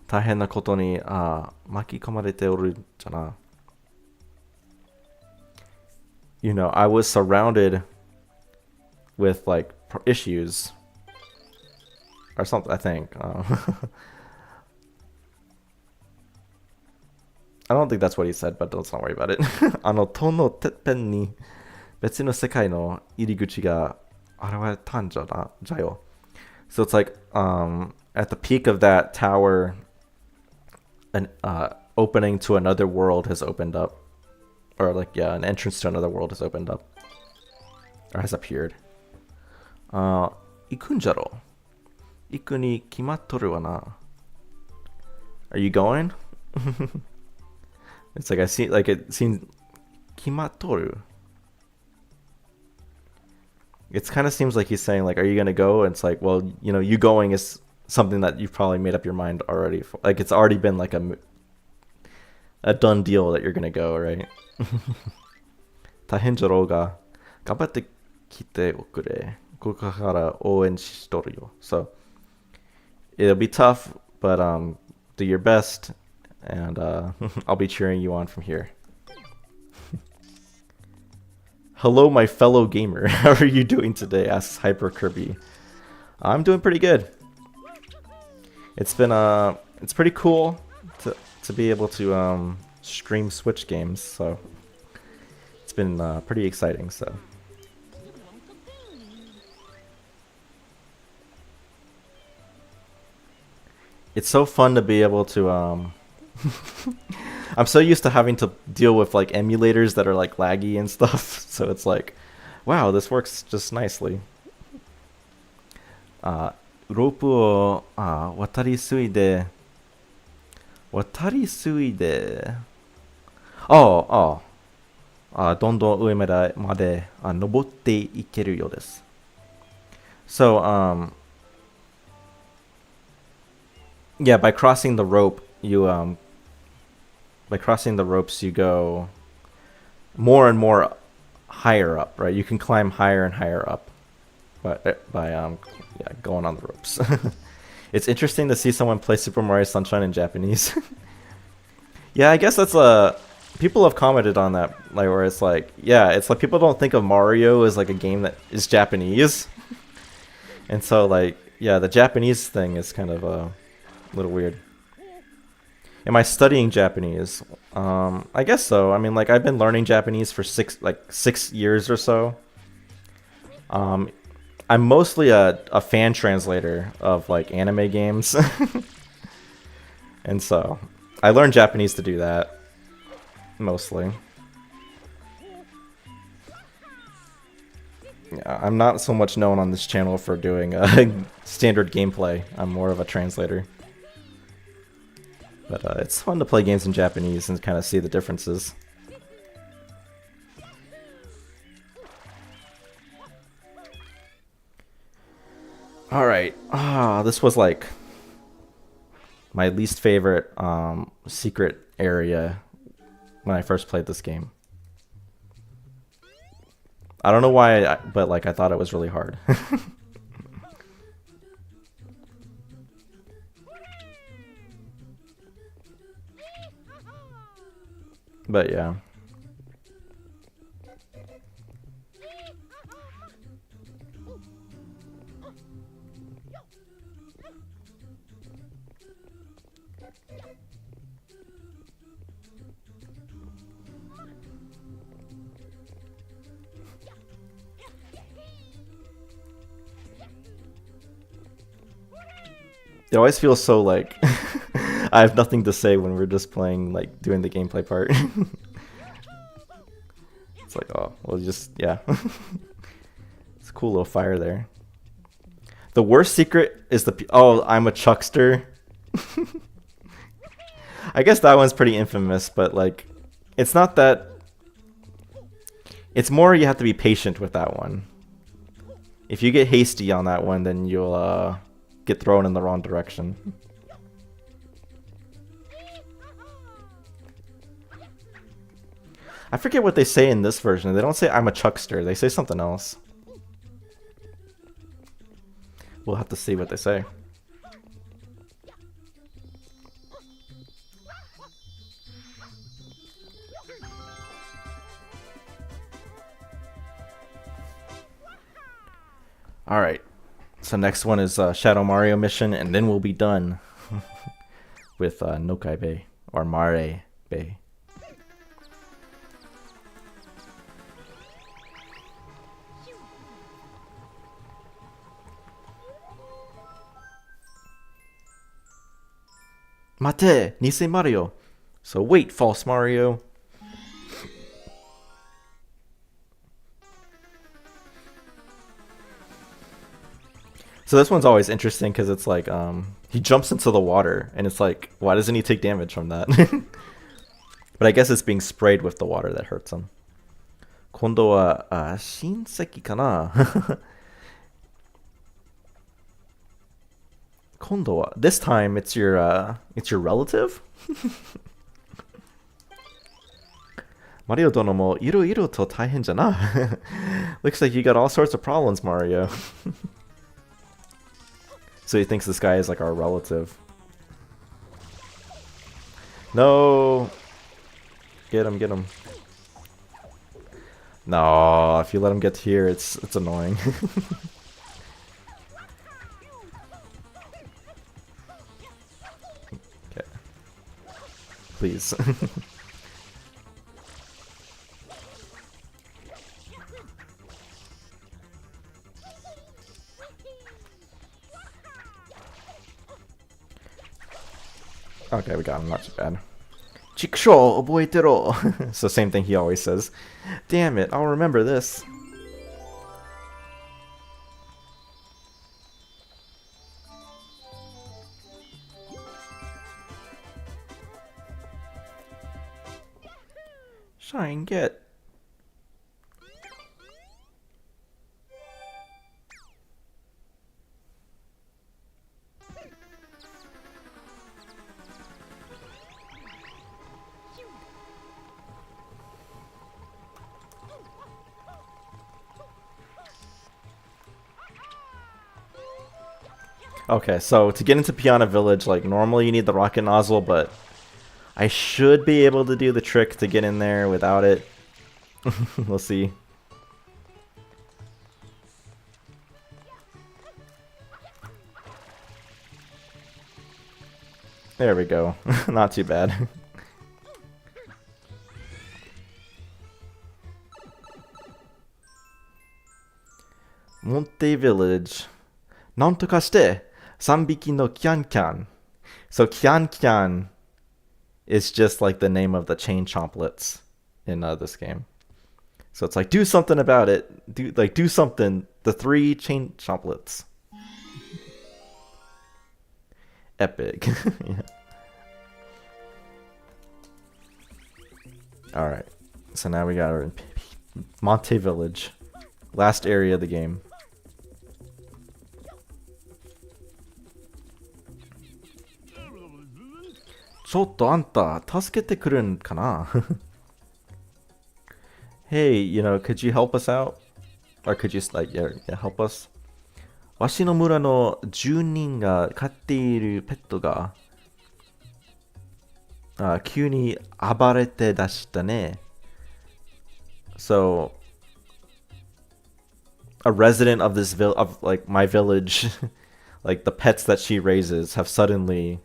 大変なことに巻き込まれておるじゃな. You know, I was surrounded with like issues or something, I think. I don't think that's what he said, but let's not worry about it. 塔のてっぺんに別の世界の入り口が現れたんじゃよ. So it's like at the peak of that tower, an opening to another world has opened up, or like an entrance to another world has opened up, or has appeared. 行くんじゃろ. 行くに決まっとるわな. Are you going? It's like it seems 決まっとる. It kind of seems like he's saying like, are you gonna go? And it's like, well, you know, you going is something that you've probably made up your mind already for. Like it's already been like a done deal that you're gonna go, right? 大変じゃろうが頑張ってきておくれ. ここから応援しとるよ. So it'll be tough, but do your best, and I'll be cheering you on from here. Hello, my fellow gamer. How are you doing today? Asks Hyper Kirby. I'm doing pretty good. It's been it's pretty cool to be able to stream Switch games, so it's been pretty exciting. So it's so fun to be able to I'm so used to having to deal with like emulators that are like laggy and stuff, so it's like, wow, this works just nicely. ロープを、渡りすいで、あどんどん上まで登っていけるようです。So, yeah, by crossing the rope, by crossing the ropes, you go more and more higher up, right? You can climb higher and higher up by yeah, going on the ropes. It's interesting to see someone play Super Mario Sunshine in Japanese. Yeah, I guess that's people have commented on that, like where it's like, yeah, it's like people don't think of Mario as like a game that is Japanese, and so like, yeah, the Japanese thing is kind of a little weird. Am I studying Japanese? I guess so. I mean, like I've been learning Japanese for 6 years or so. Um, I'm mostly a fan translator of like anime games, and so I learned Japanese to do that mostly. Yeah, I'm not so much known on this channel for doing standard gameplay. I'm more of a translator. But it's fun to play games in Japanese and kind of see the differences. Alright, this was like my least favorite secret area when I first played this game. I don't know why, but like I thought it was really hard. But yeah. It always feels so like I have nothing to say when we're just playing, like doing the gameplay part. It's like, oh, well, just, yeah. It's a cool little fire there. The worst secret is oh, I'm a chuckster. I guess that one's pretty infamous, but like, it's not that. It's more you have to be patient with that one. If you get hasty on that one, then you'll get thrown in the wrong direction. I forget what they say in this version. They don't say I'm a chuckster. They say something else. We'll have to see what they say. Alright. So next one is Shadow Mario mission, and then we'll be done with Noki Bay, or Mare Bay. Mate, Nisei Mario. So wait, false Mario. So this one's always interesting because it's like he jumps into the water and it's like, why doesn't he take damage from that? But I guess it's being sprayed with the water that hurts him. 今度は親戚かな今度は this time it's your relative? マリオ殿もいろいろと大変じゃな Looks like you got all sorts of problems, Mario. So he thinks this guy is like our relative. No! Get him, get him. No, if you let him get here, it's annoying. Okay. Please. Okay, we got him, not too bad. Chikusho, oboetero. So same thing he always says. Damn it, I'll remember this. Shine, get. Okay, so to get into Piana Village, like normally you need the rocket nozzle, but I should be able to do the trick to get in there without it. We'll see. There we go. Not too bad. Monte Village. なんとかして3匹のキャンキャン. So Kyan Kyan is just like the name of the chain chomplets in this game. So it's like, do something about it. Do something. The 3 chain chomplets. Epic. Yeah. Alright. So now we got our Monte Village. Last area of the game. Chotto anta, tasukete kurun kana? Hey, you know, could you help us out? Or could you, like, yeah, help us? わしの村の住人が飼っているペットが、急に暴れて出したね。So, a resident of this of like my village, like the pets that she raises have suddenly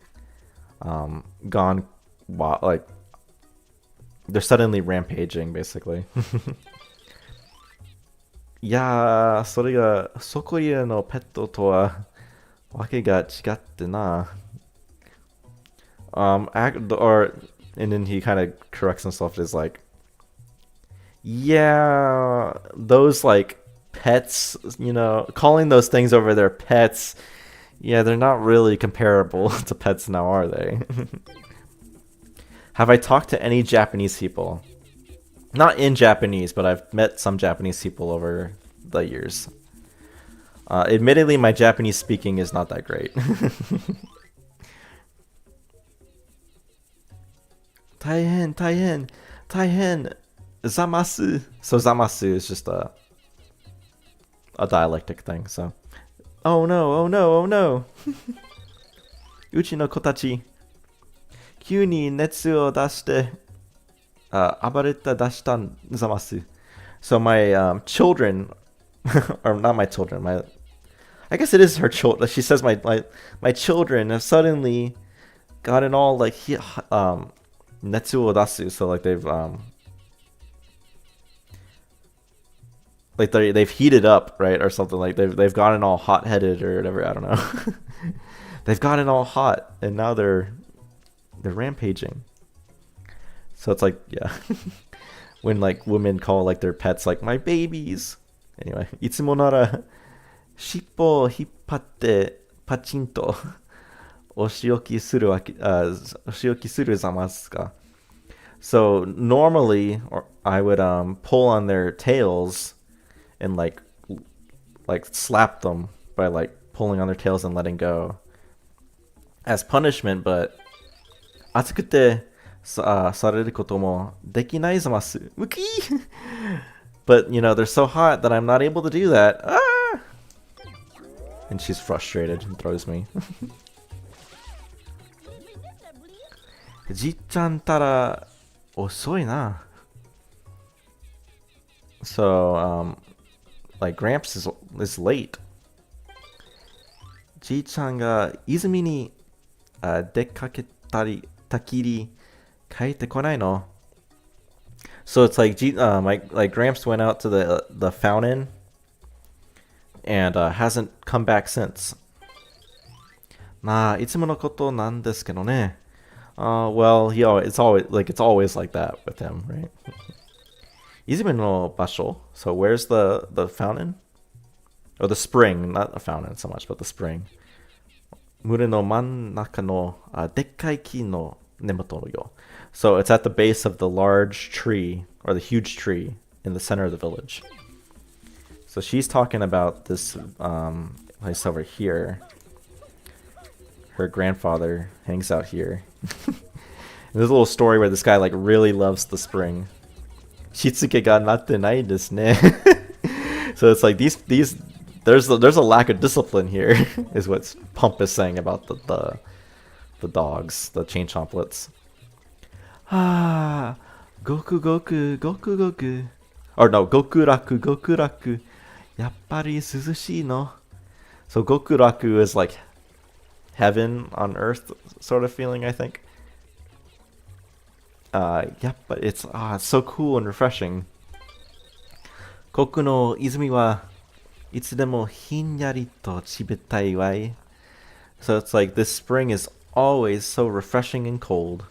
gone like they're suddenly rampaging basically. いやー、それがそこいらのペットとはわけが違ってな。Or and then he kind of corrects himself as like, yeah, those like pets, you know, calling those things over their pets, yeah, they're not really comparable to pets now, are they? Have I talked to any Japanese people? Not in Japanese, but I've met some Japanese people over the years. Admittedly, my Japanese speaking is not that great. 大変、大変、大変、ざます. So zamasu is just a dialectic thing, so. Oh no, oh no, oh no. うちの子たち、急に熱を出して、暴れた出したんざます. So my children, or not my children, I guess it is her children. She says my children have suddenly gotten all like netsu o dasu, so like they've heated up, right, or something, like they've gotten all hot-headed or whatever, I don't know. They've gotten all hot and now they're rampaging. So it's like, yeah. When like women call like their pets like my babies. Anyway, いつもなら尻尾を引っ張ってパチンとお仕置きするわけ、お仕置きするざますか. So normally, I would pull on their tails and like slap them by like pulling on their tails and letting go as punishment, but 熱くてされることもできないざます。ウキー. But you know, they're so hot that I'm not able to do that. Ah! And she's frustrated and throws me. じっちゃんたら遅いな. So, like Gramps is late. じいちゃんが泉に出かけたきり帰ってこないの. So it's like like Gramps went out to the fountain and hasn't come back since. まあいつものことなんですけどね. Well, it's always like that with him, right? 泉の場所. So where's the fountain? Or the spring, not the fountain so much, but the spring. 群れの真ん中のでっかい木の Nemoto no yo. So it's at the base of the large tree, or the huge tree in the center of the village. So she's talking about this place over here. Her grandfather hangs out here. There's a little story where this guy like really loves the spring. Shitsuke ga natte nai desu ne. So it's like these there's a lack of discipline here, is what Pump is saying about the dogs, the chain chomplets. Ah, Goku Goku Goku Goku. Or no, Goku Raku Goku Raku. Yappari suzushii no. So Goku Raku is like heaven on earth sort of feeling, I think. Yeah, but it's so cool and refreshing. Koku no izumi wa itsudemo hinyari to chibetai wai. So it's like this spring is always so refreshing and cold.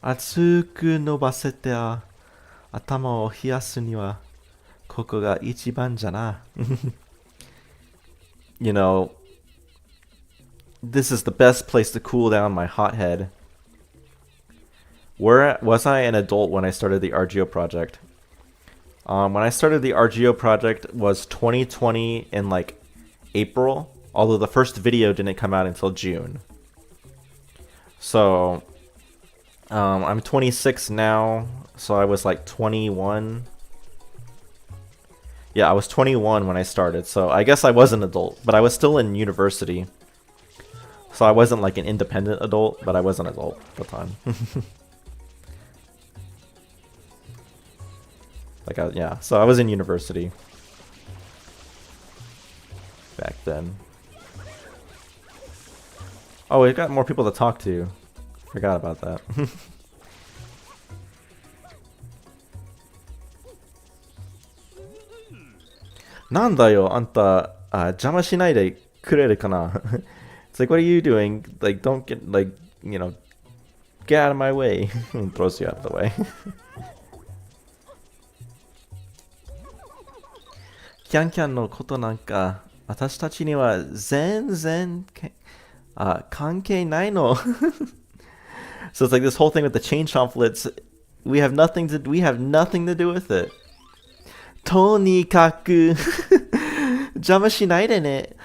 Atsuku nobasete atama o hiyasu ni wa koko ga ichiban jana. You know, this is the best place to cool down my hot head. Where was I an adult when I started the RGO project? When I started the RGO project was 2020 in like April, although the first video didn't come out until June. So I'm 26 now, so I was like 21. Yeah, I was 21 when I started, so I guess I was an adult, but I was still in university. So I wasn't like an independent adult, but I was an adult at the time. Yeah, so I was in university back then. Oh, we got more people to talk to. Forgot about that. なんだよ、あんた、邪魔しないでくれるかな? It's like, what are you doing? Like, don't get, like, you know, get out of my way. And throws you out of the way. キャンキャンのことなんか、私たちには全然関係ないの. So it's like this whole thing with the chain chomplets. We have nothing to do with it. とにかく邪魔しないでね、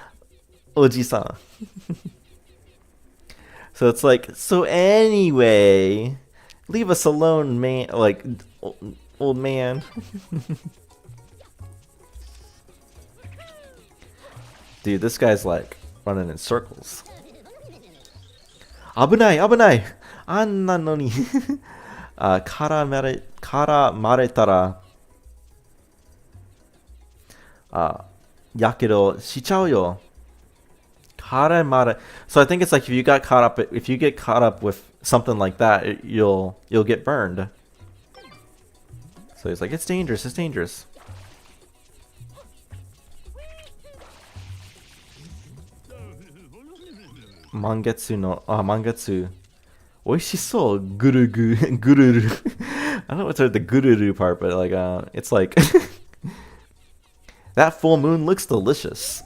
おじさん. So it's like, so anyway, leave us alone, man. Like, old man. Dude, this guy's like running in circles. 危ない危ない。あんなのに絡まれたらやけどしちゃうよ。So I think it's like if you get caught up with something like that, you'll get burned. So he's like, it's dangerous, it's dangerous. Mangetsu no mangetsu. Oishisou gururu. I don't know what's the gururu part, but like it's like that full moon looks delicious.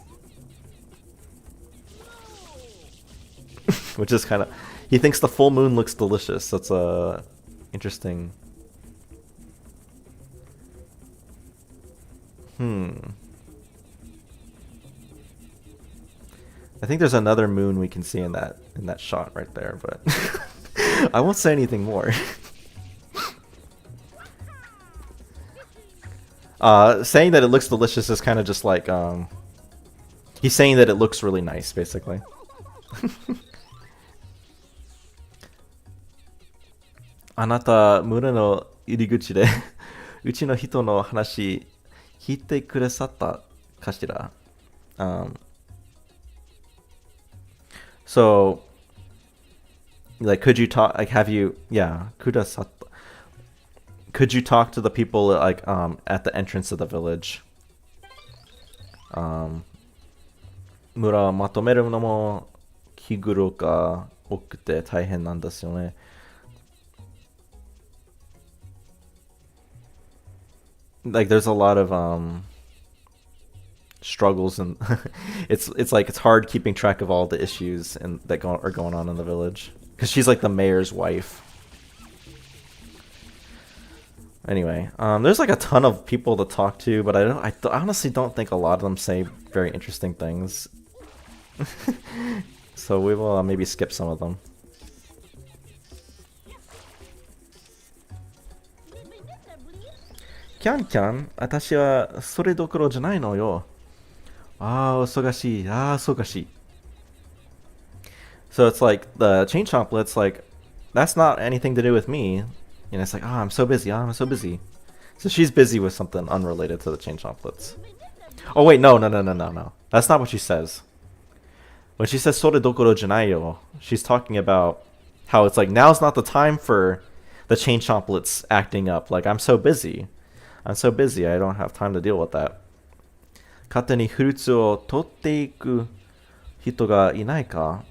Which is kind of, he thinks the full moon looks delicious. That's interesting. I think there's another moon we can see in that shot right there, but I won't say anything more. Saying that it looks delicious is kind of just like he's saying that it looks really nice, basically. あなた村の入り口でうちの人の話聞いてくださったかしら? So, like, could you talk? Like, have you? Yeah, kudasatta. Could you talk to the people like at the entrance of the village? 村をまとめるのも気苦が多くて大変なんですよね。Like there's a lot of struggles and it's like it's hard keeping track of all the issues and that are going on in the village. Because she's like the mayor's wife. Anyway, there's like a ton of people to talk to, but I honestly don't think a lot of them say very interesting things. So we will maybe skip some of them. Kyan Kyan, 私はそれどころじゃないのよ。ああ、忙しい。ああ、忙しい。So it's like the chain chomplets, like, that's not anything to do with me. And it's like, oh, I'm so busy. Oh, I'm so busy. So she's busy with something unrelated to the chain chomplets. Oh, wait, no. That's not what she says. When she says sore dokoro janayo, she's talking about how it's like, now's not the time for the chain chomplets acting up. Like, I'm so busy. I don't have time to deal with that. 勝手にフルーツを取っていく人がいないか、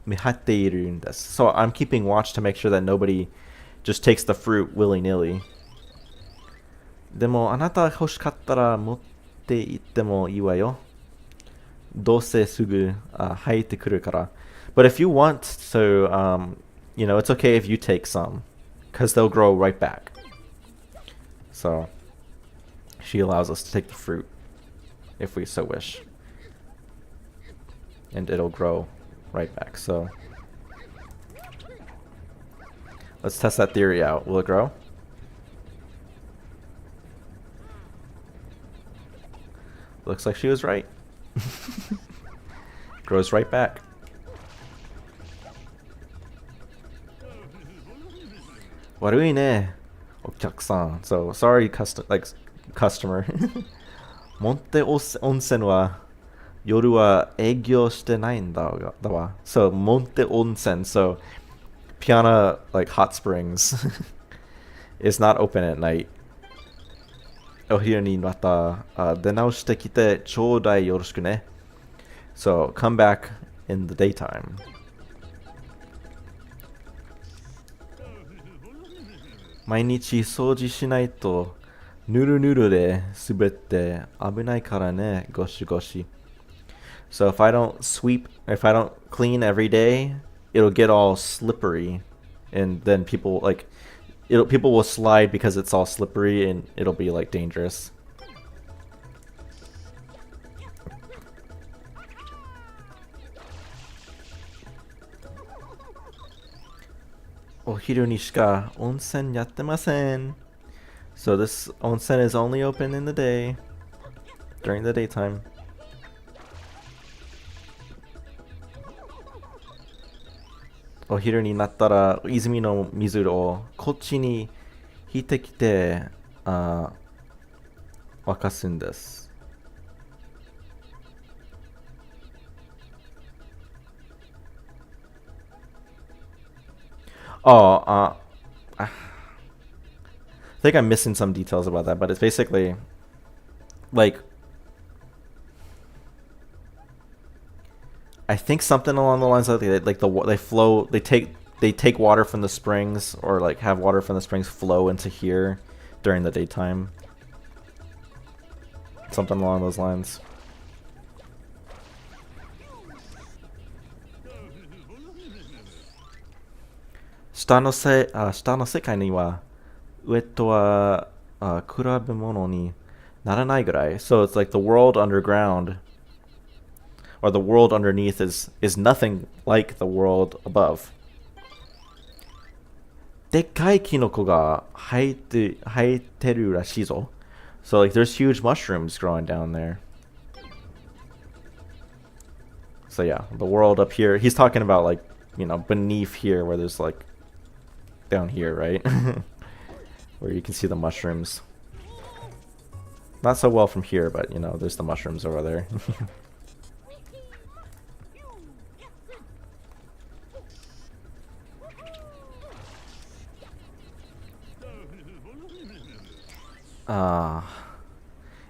見張っているんです。So I'm keeping watch to make sure that nobody just takes the fruit willy-nilly. でもあなた欲しかったら持って行ってもいいわよ。どうせすぐ生えてくるから。But if you want to, you know, it's okay if you take some, because they'll grow right back. So she allows us to take the fruit if we so wish. And it'll grow right back. So let's test that theory out. Will it grow? Looks like she was right. Grows right back. Warui ne, okyaku-san. So sorry, customer. Monte Onsen wa yoru wa eigyo shite nai n da wa. So Monte Onsen, so Piana, like hot springs, is not open at night. お昼にまた出直してきてちょうだいよろしくね。So come back in the daytime. 毎日掃除しないとぬるぬるで滑って危ないからね、ゴシゴシ。So if I don't sweep, if I don't clean every day, it'll get all slippery, and then people will slide because it's all slippery, and it'll be like dangerous. Ohiru ni shika onsen yattemasen. So this onsen is only open in the day, during the daytime. Ohiru ni nattara izumi no mizu o kochi ni hite kite wakasun desu. Oh, I think I'm missing some details about that, but it's basically like, I think something along the lines of they take water from the springs, or like have water from the springs flow into here during the daytime. Something along those lines. Shita no sekai ni wa ue to wa kurabemono ni naranai gurai. So it's like the world underground, or the world underneath, is nothing like the world above. Dekkai kinoko ga haeteru rashizo. So like there's huge mushrooms growing down there. So yeah, the world up here, he's talking about like, you know, beneath here where there's like down here, right? Where you can see the mushrooms. Not so well from here, but you know, there's the mushrooms over there.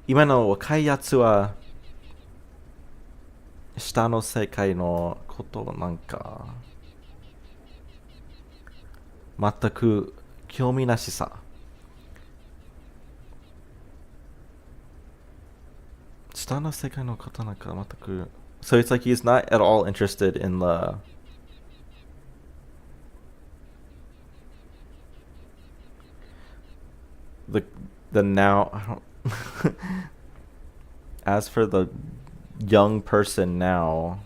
Ima no wakai yatsu wa shita no sekai no koto nanka mataku kyoumi nashi sa. Shita no sekai no koto nanka mataku. So it's like he's not at all interested in the the now I don't as for the young person now,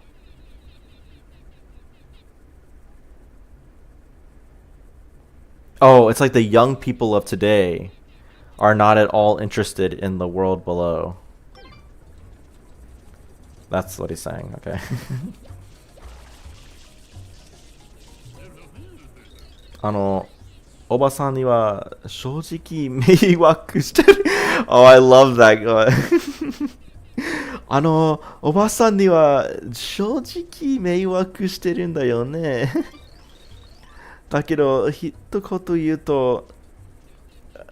oh, it's like the young people of today are not at all interested in the world below. That's what he's saying. Okay. あのおばさんには正直迷惑してる。Oh, I love that guy. おばさんには正直迷惑してるんだよね。だけど、一言言うと、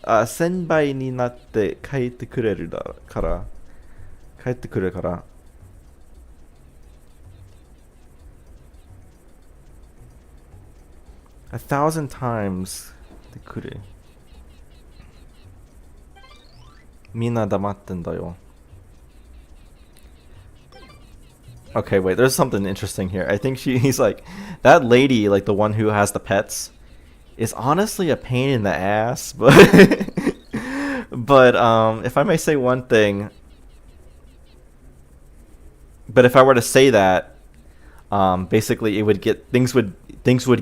1000倍になって帰ってくれるから。帰ってくるから。1,000 times ってくる。みんな黙ってんだよ。Okay, wait, there's something interesting here. I think he's like, that lady, like the one who has the pets, is honestly a pain in the ass, but but if I may say one thing, but if I were to say that, basically it would get things would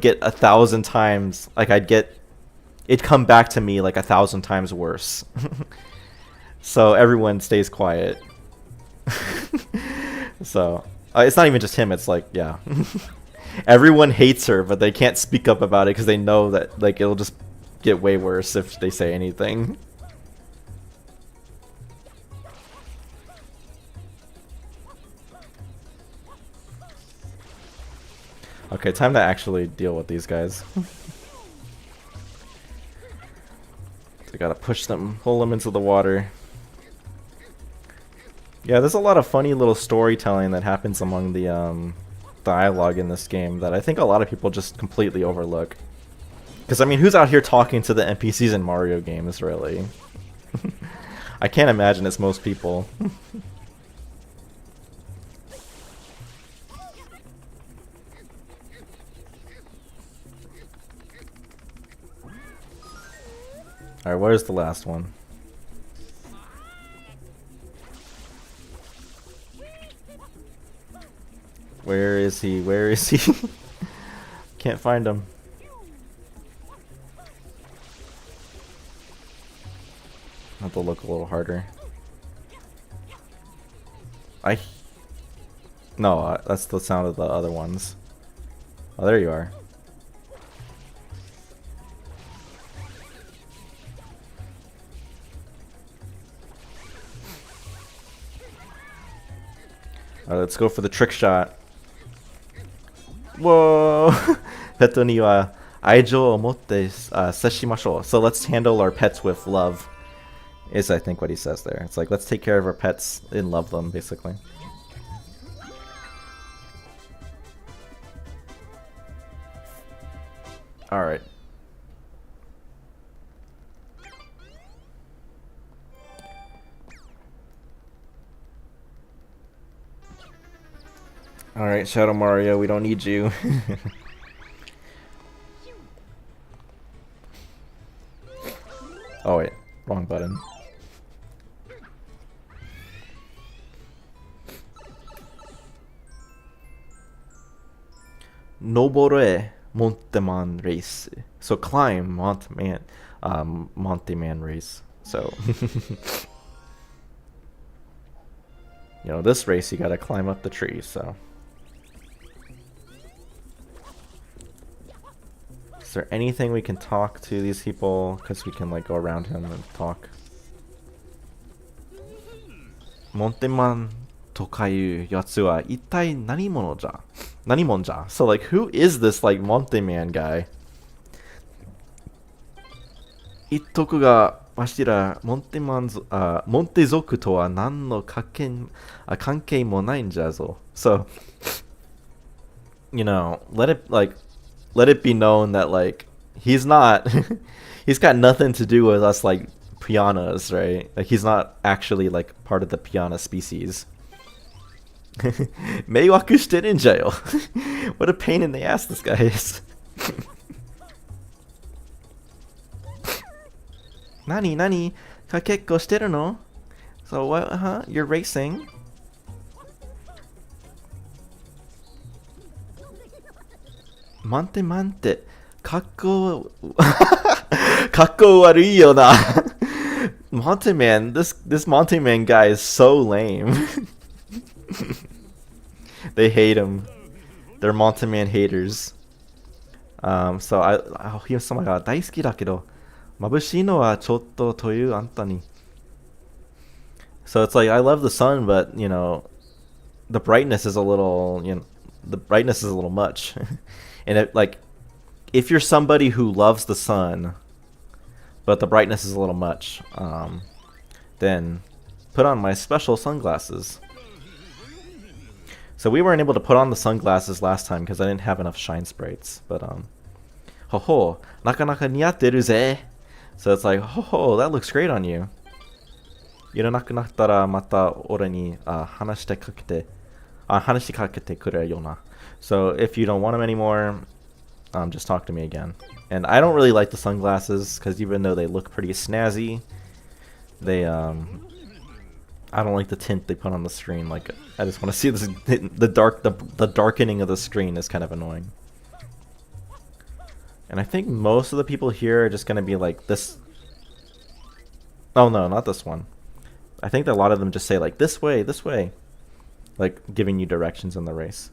get 1,000 times, like it'd come back to me like 1,000 times worse. So everyone stays quiet. So it's not even just him, it's like, yeah. Everyone hates her, but they can't speak up about it because they know that like it'll just get way worse if they say anything. Okay, time to actually deal with these guys. So gotta push them, pull them into the water. Yeah, there's a lot of funny little storytelling that happens among the dialogue in this game that I think a lot of people just completely overlook. Because, I mean, who's out here talking to the NPCs in Mario games, really? I can't imagine it's most people. Alright, where's the last one? Where is he? Where is he? Can't find him. I'll have to look a little harder. No, that's the sound of the other ones. Oh, there you are. Alright, let's go for the trick shot. Whoa! ペットには愛情を持って接しましょう. So let's handle our pets with love. Is I think what he says there. It's like let's take care of our pets and love them, basically. Alright. Alright, Shadow Mario, we don't need you. Oh wait, wrong button. Nobore Monteman race. So climb Monteman race. So you know, this race you gotta climb up the tree, so. Is there anything we can talk to these people? Because we can like go around him and talk. Monteman to kayu yatsu wa ittai nani mono ja? Nani mon ja? So like who is this like Monteman guy? Ittoku ga washira Montezoku to wa nan no kankei mo nai ja zo. So you know, let it be known that like he's not he's got nothing to do with us like piranhas, right? Like he's not actually like part of the piranha species. Meiwaku shite in jail. What a pain in the ass this guy is. Nani, nani? Kakekko shiteru no? So what, huh? You're racing? Monte Monte. Kakko... Kakko warui yo na. Monte Man, this Monte Man guy is so lame. They hate him. They're Monte Man haters. So I お姫様が大好きだけど、眩しいのはちょっとというあんたに。So it's like I love the sun, but you know, the brightness is a little, you know, the brightness is a little much. And it, like, if you're somebody who loves the sun, but the brightness is a little much, then put on my special sunglasses. So we weren't able to put on the sunglasses last time because I didn't have enough shine sprites. But ho ho, nakanaka niatteru ze. So it's like, ho ho, that looks great on you. いらなくなったらまた俺に話してかけてくれるよな。So if you don't want them anymore, just talk to me again. And I don't really like the sunglasses because even though they look pretty snazzy, they I don't like the tint they put on the screen. Like I just want to see this, the darkening of the screen is kind of annoying. And I think most of the people here are just gonna be like this. Oh no, not this one. I think that a lot of them just say like this way, like giving you directions in the race.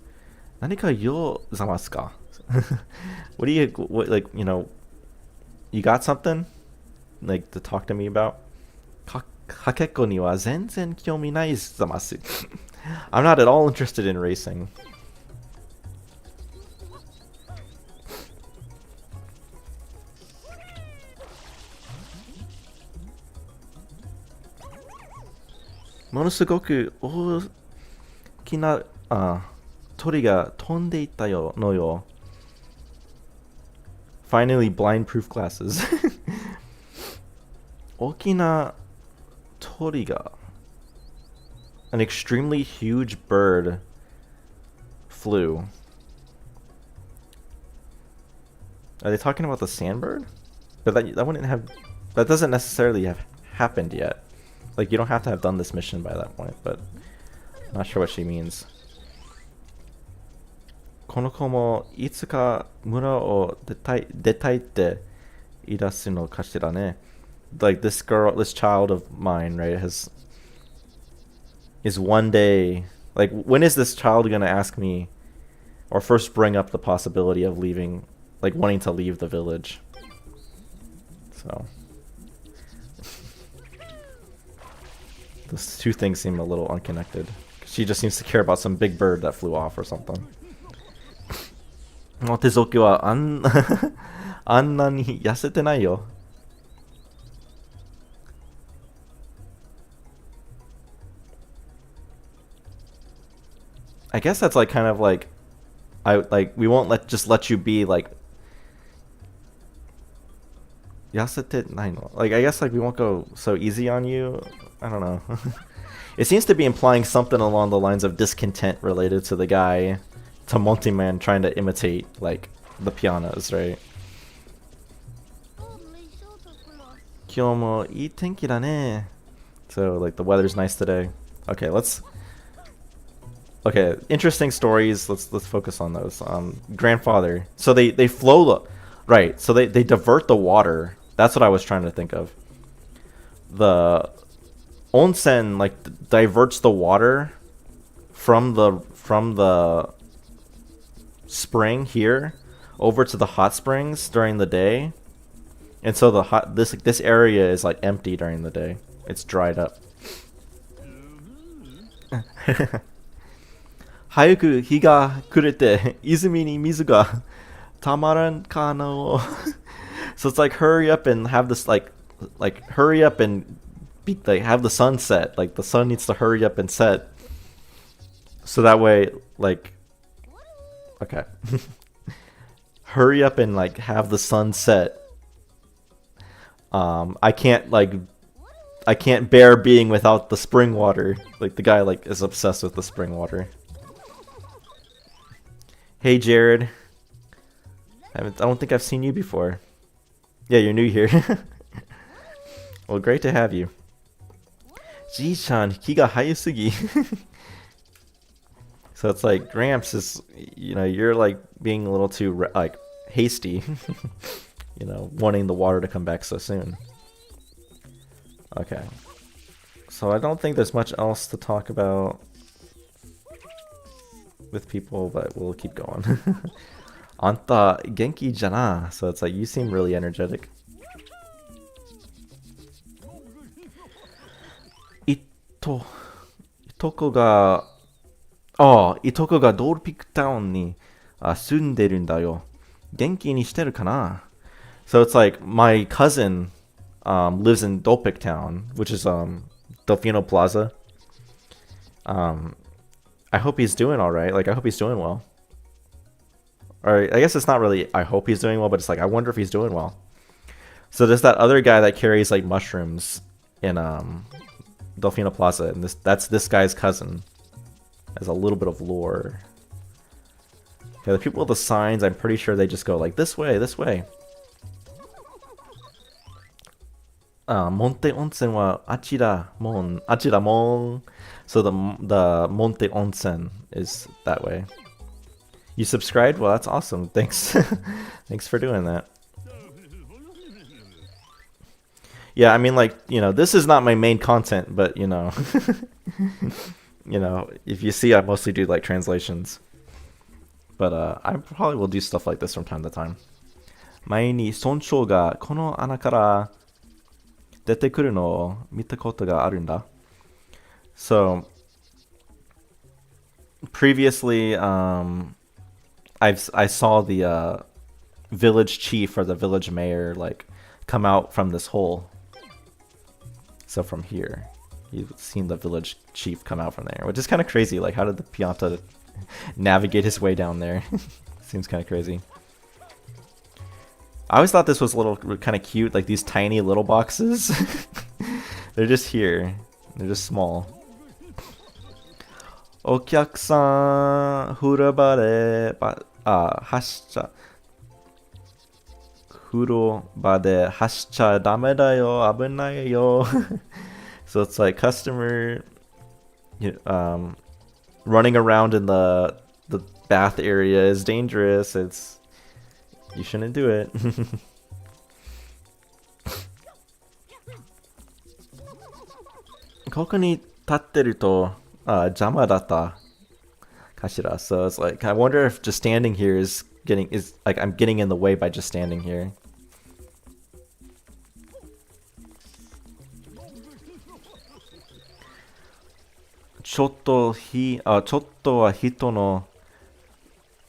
何か用ざますか? What do you like? You know, you got something like to talk to me about? かけっこには全然興味ないざます. I'm not at all interested in racing. Monosugoku 大きな鳥が飛んでいたよのよ. Finally, blind-proof glasses. 大きな鳥が An extremely huge bird flew. Are they talking about the sandbird? But that wouldn't have. That doesn't necessarily have happened yet. Like, you don't have to have done this mission by that point, but I'm not sure what she means. この子もいつか村を出たいって言い出すのかしらね. Like this child of mine, right, is one day, like, when is this child gonna ask me or first bring up the possibility of leaving, like wanting to leave the village? So those two things seem a little unconnected. She just seems to care about some big bird that flew off or something. モテゾキはあんなに痩せてないよ. I guess that's like kind of like we won't let you be like 痩せてないの. Like I guess like we won't go so easy on you. I don't know. It seems to be implying something along the lines of discontent related to the guy, to Monte Man trying to imitate like the pianos, right? 今日もいい天気だね. So like the weather's nice today. Okay, interesting stories. Let's focus on those. Grandfather. So they flow right. So they divert the water. That's what I was trying to think of. The onsen like diverts the water from the spring here over to the hot springs during the day. And so this area is like empty during the day. It's dried up. 早く日が暮れて泉に水がたまらんかの. So it's like hurry up and have this like hurry up and have the sun set. Like the sun needs to hurry up and set. So that way like okay. Hurry up and like have the sun set. I can't bear being without the spring water. Like the guy like is obsessed with the spring water. Hey Jared. I don't think I've seen you before. Yeah, you're new here. Well, great to have you. Ji-chan, ki ga hayasugi. So it's like, Gramps is, you know, you're like being a little too, like, hasty. You know, wanting the water to come back so soon. Okay. So I don't think there's much else to talk about with people, but we'll keep going. Anta genki jana. So it's like, you seem really energetic. Itoko ga... Oh, Itoko ga Dolpik Town ni sunderu nda yo. Genki ni shiteru kana? So it's like, my cousin lives in Dolpik Town, which is Delfino Plaza. I hope he's doing alright. Like, I hope he's doing well. Or, I guess it's not really, I hope he's doing well, but it's like, I wonder if he's doing well. So there's that other guy that carries, like, mushrooms in, Delfino Plaza, and that's this guy's cousin. As a little bit of lore. Okay, the people with the signs, I'm pretty sure they just go like, this way, this way. Monte Onsen wa achira mon. So the Monte Onsen is that way. You subscribed? Well, that's awesome. Thanks. Thanks for doing that. Yeah, I mean, like, you know, this is not my main content, but, you know, you know, if you see, I mostly do, like, translations. But, I probably will do stuff like this from time to time. 前に村長がこの穴から出てくるのを見たことがあるんだ. So, previously, I saw the, village chief or the village mayor, like, come out from this hole. So from here, you've seen the village chief come out from there, which is kind of crazy. Like, how did the Pianta navigate his way down there? Seems kind of crazy. I always thought this was a little kind of cute, like these tiny little boxes. They're just here. They're just small. Okyaku-san, huraba de hascha. Huro de hascha dame da yo, abunai yo. So it's like customer running around in the bath area is dangerous. You shouldn't do it. ここに立ってると邪魔だったかしら. So it's like, I wonder if just standing here is like I'm getting in the way by just standing here. Chotto wa hito no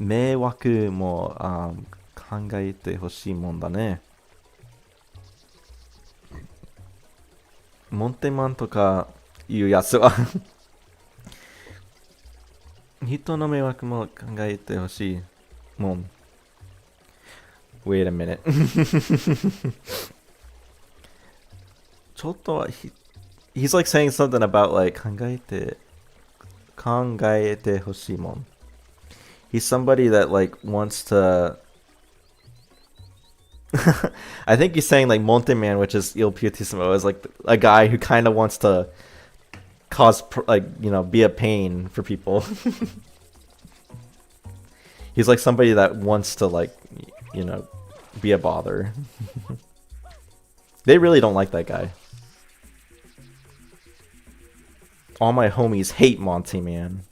meiwaku mo kangaete hoshii mon da ne. Monteman to ka iu yatsu wa hito no meiwaku mo kangaete hoshii mon. Wait a minute. Chotto wa he's like saying something about like kangaete hoshimon. He's somebody that like wants to I think he's saying like Monte Man, which is Il Piutissimo, is like a guy who kind of wants to cause like, you know, be a pain for people. He's like somebody that wants to like, you know, be a bother. They really don't like that guy. All my homies hate Monte Man.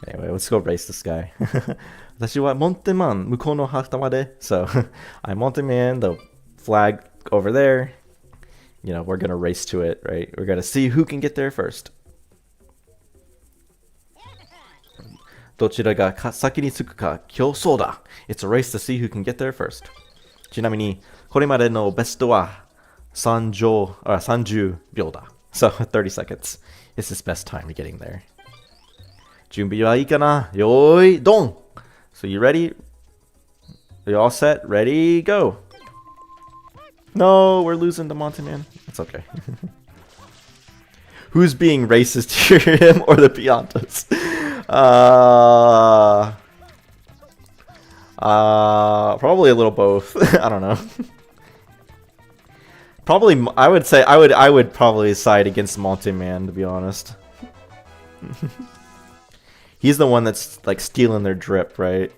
Anyway, let's go race this guy. 私はMonte Man、向こうの旗まで. So, I'm Monte Man, the flag over there. You know, we're gonna race to it, right? We're gonna see who can get there first. どちらが先に着くか競争だ. It's a race to see who can get there first. ちなみに、これまでのベストは30秒だ. So 30 seconds is his best time to getting there. 準備はいいかな? よーい、ドン! So you ready? Are you all set? Ready, go! No, we're losing to Monte Man. It's okay. Who's being racist here, him or the Piantas? Probably a little both. I don't know. Probably, I would say I would probably side against Monte Man, to be honest. He's the one that's like stealing their drip, right?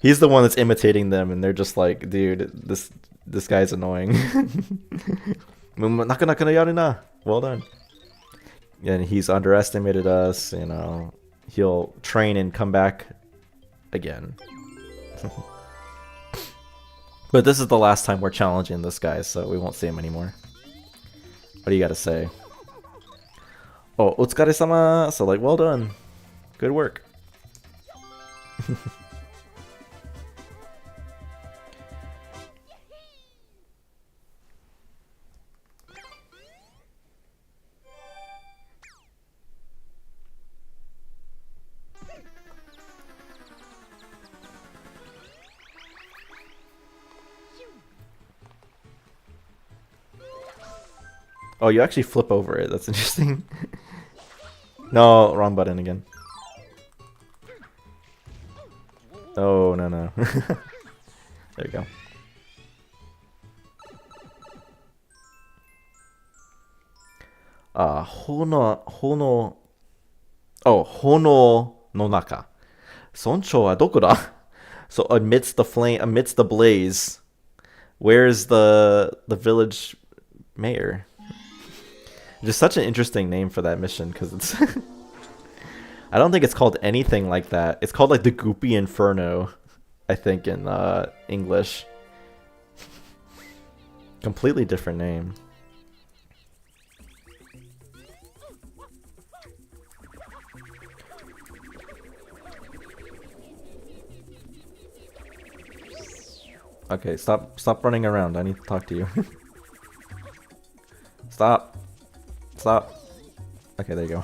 He's the one that's imitating them, and they're just like, dude, this guy's annoying. Well done. And he's underestimated us, you know. He'll train and come back again. But this is the last time we're challenging this guy, so we won't see him anymore. What do you gotta say? Oh, otsukare-sama! So like, well done. Good work. Oh, you actually flip over it. That's interesting. No, wrong button again. Oh, no, no. There you go. Hono no naka. Soncho wa dokura? So amidst the flame, amidst the blaze, where's the village mayor? Just such an interesting name for that mission, because it's I don't think it's called anything like that. It's called like the Goopy Inferno, I think, in English. Completely different name. Okay, stop running around. I need to talk to you. Stop. Okay, there you go.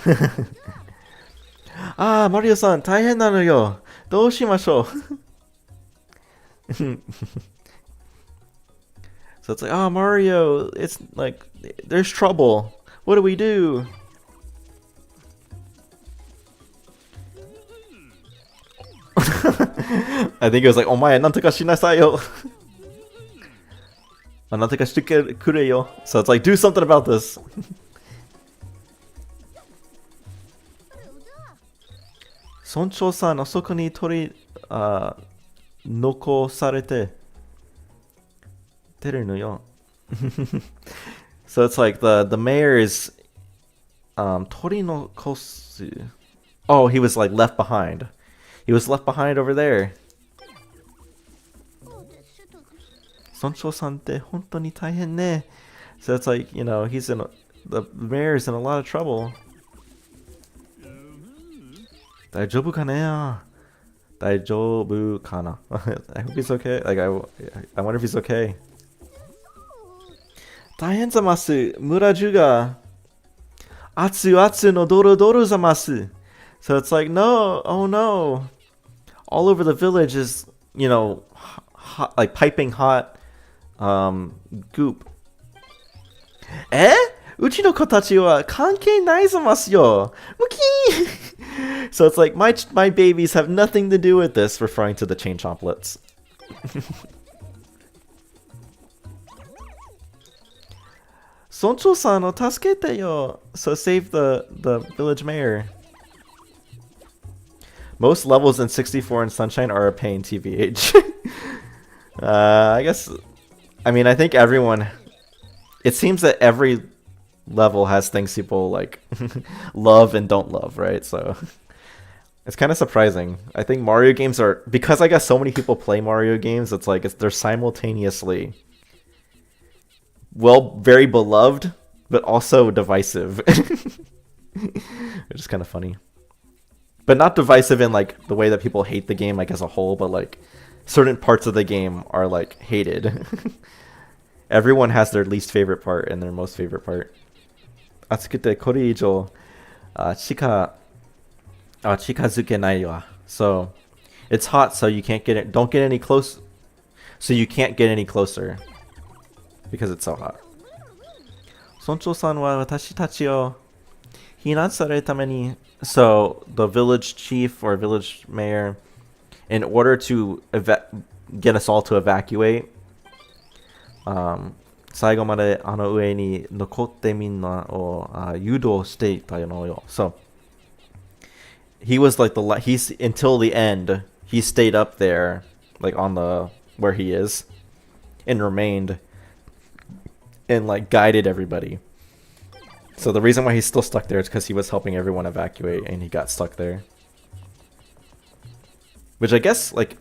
Ah, Mario-san, 大変なのよ。どうしましょう? So it's like, ah, Mario, it's like, there's trouble. What do we do? I think it was like, お前、なんとかしなさいよ。なんとかしてくれよ. So it's like, do something about this. Soncho-san, あそこに残されてるのよ. So it's like the mayor is tori no kosu. Oh, he was like left behind. He was left behind over there. Soncho-san te hontou ni taihen ne. So it's like, you know, the mayor's in a lot of trouble. 大丈夫かな? 大丈夫かな? I hope he's okay. Like I wonder if he's okay. 大変ざます。村中が熱々のドロドロざます. So it's like, no, oh no. All over the village is, you know, hot, like piping hot goop. うちの子たちは関係ないざますよ. ムキー. So it's like, my babies have nothing to do with this, referring to the chain chomplets. Soncho-san o tasukete yo. So save the village mayor. Most levels in 64 and Sunshine are a pain, TVH. I guess, I mean, I think everyone, it seems that every level has things people like love and don't love, right? So it's kind of surprising. I think Mario games are, because I guess so many people play Mario games, it's like they're simultaneously, well, very beloved, but also divisive. Which is kind of funny. But not divisive in like the way that people hate the game like as a whole, but like certain parts of the game are like hated. Everyone has their least favorite part and their most favorite part. 暑くてこれ以上近づけないわ. So it's hot, so you can't get it. Don't get any close. So you can't get any closer because it's so hot. 村長さんは私たちを避難されるために. So the village chief or village mayor in order to get us all to evacuate, 最後まであの上に残ってみんなを誘導していたのよ。So he was like he's until the end. He stayed up there, like on the where he is, and remained, and like guided everybody. So the reason why he's still stuck there is because he was helping everyone evacuate, and he got stuck there. Which I guess like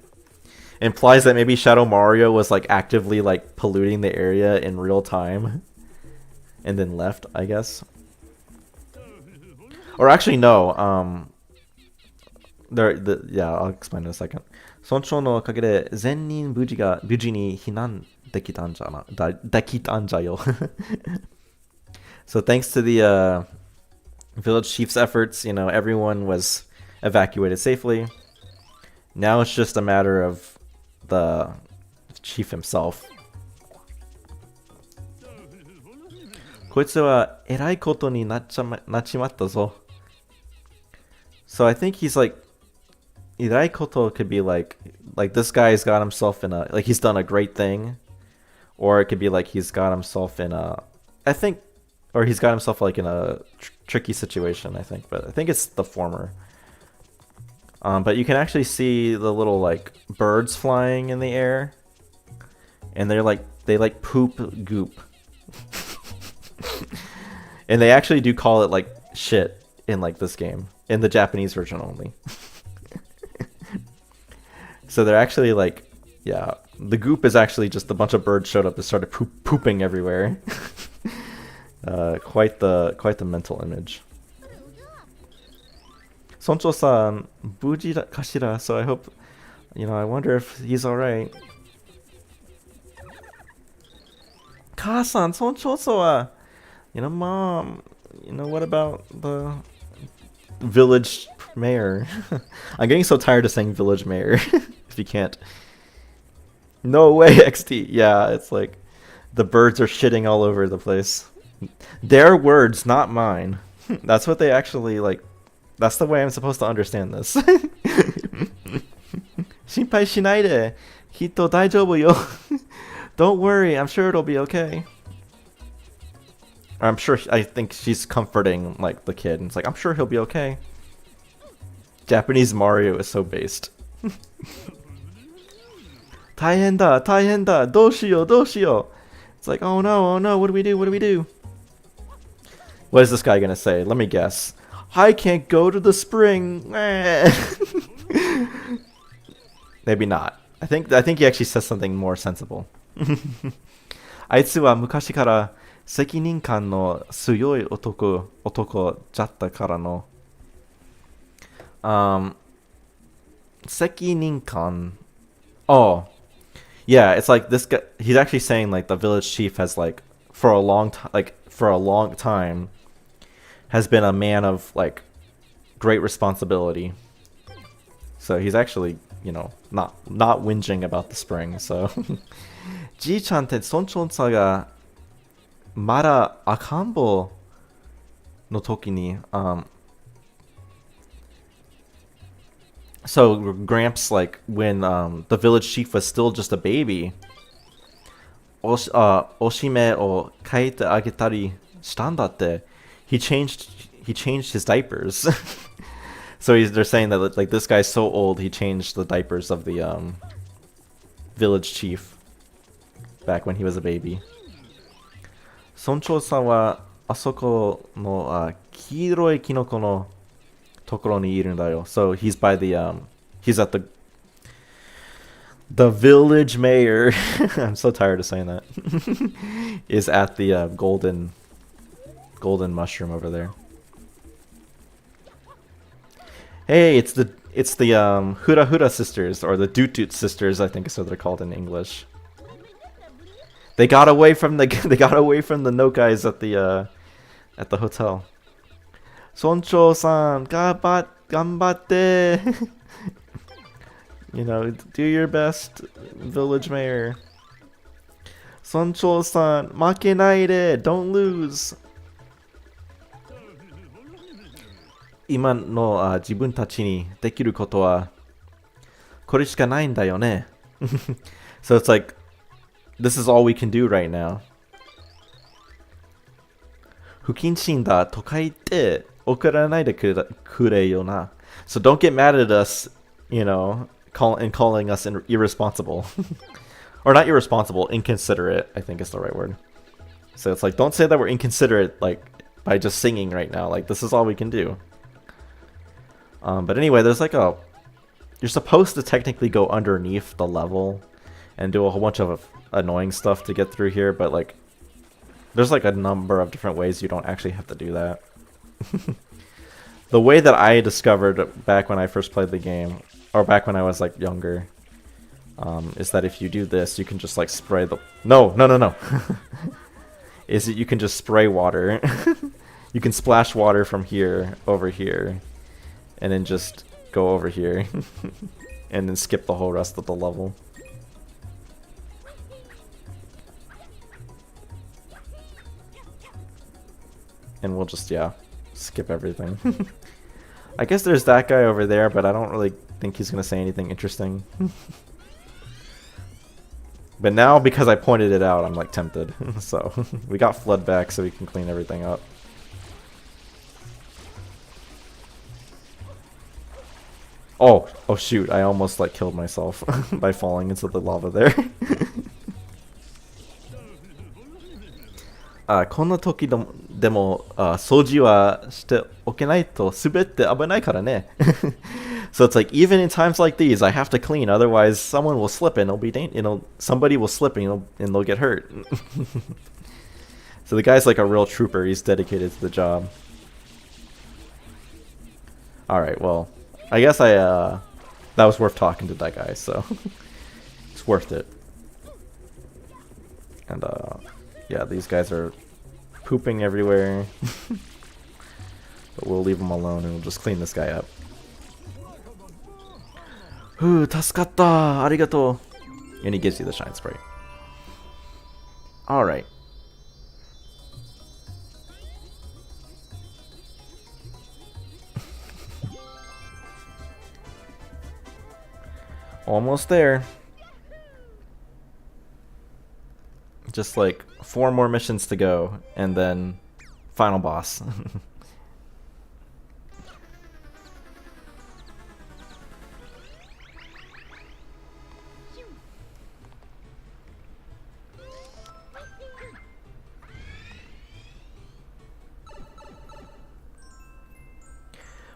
implies that maybe Shadow Mario was like actively like polluting the area in real time and then left, I guess. Or actually no, yeah, I'll explain in a second. 村長のおかげで全人無事に避難できたんじゃよ。So thanks to the village chief's efforts, you know, everyone was evacuated safely. Now it's just a matter of the chief himself. こいつは偉いことになっちまったぞ. So I think he's like, 偉いこと could be like this guy's got himself in a, like he's done a great thing. Or it could be like he's got himself in a, I think, or he's got himself like in a tricky situation, I think. But I think it's the former. But you can actually see the little like birds flying in the air, and they like poop goop, and they actually do call it like shit in like this game in the Japanese version only. So they're actually like, yeah, the goop is actually just a bunch of birds showed up and started pooping everywhere. Quite the mental image. Soncho-san, Buji kashira, so I hope, you know, I wonder if he's alright. Ka-san, Soncho-san, you know, Mom, you know, what about the village mayor? I'm getting so tired of saying village mayor, if you can't. No way, XT. Yeah, it's like the birds are shitting all over the place. Their words, not mine. That's what they actually like. That's the way I'm supposed to understand this. 心配しないで。きっと大丈夫よ. Don't worry, I'm sure it'll be okay. I'm sure, I think she's comforting like the kid. And it's like, I'm sure he'll be okay. Japanese Mario is so based. 大変だ, 大変だ, どうしよう, どうしよう. It's like, oh no, what do we do, what do we do? What is this guy gonna say? Let me guess. I can't go to the spring. Maybe not. I think he actually says something more sensible. あいつは昔から責任感の強い男じゃったからの。責任感. Oh. Yeah, it's like this guy, he's actually saying like the village chief has like for a long time has been a man of like great responsibility. So he's actually, you know, not whinging about the spring. So じいちゃんって村長さんがまだ赤ん坊の時にSo Gramps, like when the village chief was still just a baby, おしめを変えてあげたりしたんだって. He changed his diapers. So they're saying that like this guy's so old he changed the diapers of the village chief back when he was a baby. 村長さんはあそこの黄色いキノコのところにいるんだよ. So he's by the he's at the village mayor. I'm so tired of saying that. Is at the golden mushroom over there. Hey, it's the Hura Hura sisters, or the Doot Doot sisters, I think is what they're called in English. They got away from the Nokais at the hotel. Soncho-san, ganbatte. You know, do your best, village mayor. Soncho-san, makenai de, don't lose. 今の自分たちにできることはこれしかないんだよね. So it's like, this is all we can do right now. 不謹慎だとか言って怒らないでくれよな. So don't get mad at us, you know, calling us irresponsible. Or not irresponsible, inconsiderate, I think is the right word. So it's like, don't say that we're inconsiderate, like, by just singing right now. Like, this is all we can do. But anyway, there's like a... You're supposed to technically go underneath the level and do a whole bunch of annoying stuff to get through here, but like... There's like a number of different ways you don't actually have to do that. The way that I discovered back when I first played the game, or back when I was like younger, is that if you do this, you can just like spray the... No! Is that you can just spray water. You can splash water from here over here, and then just go over here, and then skip the whole rest of the level. And we'll just, yeah, skip everything. I guess there's that guy over there, but I don't really think he's gonna say anything interesting. But now, because I pointed it out, I'm like tempted. So, we got flood back so we can clean everything up. Oh shoot, I almost like killed myself by falling into the lava there. こんな時でも掃除はしておけないと滑って危ないからね. So it's like, even in times like these, I have to clean, otherwise someone will slip and somebody will slip and they'll get hurt. So the guy's like a real trooper, he's dedicated to the job. Alright, well, I guess that was worth talking to that guy, so it's worth it. And yeah, these guys are pooping everywhere. But we'll leave them alone and we'll just clean this guy up. 助かった、ありがとう. And he gives you the shine spray. Alright. Almost there. Just like 4 more missions to go, and then final boss.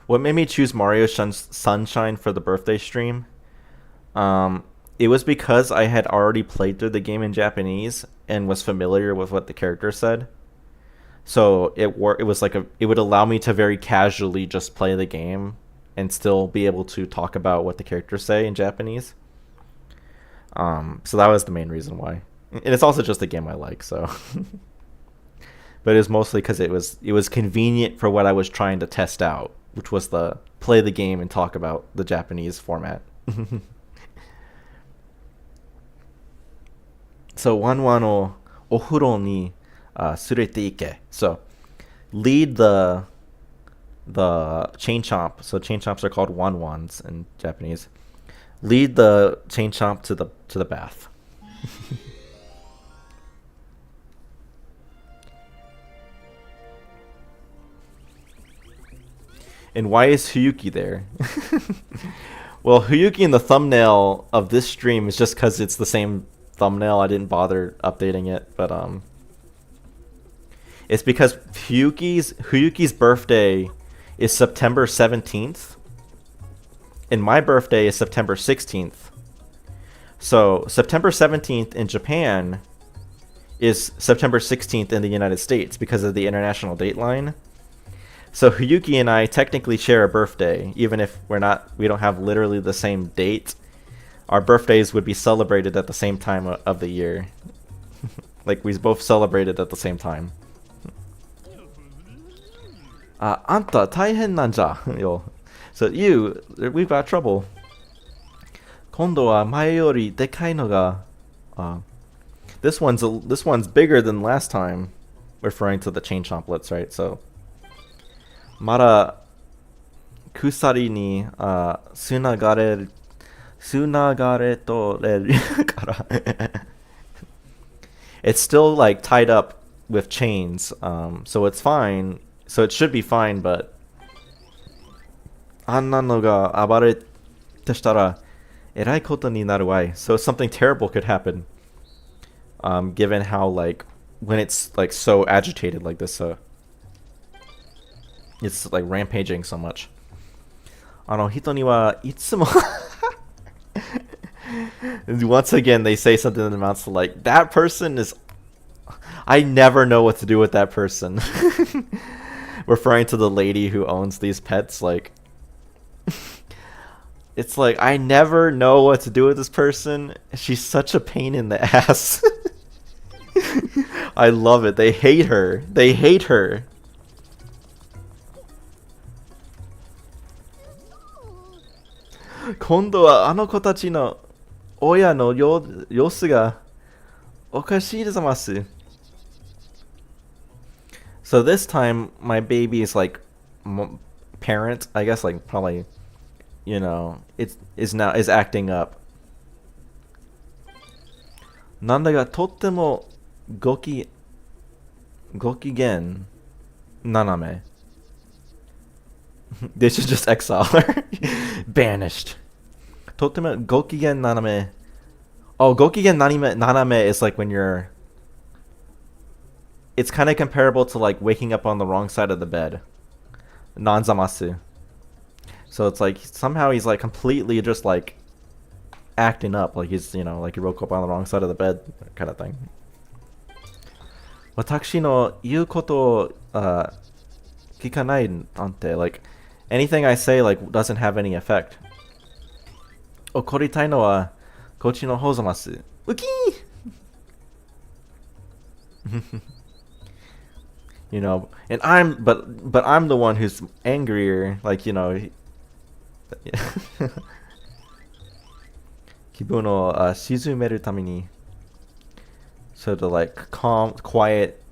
What made me choose Mario Sunshine for the birthday stream? It was because I had already played through the game in Japanese and was familiar with what the character said. So it was like it would allow me to very casually just play the game and still be able to talk about what the characters say in Japanese. So that was the main reason why. And it's also just a game I like, so. But it was mostly because it was convenient for what I was trying to test out, which was the play the game and talk about the Japanese format. So, 1-1 をお風呂に連れて行け. So, lead the chain chomp. So, chain chomps are called 1-1s in Japanese. Lead the chain chomp to the bath. And why is Huyuki there? Well, Huyuki in the thumbnail of this stream is just because it's the same thumbnail. I didn't bother updating it, but it's because Huyuki's birthday is September 17th, and my birthday is September 16th. So September 17th in Japan is September 16th in the United States because of the international date line. So Huyuki and I technically share a birthday, even if we don't have literally the same date. Our birthdays would be celebrated at the same time of the year. Like, we both celebrated at the same time. Anta, taihen nanja. Yo. So, we've got trouble. Kondo wa mae yori dekai no ga. This one's bigger than last time. Referring to the chain chomplets, right? So, Mara kusari ni sunagare Sunagare to reru kara. It's still like tied up with chains, so it's fine. So it should be fine, but あんなのが暴れてしたらえらいことになるわい. So something terrible could happen. Given how like when it's like so agitated like this, it's like rampaging so much. あの人にはいつも Once again, they say something that amounts to like, that person is. I never know what to do with that person. Referring to the lady who owns these pets, like. It's like, I never know what to do with this person. She's such a pain in the ass. I love it. They hate her. They hate her. Kondo wa ano kotachi no oya no yosu ga okashii dezamasu. So this time, my baby's like parent, I guess, like probably, you know, is acting up. Nanda ga tottemo gokigen naname. They should just exile her. Banished. Totemo gokigen naname. Oh, gokigen naname is like when you're. It's kind of comparable to like waking up on the wrong side of the bed. Nanzamasu. So it's like somehow he's like completely just like acting up, like he's, you know, like he woke up on the wrong side of the bed kind of thing. Watashi no iu koto kikanai ante, like anything I say like doesn't have any effect. Okoritai no wa kochi no hozamasu. Uki! You know, and I'm I'm the one who's angrier, like, you know. Kibun o shizumeru tameni. So to like quiet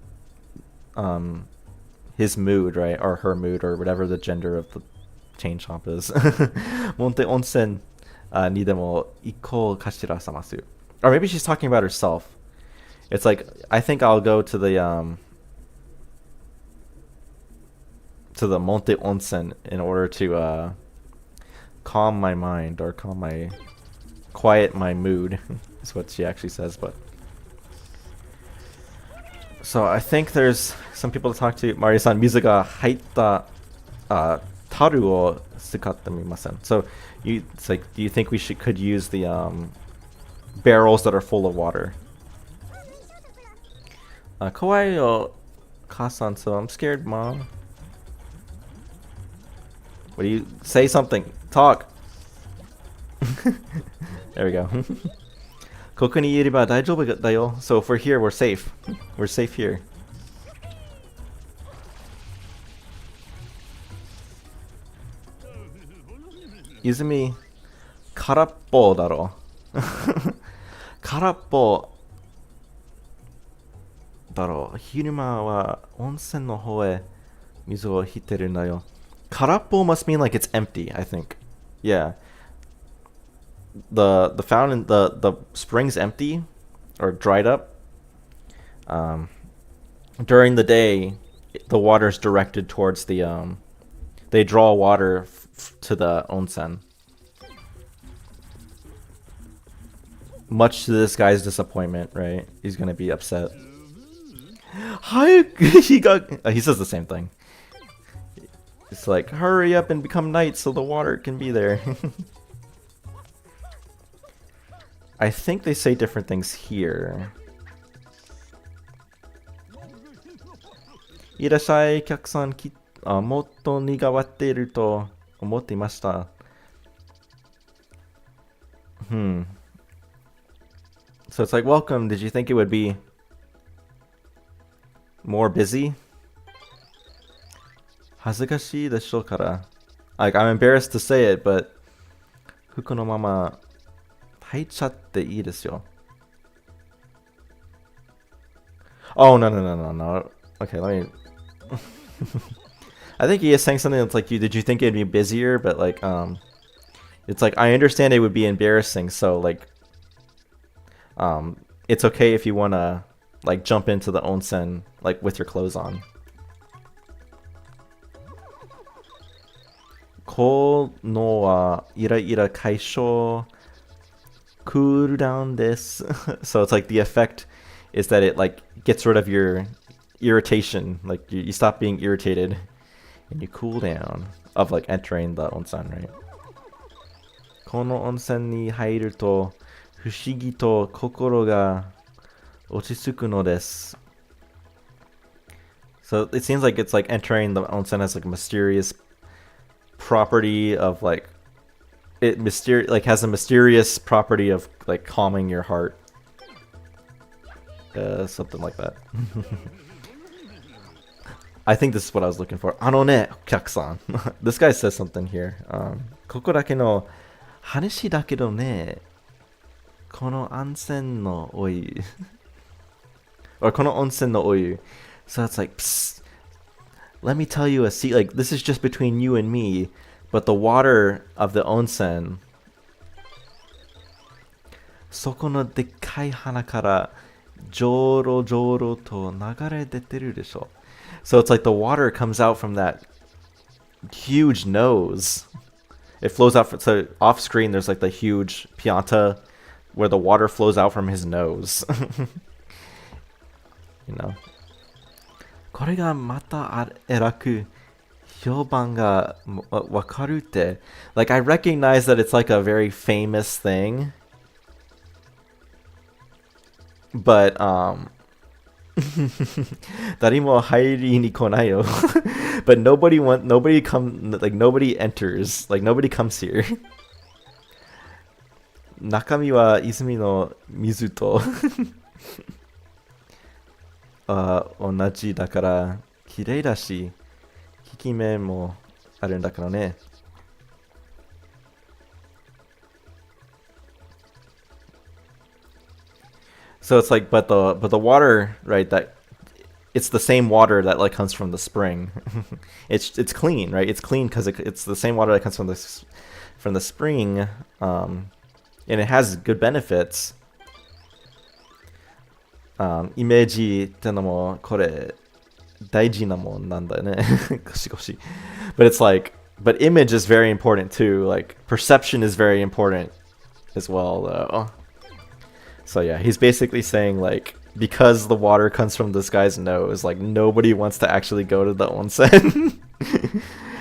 his mood, right, or her mood, or whatever the gender of the chain chomp is. Monte onsen ni demo iko kashira samasu. Or maybe she's talking about herself. It's like, I think I'll go to the Monte Onsen in order to calm my mind, or quiet my mood is what she actually says. But so I think there's some people to talk to. Mario-san,水が入った樽を使ってみません. So it's like, do you think we could use the barrels that are full of water? Kawaii yo Kasan, so I'm scared, Mom. What do you say? Something. Talk. There we go. Koku ni iriba daijoubu da yo. So if we're here, we're safe. We're safe here. Izumi karappo daro. Karappo daro. Hiruma wa onsen no hou e mizu o hiteru na yo. Karappo must mean like it's empty, I think. Yeah. The fountain, the spring's empty or dried up. During the day, the water's directed towards the they draw water to the onsen. Much to this guy's disappointment, right? He's gonna be upset. Hi, he says the same thing. It's like, hurry up and become night so the water can be there. I think they say different things here. Irashai kyakusan motto nigawatteiru to omotte imashita. So it's like, welcome. Did you think it would be more busy? Hazukashii desho kara. Like, I'm embarrassed to say it, but fuku no mama haichatte ii desu yo. Oh, no. Okay, let me. I think he is saying something that's like, did you think it'd be busier? But like, It's like, I understand it would be embarrassing, so like, it's okay if you wanna like jump into the onsen like with your clothes on. このはイライラ解消 cool down this. So it's like the effect is that it like gets rid of your irritation, like you stop being irritated and you cool down of like entering the onsen, right? この温泉に入ると不思議と心が落ち着くのです. So it seems like it's like entering the onsen has like a mysterious property of like like has a mysterious property of like calming your heart. Something like that. I think this is what I was looking for. あのね、お客さん. This guy says something here. ここだけの話だけどね、この温泉のお湯 or この温泉のお湯. So it's like, psst, let me tell you a secret. Like, this is just between you and me, but the water of the onsen, そこのでっかい鼻からジョロジョロと流れ出てるでしょ. So it's like the water comes out from that huge nose. It flows out. So off screen, there's like the huge pianta where the water flows out from his nose. You know. これがまた偉く評判がわかるって. Like, I recognize that it's like a very famous thing. But, 誰も入りに来ないよ. But nobody enters. Like, nobody comes here. 中身は泉の水と同じだから綺麗だし、効き目もあるんだからね。So it's like, but the water, right? That it's the same water that like comes from the spring. it's clean, right? It's clean because it's the same water that comes from the spring, and it has good benefits. イメージってのもこれ大事なもんなんだよね。ゴシゴシ。But it's like, but image is very important too. Like perception is very important as well, though. So yeah, he's basically saying like, because the water comes from this guy's nose, like nobody wants to actually go to the onsen.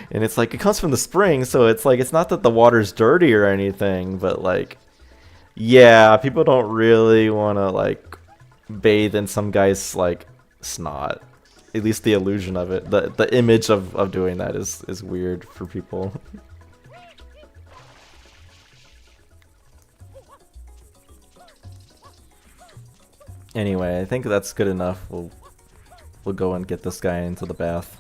And it's like, it comes from the spring, so it's like, it's not that the water's dirty or anything, but like, yeah, people don't really want to like bathe in some guy's like snot. At least the illusion of it, the image of doing that is weird for people. Anyway, I think that's good enough. We'll go and get this guy into the bath.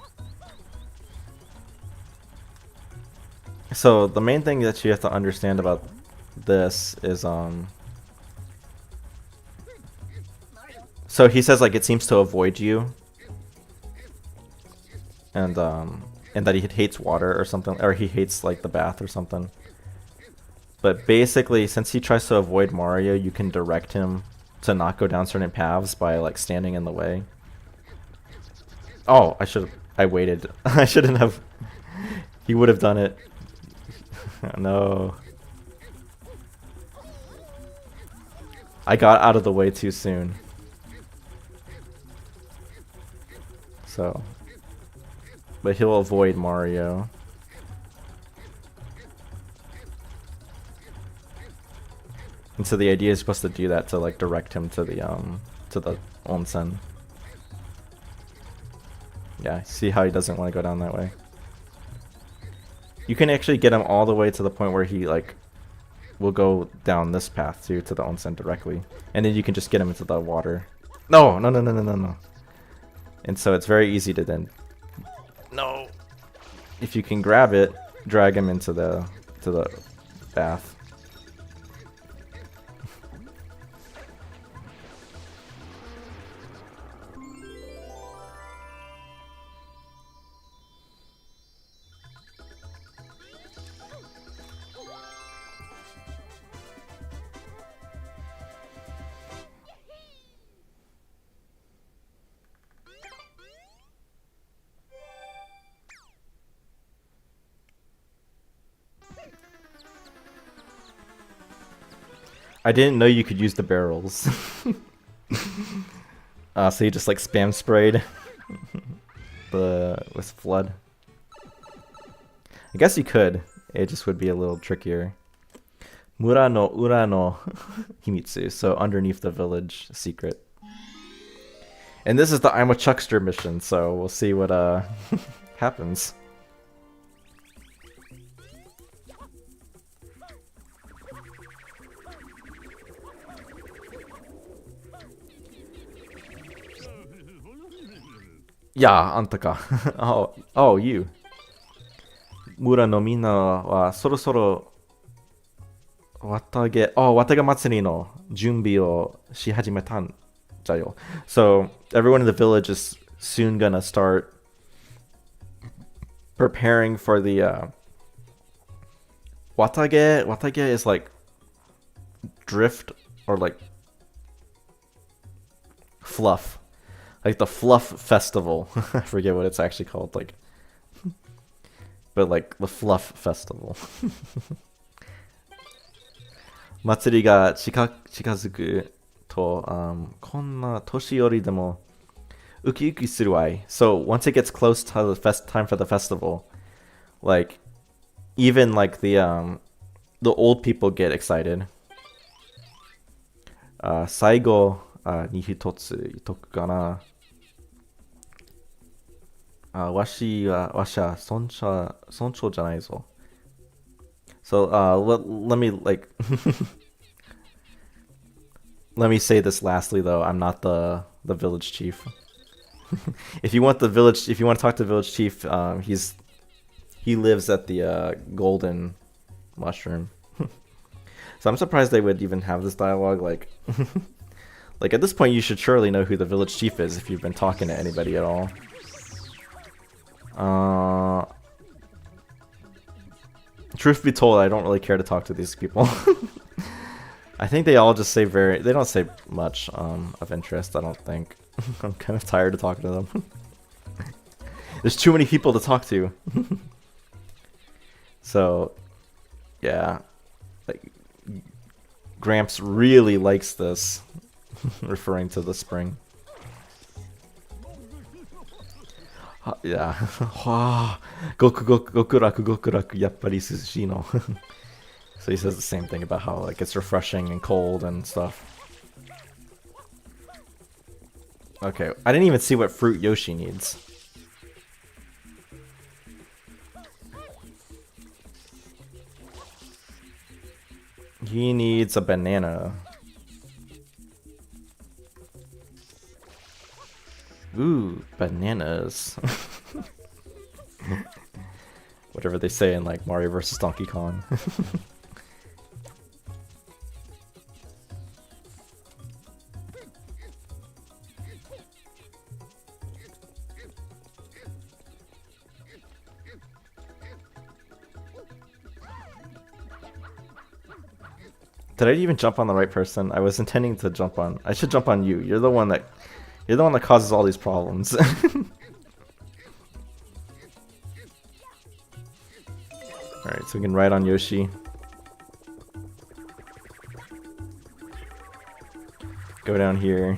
So the main thing that you have to understand about this is so he says like it seems to avoid you, and that he hates water or something, or he hates like the bath or something. But basically, since he tries to avoid Mario, you can direct him to not go down certain paths by like standing in the way. Oh, I waited. I shouldn't have. He would have done it. No. I got out of the way too soon. So, but he'll avoid Mario. And so the idea is supposed to do that to like direct him to the onsen. Yeah, see how he doesn't want to go down that way. You can actually get him all the way to the point where he like will go down this path too to the onsen directly, and then you can just get him into the water. No. And so it's very easy to then, no, if you can grab it, drag him into the bath. I didn't know you could use the barrels. So you just like spam sprayed with flood. I guess you could. It just would be a little trickier. Mura no ura no himitsu. So underneath the village secret. And this is the I'm a Chuckster mission, so we'll see what happens. Yeah, antaka. Oh, you. Mura no minna wa sorosoro wataga matsuri no junbi o shi hajimetan jayo. So everyone in the village is soon gonna start preparing for the watage. Watage is like drift or like fluff. Like the fluff festival. I forget what it's actually called, like, but like the fluff festival. Matsuri ga chikazuku to konna toshiyori demo uki uki suru ai. So once it gets close to the time for the festival, like even like the old people get excited. Saigo ni hitotsu itoku kana. Washi wa soncho janai zo. So let me like let me say this lastly though. I'm not the village chief. If you want to talk to the village chief, he lives at the golden mushroom. So I'm surprised they would even have this dialogue. Like, like at this point, you should surely know who the village chief is if you've been talking to anybody at all. Truth be told, I don't really care to talk to these people. I think they all just say they don't say much of interest, I don't think. I'm kind of tired of talking to them. There's too many people to talk to. So, yeah. Like, Gramps really likes this, referring to the spring. Yeah. Gokuraku yappari sushi no. So he says the same thing about how like it's refreshing and cold and stuff. Okay, I didn't even see what fruit Yoshi needs. He needs a banana. Ooh, bananas. Whatever they say in like Mario vs. Donkey Kong. Did I even jump on the right person? I was intending to jump on. I should jump on you. You're the one that causes all these problems. Alright, so we can ride on Yoshi. Go down here.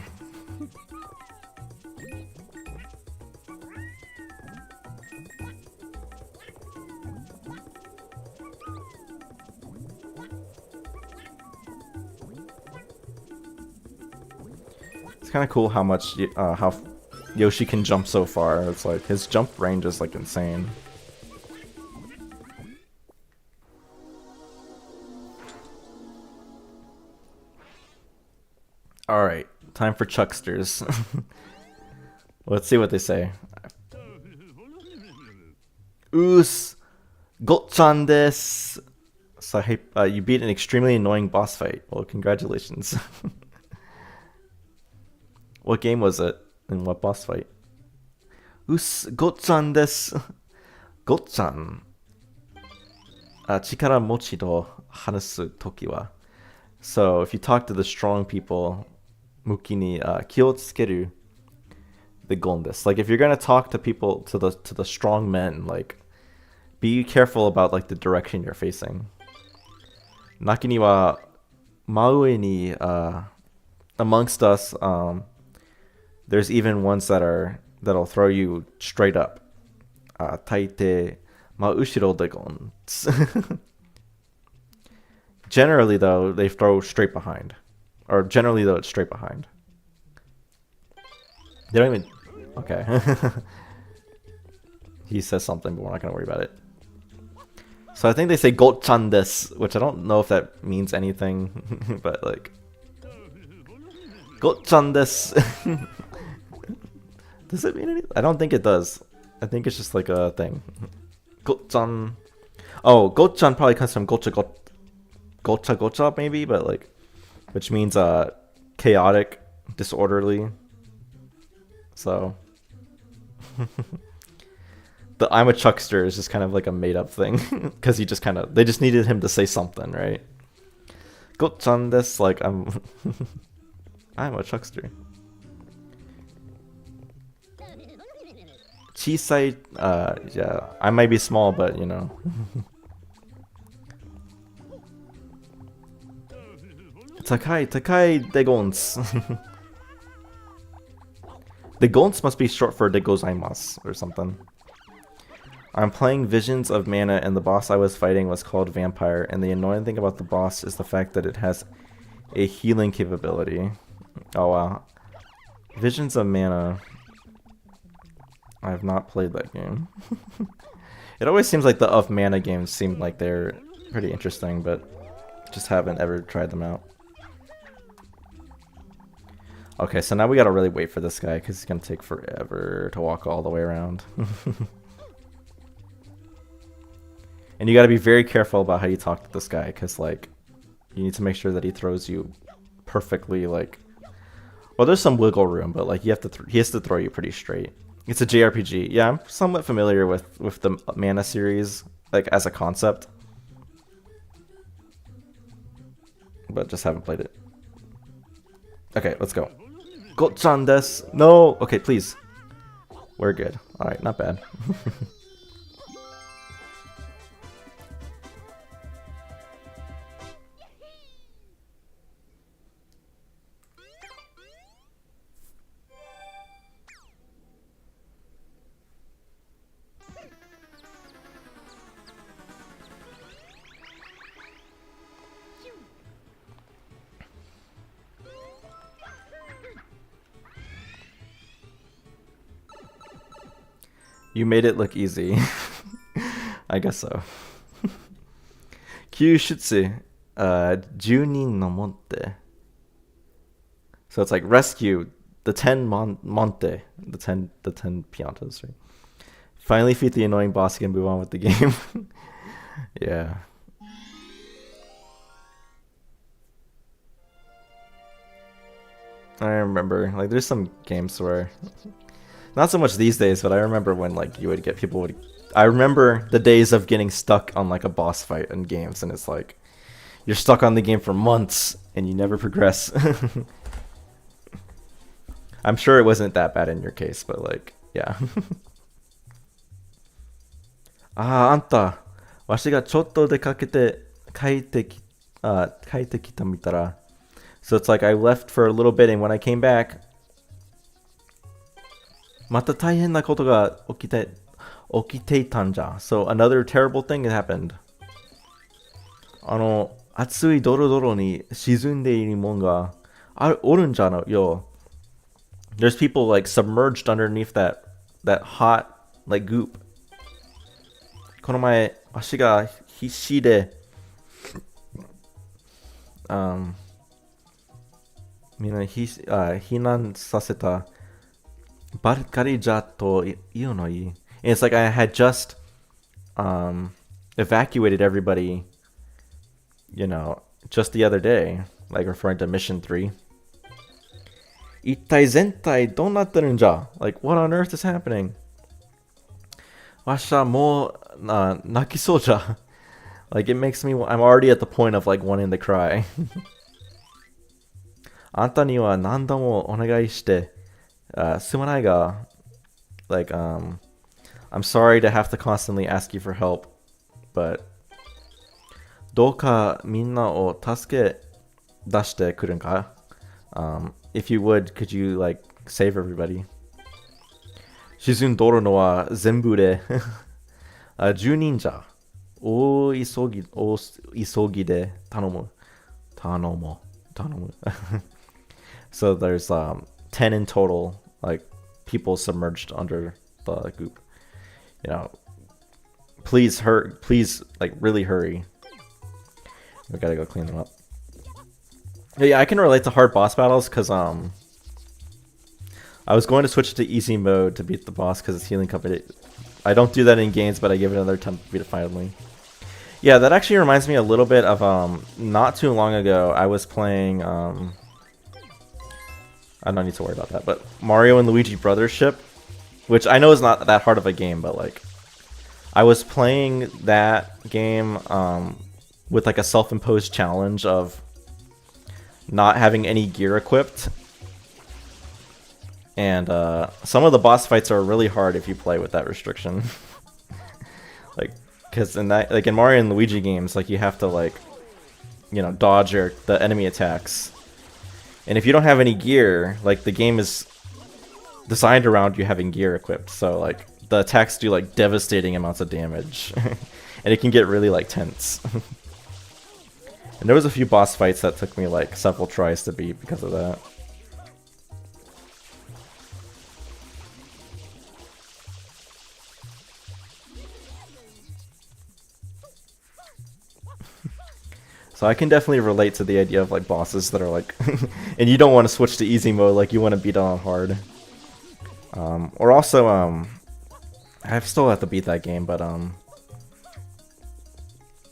It's kind of cool how much how Yoshi can jump so far. It's like his jump range is like insane. All right, time for Chucksters. Let's see what they say. Oos, Gotchan desu. So you beat an extremely annoying boss fight. Well, congratulations. What game was it? And what boss fight? Gotchan desu. Gotchan. Chikara mochi to hanasu toki wa. So if you talk to the strong people, muki ni ki o tsukeru the gon desu. Like if you're gonna talk to people, to the strong men, like be careful about like the direction you're facing. Naki ni wa Maui ni amongst us, there's even ones that'll throw you straight up. Taite ma ushiro de gons. Generally though, they throw straight behind. Or generally though, it's straight behind. They don't even... Okay. He says something, but we're not going to worry about it. So I think they say gotchan desu, which I don't know if that means anything, but like... Gotchan desu. Does it mean anything? I don't think it does. I think it's just like a thing. Gotchan. Oh, gotchan probably comes from gocha maybe, but like... Which means chaotic, disorderly. So... The I'm a chuckster is just kind of like a made up thing. Because he just kind of... They just needed him to say something, right? Gotchan desu, like I'm... I'm a chuckster. Chisai, yeah, I might be small, but you know. Takai degons. Degons must be short for degozaimasu or something. I'm playing Visions of Mana and the boss I was fighting was called Vampire, and the annoying thing about the boss is the fact that it has a healing capability. Oh wow. Visions of Mana. I have not played that game. It always seems like the of Mana games seem like they're pretty interesting, but just haven't ever tried them out. Okay, so now we gotta really wait for this guy because it's gonna take forever to walk all the way around. And you gotta be very careful about how you talk to this guy because, like, you need to make sure that he throws you perfectly, like... Well, there's some wiggle room, but, like, you have to he has to throw you pretty straight. It's a JRPG. Yeah, I'm somewhat familiar with the Mana series, like, as a concept. But just haven't played it. Okay, let's go. Gotchan desu. No! Okay, please. We're good. Alright, not bad. You made it look easy. I guess so. Kyushutsu. Junin no Monte. So it's like rescue the 10 Monte. The 10 Piantas, right? Finally defeat the annoying boss and move on with the game. Yeah. I remember, like, there's some games where... Not so much these days, but I remember when, like, you would get people would... I remember the days of getting stuck on, like, a boss fight in games, and it's like... You're stuck on the game for months, and you never progress. I'm sure it wasn't that bad in your case, but, like, yeah. Ah, anta. わしがちょっと出かけて帰ってきたみたら. So it's like I left for a little bit, and when I came back... また大変なことが起きていたんじゃ. So another terrible thing happened. 熱いドロドロに沈んでいるもんがおるんじゃのよ. There's people like submerged underneath that hot like goop. この前足が必死でみんな避難させた and it's like I had just evacuated everybody, you know, just the other day, like referring to mission 3. 一体全体どうなってるんじゃ? Like, what on earth is happening? わしはもう泣きそうじゃ. Like, it makes me... I'm already at the point of, like, wanting to cry. あんたには何度もお願いして、すまないが, like, I'm sorry to have to constantly ask you for help, but どうかみんなを助け dashite kurunka? If you would, could you like save everybody? Shizun doru no wa zenbu de 10 人じゃ。大急ぎで頼む。頼む。So there's 10 in total, like people submerged under the goop. You know, please like really hurry. We gotta go clean them up. Yeah, I can relate to hard boss battles because I was going to switch to easy mode to beat the boss because it's healing company. I don't do that in games, but I give it another attempt to beat it finally. Yeah, that actually reminds me a little bit of not too long ago I was playing I don't need to worry about that, but Mario and Luigi Brothers Ship, which I know is not that hard of a game, but like I was playing that game with like a self-imposed challenge of not having any gear equipped. And some of the boss fights are really hard if you play with that restriction. Like, because in that, like in Mario and Luigi games, like you have to like, you know, dodge the enemy attacks. And if you don't have any gear, like the game is designed around you having gear equipped. So like the attacks do like devastating amounts of damage, and it can get really like tense. And there was a few boss fights that took me like several tries to beat because of that. So I can definitely relate to the idea of like bosses that are like, and you don't want to switch to easy mode, like you want to beat on hard. Or also, I still have to beat that game, but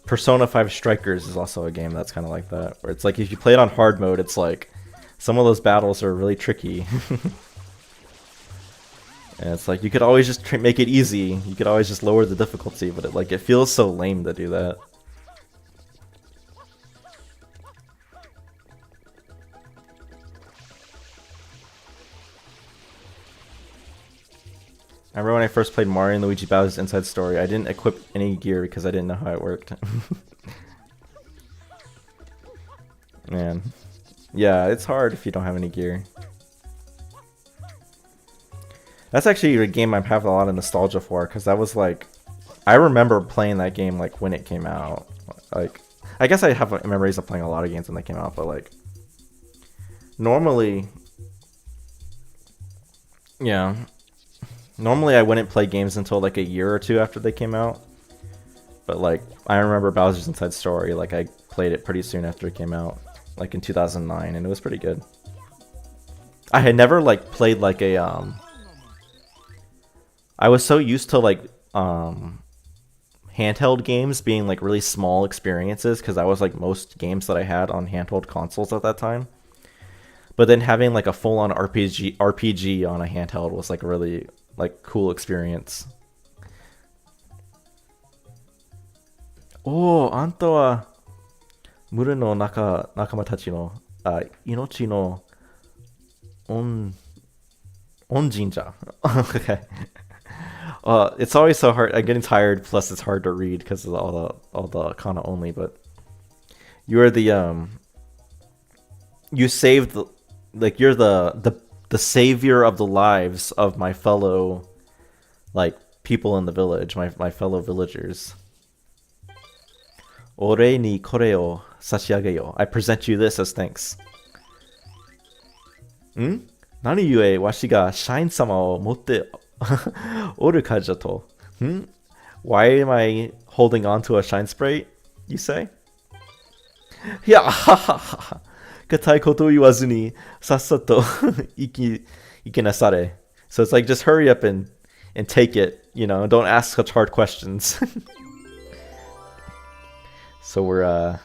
Persona 5 Strikers is also a game that's kind of like that, where it's like if you play it on hard mode, it's like some of those battles are really tricky. And it's like you could always just make it easy. You could always just lower the difficulty, but it feels so lame to do that. I remember when I first played Mario and Luigi Bowser's Inside Story, I didn't equip any gear because I didn't know how it worked. Man. Yeah, it's hard if you don't have any gear. That's actually a game I have a lot of nostalgia for, because that was like... I remember playing that game like when it came out. Like, I guess I have memories of playing a lot of games when they came out, but like... Normally... Yeah... Normally I wouldn't play games until like a year or two after they came out. But like, I remember Bowser's Inside Story, like I played it pretty soon after it came out. Like in 2009, and it was pretty good. I had never like played like a, I was so used to like, handheld games being like really small experiences, because that was like most games that I had on handheld consoles at that time. But then having like a full-on RPG on a handheld was like really... like cool experience. Oh, あんたは群れの仲間たちの命の恩人じゃ. Okay. It's always so hard. I'm getting tired. Plus, it's hard to read because of all the kana only. But you are the you saved like you're the savior of the lives of my fellow, like, people in the village, my fellow villagers. Ore ni kore o sashiageyo. I present you this as thanks. Nani yue washi ga shine sama o motte oru kaja to? Why am I holding on to a shine sprite, you say? Yeah, Katai koto iwazuni sassato ikinasare. So it's like, just hurry up and take it, you know, don't ask such hard questions. So we're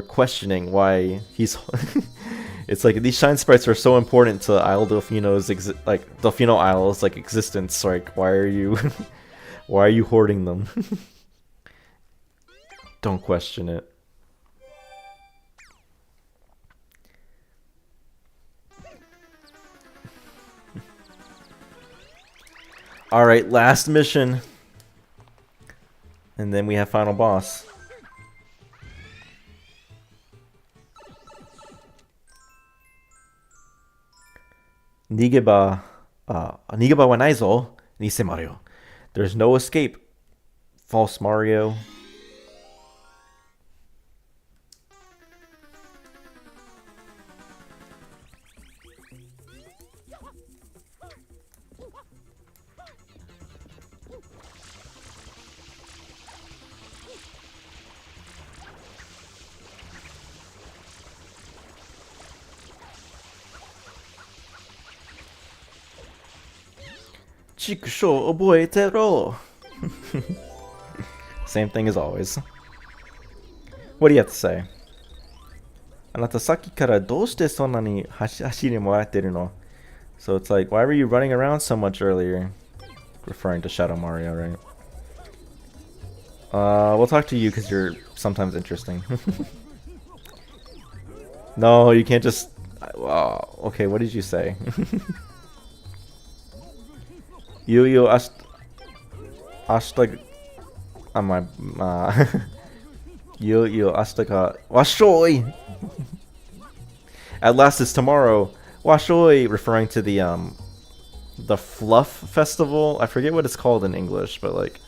questioning why he's it's like these shine sprites are so important to Isle Delfino's like Delfino Isle's like existence. Like, why are you why are you hoarding them? Don't question it. Alright, last mission. And then we have final boss. Nigeba wa nai zo, Nise Mario. There's no escape, false Mario. Chikusho oboetero. Same thing as always. What do you have to say? あなたさっきからどうしてそんなに走り回ってるの? So it's like, why were you running around so much earlier? Referring to Shadow Mario, right? We'll talk to you because you're sometimes interesting. No, you can't just... okay, what did you say? Yu Ashta... my... Yu Ashta... Washoi! At last it's tomorrow. Washoi! Referring to the Fluff Festival. I forget what it's called in English, but like...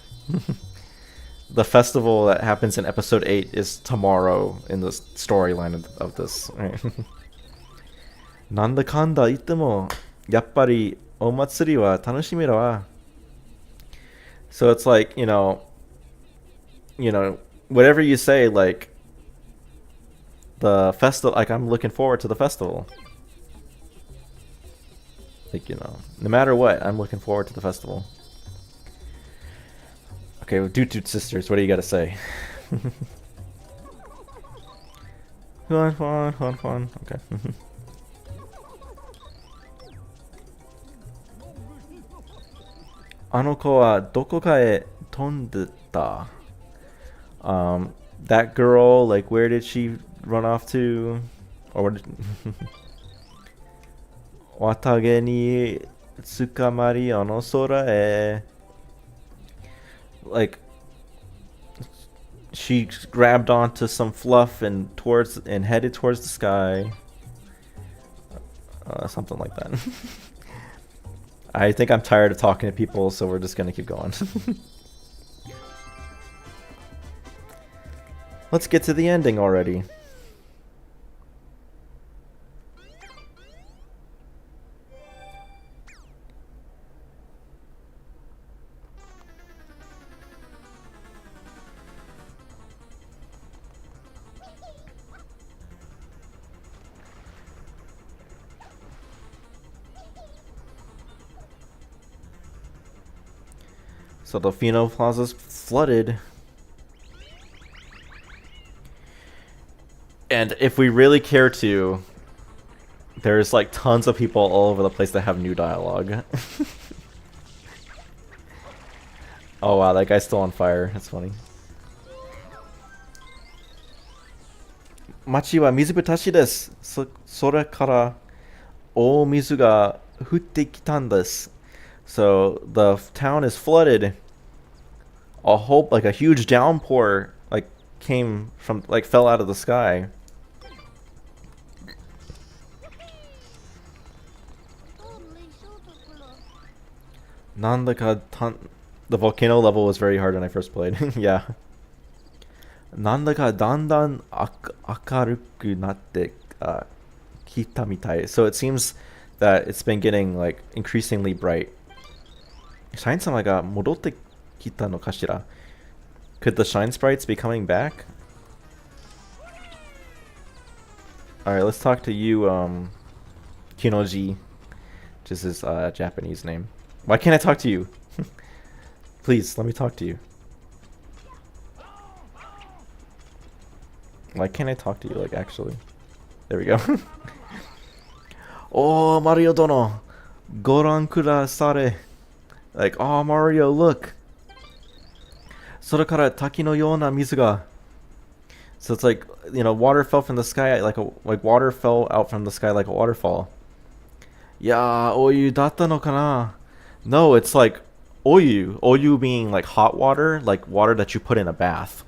the festival that happens in episode 8 is tomorrow in the storyline of this. Right? Nanda kanda itemo, yappari omatsuri wa tanushimi da wa. So it's like, you know, whatever you say, like, the festival, like, I'm looking forward to the festival. Like, you know, no matter what, I'm looking forward to the festival. Okay, well, Doot Sisters, what do you gotta say? Fun. Okay. あの子はどこかへ飛んでた? That girl, like, where did she run off to? Or what did... 綿毛に捕まりあの空へ. Like, she grabbed onto some fluff and headed towards the sky. Something like that. I think I'm tired of talking to people, so we're just gonna keep going. Let's get to the ending already. So the Fino Plaza's flooded. And if we really care to, there's like tons of people all over the place that have new dialogue. Oh wow, that guy's still on fire. That's funny. Machi wa mizubutashi desu. Sora kara o mizu ga futte kitan desu. So the town is flooded. A huge downpour like came from, like, fell out of the sky. The volcano level was very hard when I first played. Yeah. Nandaka dandan akaruku natte kita mitai. So it seems that it's been getting, like, increasingly bright. Shine-sama ga modotte kita no kashira? Could the Shine Sprites be coming back? Alright, let's talk to you, Kinoji, which is his Japanese name. Why can't I talk to you? Please, let me talk to you. Why can't I talk to you, like, actually? There we go. Oh, Mario dono, goran kudasare. Like, oh, Mario, look. Sora kara taki no yona mizu ga. So it's like, you know, water fell from the sky, like water fell out from the sky like a waterfall. Ya, oyu datta no kana? No, it's like oyu. Oyu being like hot water, like water that you put in a bath.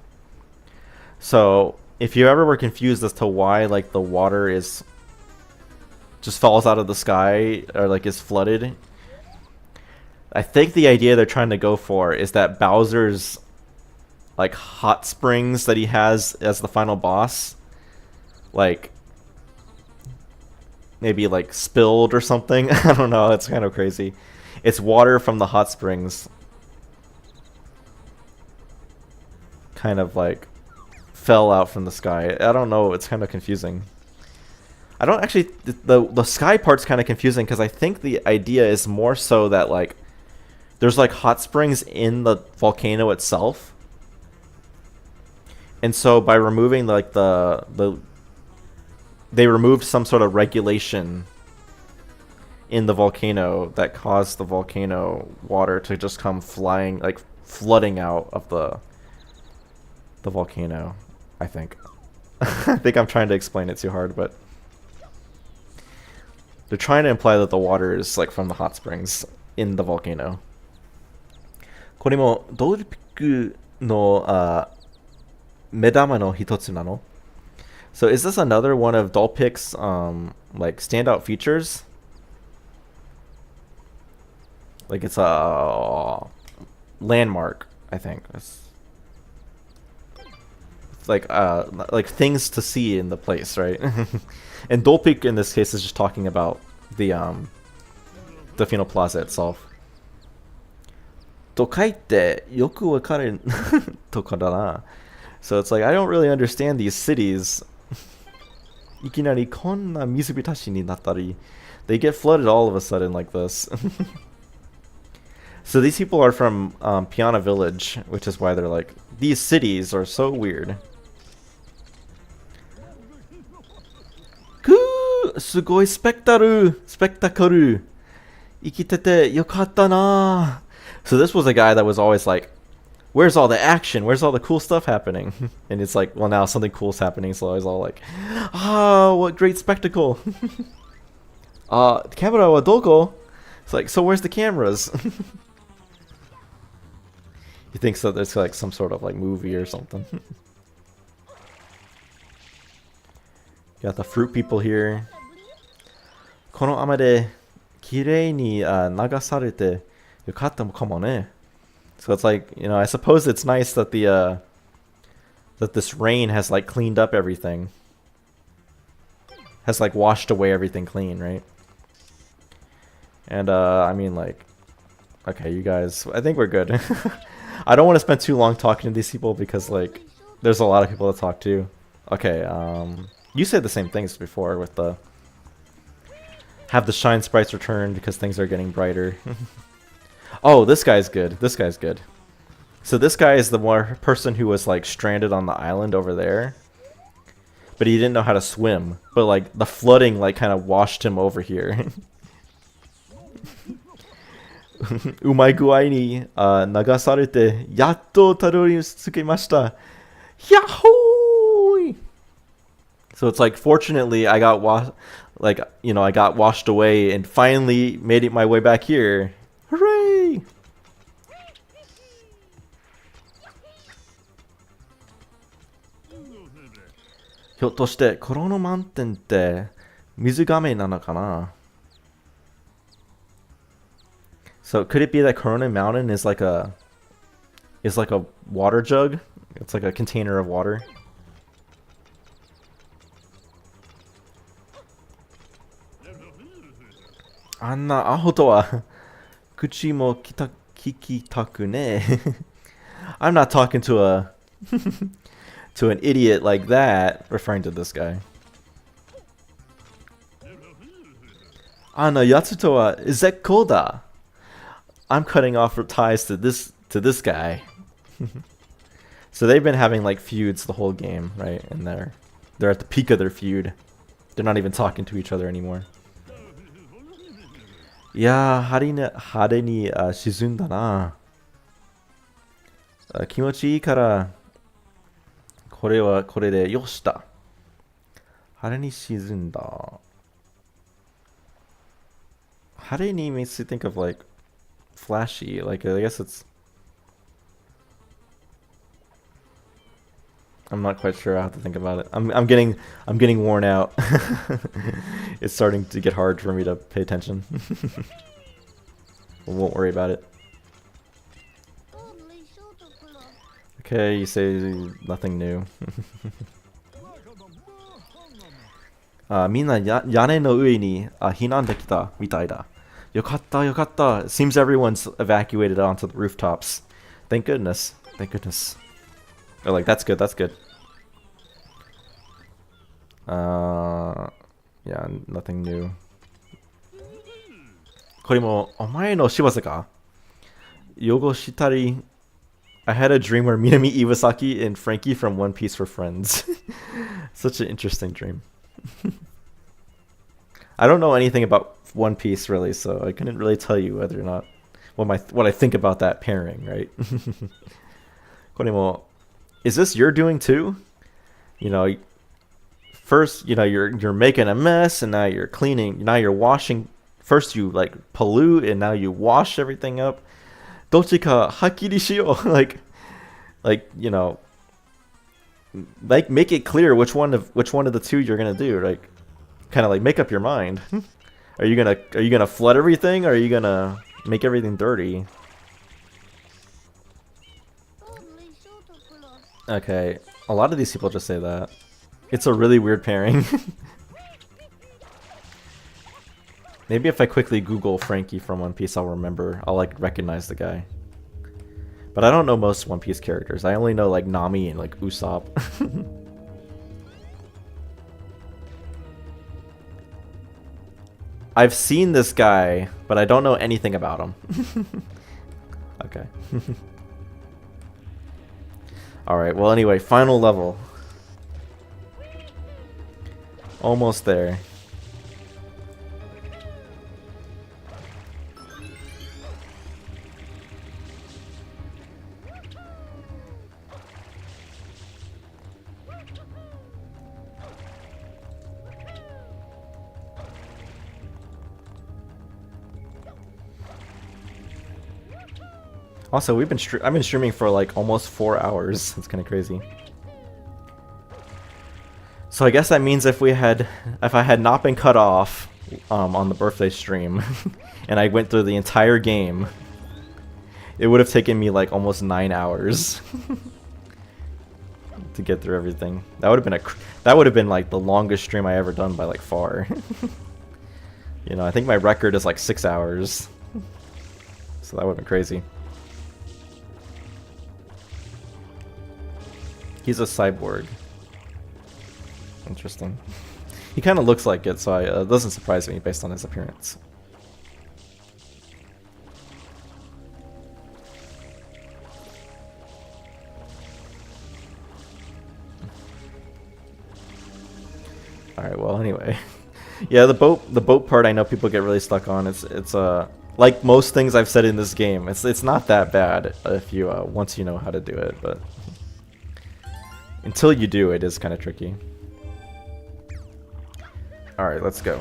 So if you ever were confused as to why, like, the water is just falls out of the sky or like is flooded. I think the idea they're trying to go for is that Bowser's like hot springs that he has as the final boss, like maybe like spilled or something. I don't know, it's kind of crazy. It's water from the hot springs kind of like fell out from the sky. I don't know, it's kind of confusing. I don't actually, the sky part's kind of confusing because I think the idea is more so that like there's like hot springs in the volcano itself. And so by removing like they removed some sort of regulation in the volcano that caused the volcano water to just come flying, like flooding out of the volcano, I think. I think I'm trying to explain it too hard, but they're trying to imply that the water is like from the hot springs in the volcano. これもドルピックの目玉の一つなの? So is this another one of Dolpik's like standout features? Like it's a landmark, I think. It's like things to see in the place, right? And Dolpik in this case is just talking about the Fino Plaza itself. 都書いてよくわかるとこだな. So it's like, I don't really understand these cities. いきなりこんな水浸しになったり. They get flooded all of a sudden like this. So these people are from Piana Village, which is why they're like, these cities are so weird. すごいスペクタル生きててよかったな. So this was a guy that was always like, where's all the action? Where's all the cool stuff happening? And it's like, well, now something cool's happening, so I was all like, what great spectacle. Camera wa doko? It's like, so where's the cameras? He thinks that there's like some sort of like movie or something. Got the fruit people here. この雨で綺麗に流されてよかったかもね. So it's like, you know, I suppose it's nice that the that this rain has like cleaned up everything. Has like washed away everything clean, right? And I mean, like, okay, you guys, I think we're good. I don't want to spend too long talking to these people because like there's a lot of people to talk to. Okay, you said the same things before with the have the shine sprites returned because things are getting brighter. Oh, this guy's good. This guy's good. So this guy is the one person who was like stranded on the island over there, but he didn't know how to swim. But like the flooding like kind of washed him over here. うまい具合に流されてやっとたどり着けました。Yahoo! So it's like, fortunately, I got I got washed away and finally made it my way back here. Hooray! ひょっとしてコロナ満点って水亀なのかな? So could it be that Corona Mountain is like a water jug? It's like a container of water. Anna aho to wa kuchi mo kikitaku ne. I'm not talking to a to an idiot like that, referring to this guy. Anna yatsuto wa izekko da. I'm cutting off ties to this guy. So they've been having like feuds the whole game, right? And they're at the peak of their feud. They're not even talking to each other anymore. いやー、晴れに沈んだな。気持ちいいから、これはこれでよしだ。晴れに沈んだ。晴れに makes you think of like flashy, like I guess it's I'm not quite sure. I have to think about it. I'm getting worn out. It's starting to get hard for me to pay attention. We won't worry about it. Okay, you say nothing new. みんな屋根の上に避難できたみたいだ。よかったよかった. It seems everyone's evacuated onto the rooftops. Thank goodness. Thank goodness. Oh, like, that's good, that's good. Yeah, nothing new. これもお前の仕業か? Yogo Shitari. I had a dream where Minami Iwasaki and Frankie from One Piece were friends. Such an interesting dream. I don't know anything about One Piece really, so I couldn't really tell you whether or not what I think about that pairing, right? これも is this your doing too? You know, first, you know, you're making a mess, and now you're cleaning, now you're washing. First you like pollute, and now you wash everything up. どっちかはっきりしよう. like, you know, like, make it clear which one of the two you're gonna do. Like, kind of like make up your mind. Are you gonna flood everything, or are you gonna make everything dirty? Okay, a lot of these people just say that. It's a really weird pairing. Maybe if I quickly Google Frankie from One Piece, I'll remember. I'll like recognize the guy. But I don't know most One Piece characters. I only know like Nami and like Usopp. I've seen this guy, but I don't know anything about him. Okay. Alright, well anyway, final level. Almost there. Also, I've been streaming for like almost 4 hours. It's kind of crazy. So I guess that means if I had not been cut off on the birthday stream, and I went through the entire game, it would have taken me like almost 9 hours to get through everything. That would have been like the longest stream I ever done by like far. You know, I think my record is like 6 hours, so that would have been crazy. He's a cyborg. Interesting. He kind of looks like it, so it doesn't surprise me based on his appearance. Alright, well anyway. Yeah, the boat part I know people get really stuck on. It's like most things I've said in this game, it's not that bad if you once you know how to do it, but until you do, it is kind of tricky. Alright, let's go.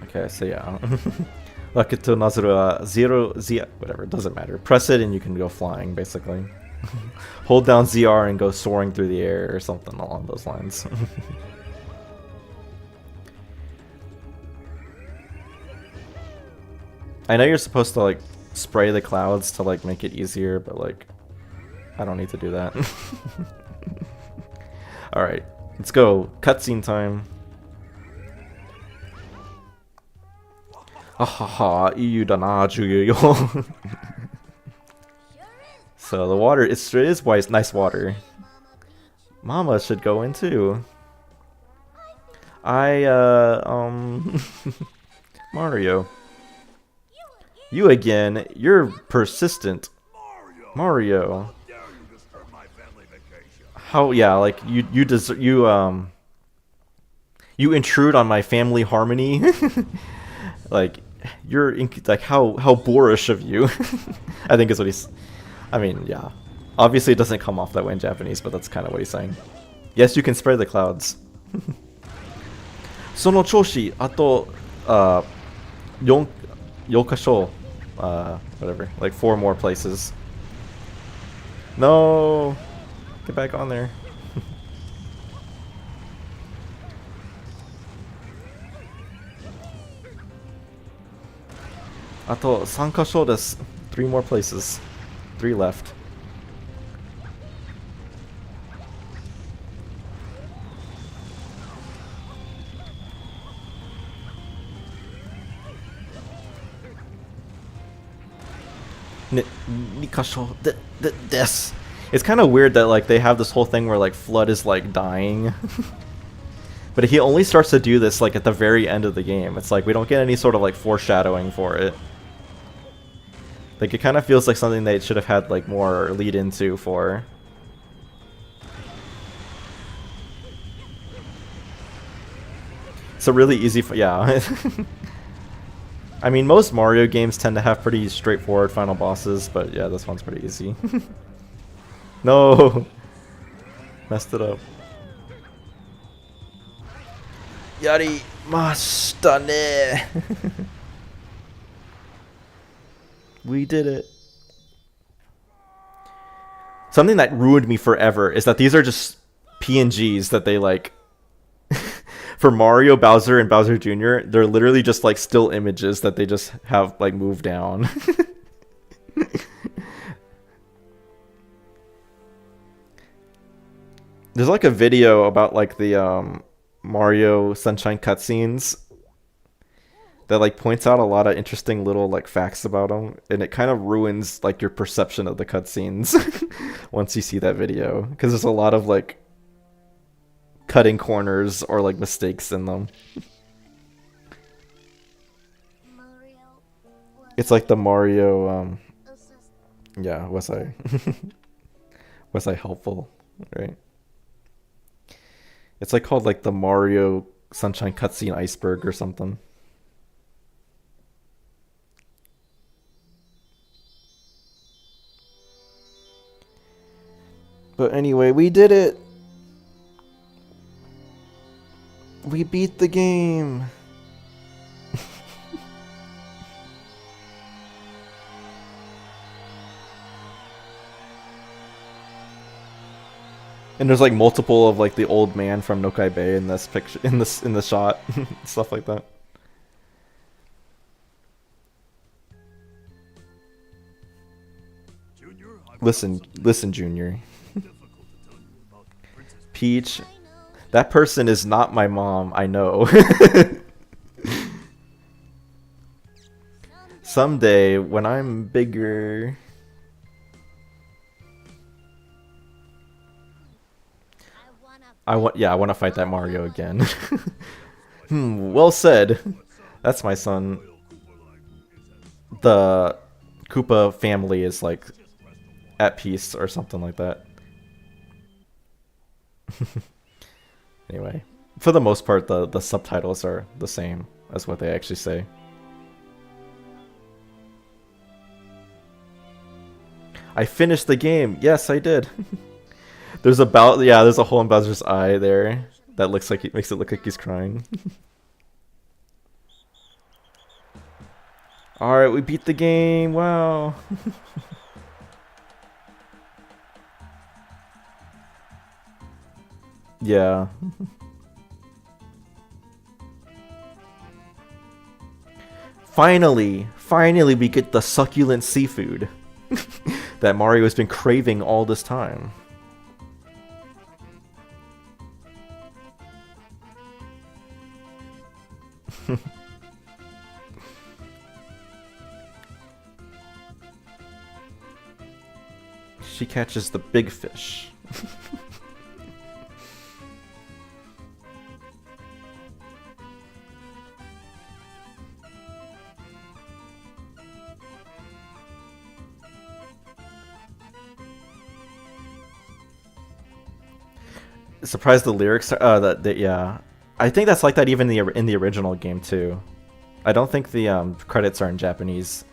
Okay, so yeah. Raketo Nazuru 0Z, whatever, it doesn't matter. Press it and you can go flying, basically. Hold down ZR and go soaring through the air or something along those lines. I know you're supposed to like spray the clouds to like make it easier, but like I don't need to do that. Alright, let's go. Cutscene time. Ahaha, EU dana juyo. So the water, it is nice water. Mama should go in too. Mario. You again, you're persistent. Mario. How, yeah, like you intrude on my family harmony. Like like how boorish of you. I think is what he's, I mean, yeah. Obviously it doesn't come off that way in Japanese, but that's kind of what he's saying. Yes, you can spray the clouds. その調子、あと、Yon Yokashol. Whatever. Like 4 more places. No! Get back on there. あと3箇所です。3 more places. 3 left. This. It's kind of weird that like they have this whole thing where like Flood is like dying. But he only starts to do this like at the very end of the game. It's like we don't get any sort of like foreshadowing for it. Like it kind of feels like something they should have had like more lead into for. It's a really easy, yeah. I mean, most Mario games tend to have pretty straightforward final bosses, but yeah, this one's pretty easy. No! Messed it up. Yarimashita ne! We did it. Something that ruined me forever is that these are just PNGs that they like... For Mario, Bowser, and Bowser Jr., they're literally just like still images that they just have like moved down. There's like a video about like the Mario Sunshine cutscenes that like points out a lot of interesting little like facts about them, and it kind of ruins like your perception of the cutscenes once you see that video, because there's a lot of like cutting corners or like mistakes in them. It's like the Mario yeah, was I was I helpful, right? It's like called like the Mario Sunshine cutscene iceberg or something. But anyway, we did it. We beat the game. And there's like multiple of like the old man from Noki Bay in this picture, in the shot, stuff like that. Listen, Junior. Peach, that person is not my mom. I know. Someday, when I'm bigger. I want to fight that Mario again. Well said. That's my son. The Koopa family is like at peace or something like that. Anyway, for the most part, the subtitles are the same as what they actually say. I finished the game. Yes, I did. There's there's a hole in Bowser's eye there that looks like makes it look like he's crying. All right, we beat the game. Wow. Yeah. Finally we get the succulent seafood that Mario has been craving all this time. She catches the big fish. Surprised the lyrics are yeah. I think that's like that even in the original game too. I don't think the credits are in Japanese.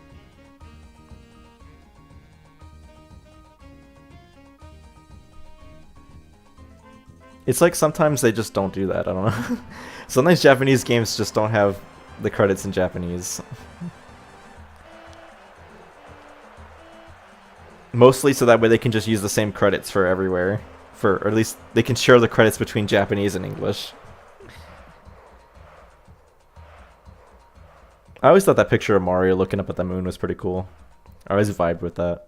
It's like sometimes they just don't do that. I don't know. Sometimes Japanese games just don't have the credits in Japanese. Mostly so that way they can just use the same credits for everywhere. Or at least they can share the credits between Japanese and English. I always thought that picture of Mario looking up at the moon was pretty cool. I always vibed with that.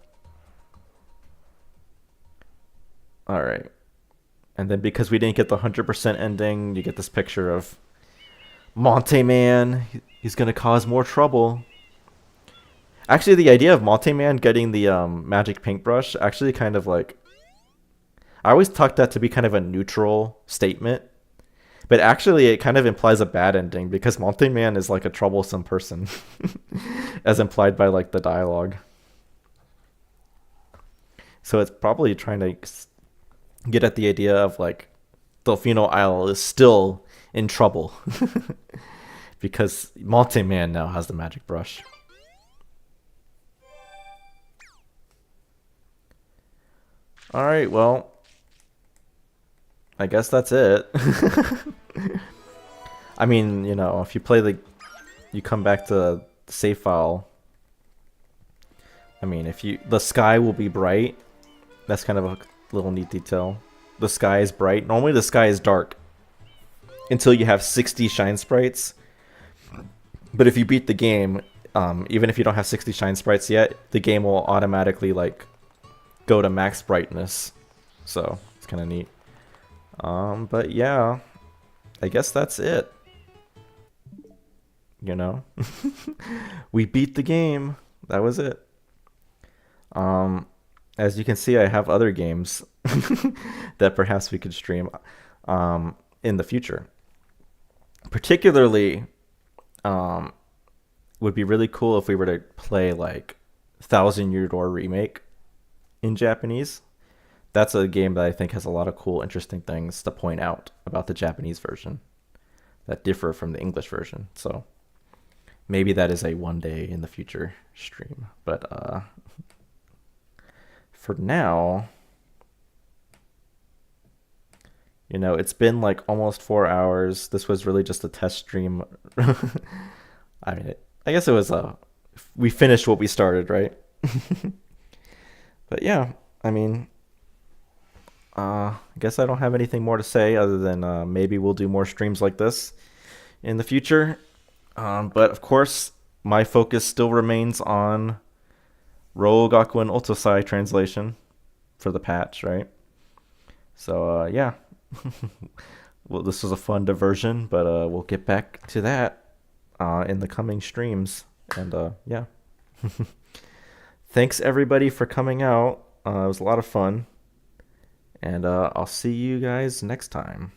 Alright. And then because we didn't get the 100% ending, you get this picture of Monte Man. He's going to cause more trouble. Actually, the idea of Monte Man getting the magic paintbrush actually kind of like... I always took that to be kind of a neutral statement. But actually, it kind of implies a bad ending because Monte Man is like a troublesome person. As implied by like the dialogue. So it's probably trying to get at the idea of like Delfino Isle is still in trouble. Because Monte Man now has the magic brush. Alright, well, I guess that's it. I mean, you know, if you play you come back to the save file. I mean, the sky will be bright. That's kind of a little neat detail. The sky is bright. Normally the sky is dark until you have 60 shine sprites. But if you beat the game, even if you don't have 60 shine sprites yet, the game will automatically like go to max brightness. So it's kind of neat. But yeah, I guess that's it. You know, we beat the game. That was it. As you can see, I have other games that perhaps we could stream in the future. Particularly, would be really cool if we were to play like Thousand Year Door Remake in Japanese. That's a game that I think has a lot of cool, interesting things to point out about the Japanese version that differ from the English version. So maybe that is a one day in the future stream. But for now, you know, it's been like almost 4 hours. This was really just a test stream. I mean, I guess it was we finished what we started, right? But yeah, I mean, I guess I don't have anything more to say other than maybe we'll do more streams like this in the future. But of course, my focus still remains on Rogakuen Otosai translation for the patch, right? So yeah, well, this was a fun diversion, but we'll get back to that in the coming streams. And yeah, thanks everybody for coming out. It was a lot of fun. And I'll see you guys next time.